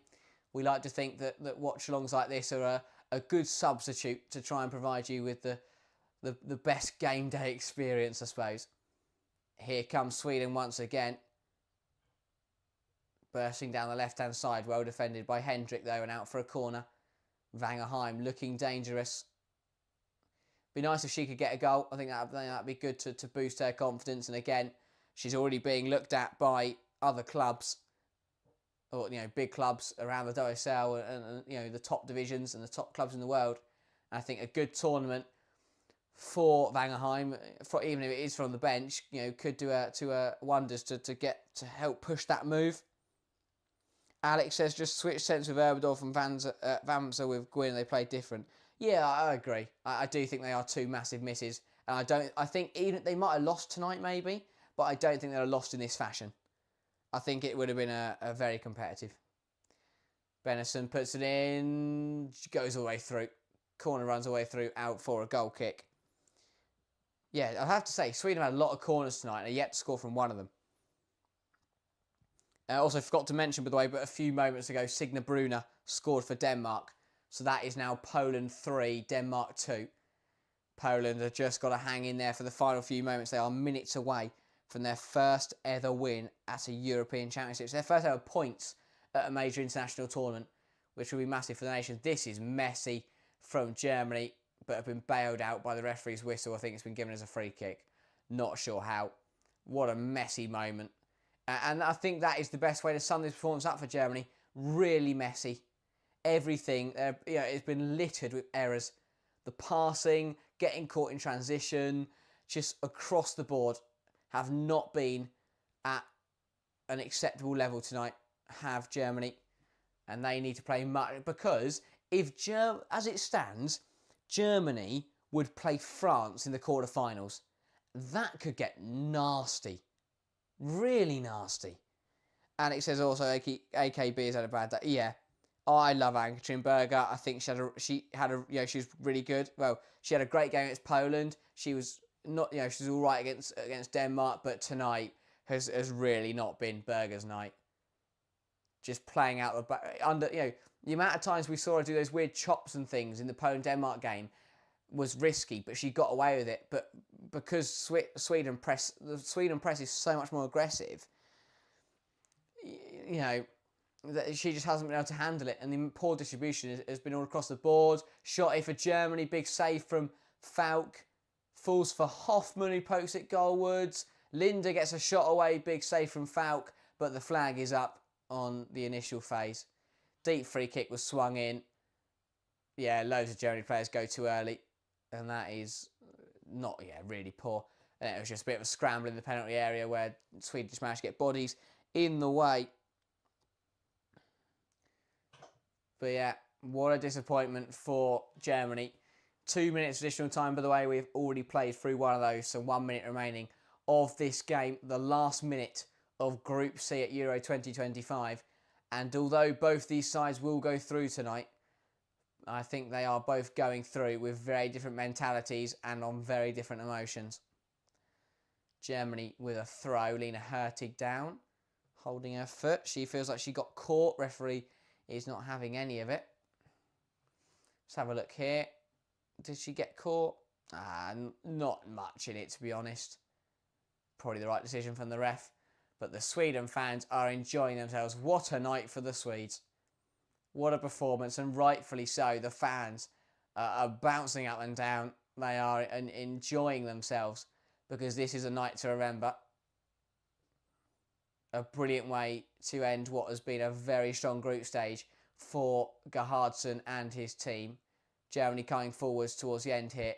we like to think that watch-alongs like this are a good substitute to try and provide you with the best game day experience, I suppose. Here comes Sweden once again. Bursting down the left-hand side, well defended by Hendrick though, and out for a corner. Vangerheim looking dangerous. Be nice if she could get a goal. I think that'd be good to boost her confidence. And again, she's already being looked at by other clubs, or big clubs around the WSL and the top divisions and the top clubs in the world. And I think a good tournament for Vangerheim, even if it is from the bench, could do wonders to help push that move. Alex says, just switch sense with Erbadorf and Vamsa with Gwyn. They play different. Yeah, I agree. I do think they are two massive misses. And I think even they might have lost tonight maybe, but I don't think they were lost in this fashion. I think it would have been a very competitive. Benison puts it in, goes all the way through. Corner runs all the way through, out for a goal kick. Yeah, I have to say, Sweden had a lot of corners tonight and are yet to score from one of them. I also forgot to mention, by the way, but a few moments ago, Signe Brunner scored for Denmark. So that is now Poland 3, Denmark 2. Poland have just got to hang in there for the final few moments. They are minutes away from their first ever win at a European Championship. It's their first ever points at a major international tournament, which will be massive for the nation. This is messy from Germany, but have been bailed out by the referee's whistle. I think it's been given as a free kick. Not sure how. What a messy moment. And I think that is the best way to sum this performance up for Germany. Really messy. Everything, it's been littered with errors. The passing, getting caught in transition, just across the board, have not been at an acceptable level tonight, have Germany. And they need to play much, because as it stands, Germany would play France in the quarterfinals. That could get nasty. Really nasty. Alex says also AKB has had a bad day. Yeah. I love Angertrimberger. I think she was really good. Well, she had a great game against Poland. She was not, she's all right against Denmark, but tonight has really not been Berger's night. Just playing out the back the amount of times we saw her do those weird chops and things in the Poland-Denmark game was risky, but she got away with it. But because the Sweden press is so much more aggressive, that she just hasn't been able to handle it. And the poor distribution has been all across the board. Shot for Germany, big save from Falk. Falls for Hoffman, who pokes it goalwards. Linda gets a shot away, big save from Falk, but the flag is up on the initial phase. Deep free kick was swung in. Yeah, loads of Germany players go too early. And that is not, really poor. And it was just a bit of a scramble in the penalty area where Sweden just managed to get bodies in the way. But yeah, what a disappointment for Germany. 2 minutes additional time, by the way. We've already played through one of those, so 1 minute remaining of this game. The last minute of Group C at Euro 2025. And although both these sides will go through tonight, I think they are both going through with very different mentalities and on very different emotions. Germany with a throw. Lena Hurtig down, holding her foot. She feels like she got caught. Referee is not having any of it. Let's have a look here. Did she get caught? Not much in it, to be honest. Probably the right decision from the ref. But the Sweden fans are enjoying themselves. What a night for the Swedes. What a performance, and rightfully so. The fans are bouncing up and down. They are enjoying themselves because this is a night to remember. A brilliant way to end what has been a very strong group stage for Gerhardsson and his team. Germany coming forwards towards the end here.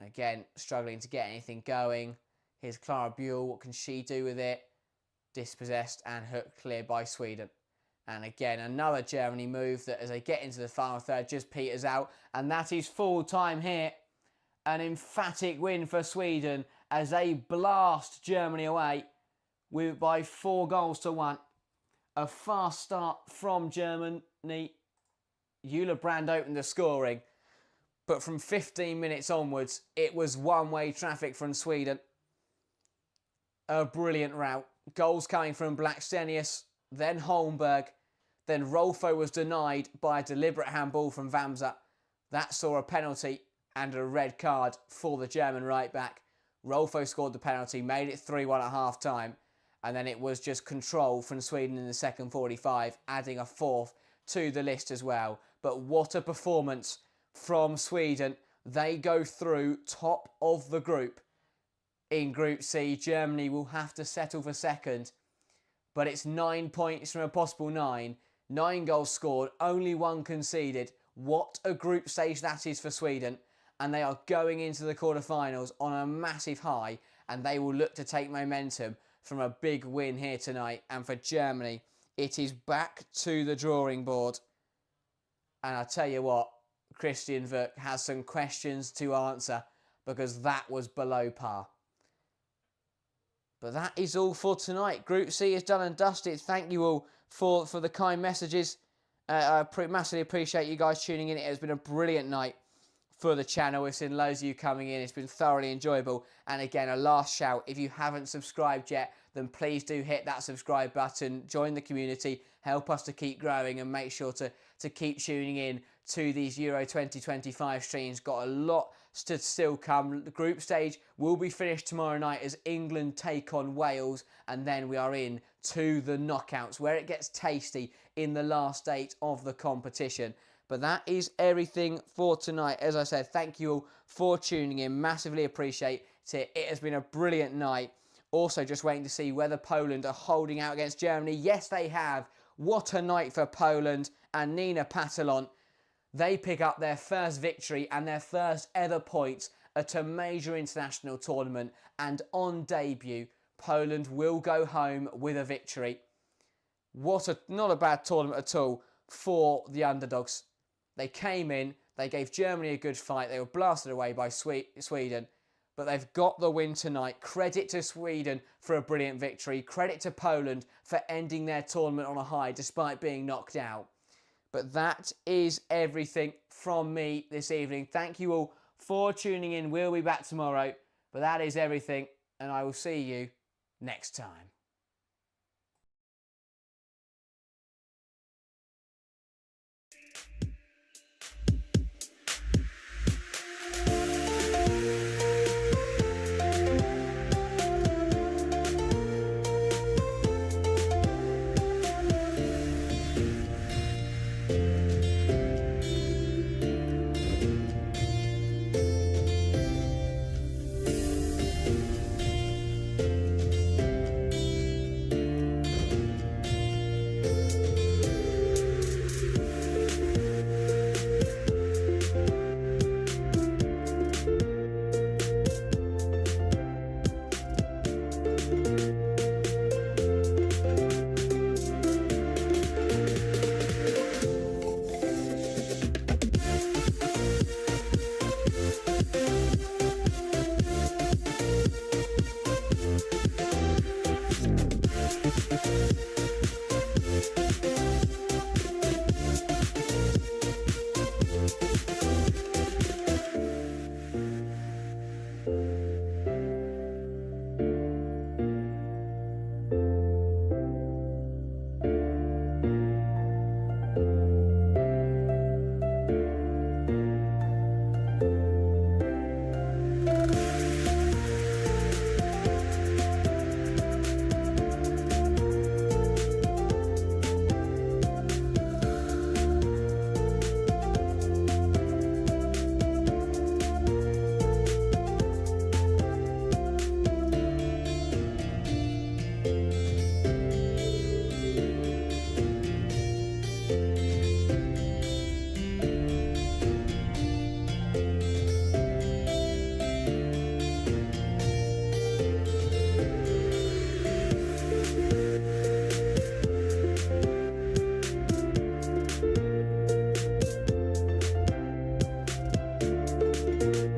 Again, struggling to get anything going. Here's Clara Buell. What can she do with it? Dispossessed and hooked clear by Sweden. And again, another Germany move that as they get into the final third just peters out. And that is full time here. An emphatic win for Sweden as they blast Germany away by 4 goals to 1. A fast start from Germany. Eula Brand opened the scoring. But from 15 minutes onwards, it was one-way traffic from Sweden. A brilliant rout. Goals coming from Blackstenius, then Holmberg. Then Rolfo was denied by a deliberate handball from Vamsa. That saw a penalty and a red card for the German right back. Rolfo scored the penalty, made it 3-1 at half time. And then it was just control from Sweden in the second 45, adding a 4th to the list as well. But what a performance from Sweden. They go through top of the group. In Group C, Germany will have to settle for second. But it's 9 points from a possible 9. 9 goals scored, only 1 conceded. What a group stage that is for Sweden. And they are going into the quarterfinals on a massive high. And they will look to take momentum from a big win here tonight. And for Germany, it is back to the drawing board. And I tell you what, Christian Wörth has some questions to answer because that was below par. But that is all for tonight. Group C is done and dusted. Thank you all for the kind messages. I massively appreciate you guys tuning in. It has been a brilliant night for the channel. We've seen loads of you coming in. It's been thoroughly enjoyable. And again, a last shout. If you haven't subscribed yet, then please do hit that subscribe button. Join the community. Help us to keep growing and make sure to keep tuning in to these Euro 2025 streams. Got a lot to still come. The group stage will be finished tomorrow night as England take on Wales, and then we are in to the knockouts where it gets tasty in the last 8 of the competition. But that is everything for tonight. As I said, thank you all for tuning in. Massively appreciate it. It has been a brilliant night. Also just waiting to see whether Poland are holding out against Germany. Yes, they have. What a night for Poland and Nina Patalon. They pick up their first victory and their first ever points at a major international tournament. And on debut, Poland will go home with a victory. Not a bad tournament at all for the underdogs. They came in, they gave Germany a good fight. They were blasted away by Sweden. But they've got the win tonight. Credit to Sweden for a brilliant victory. Credit to Poland for ending their tournament on a high despite being knocked out. But that is everything from me this evening. Thank you all for tuning in. We'll be back tomorrow. But that is everything. And I will see you next time. you.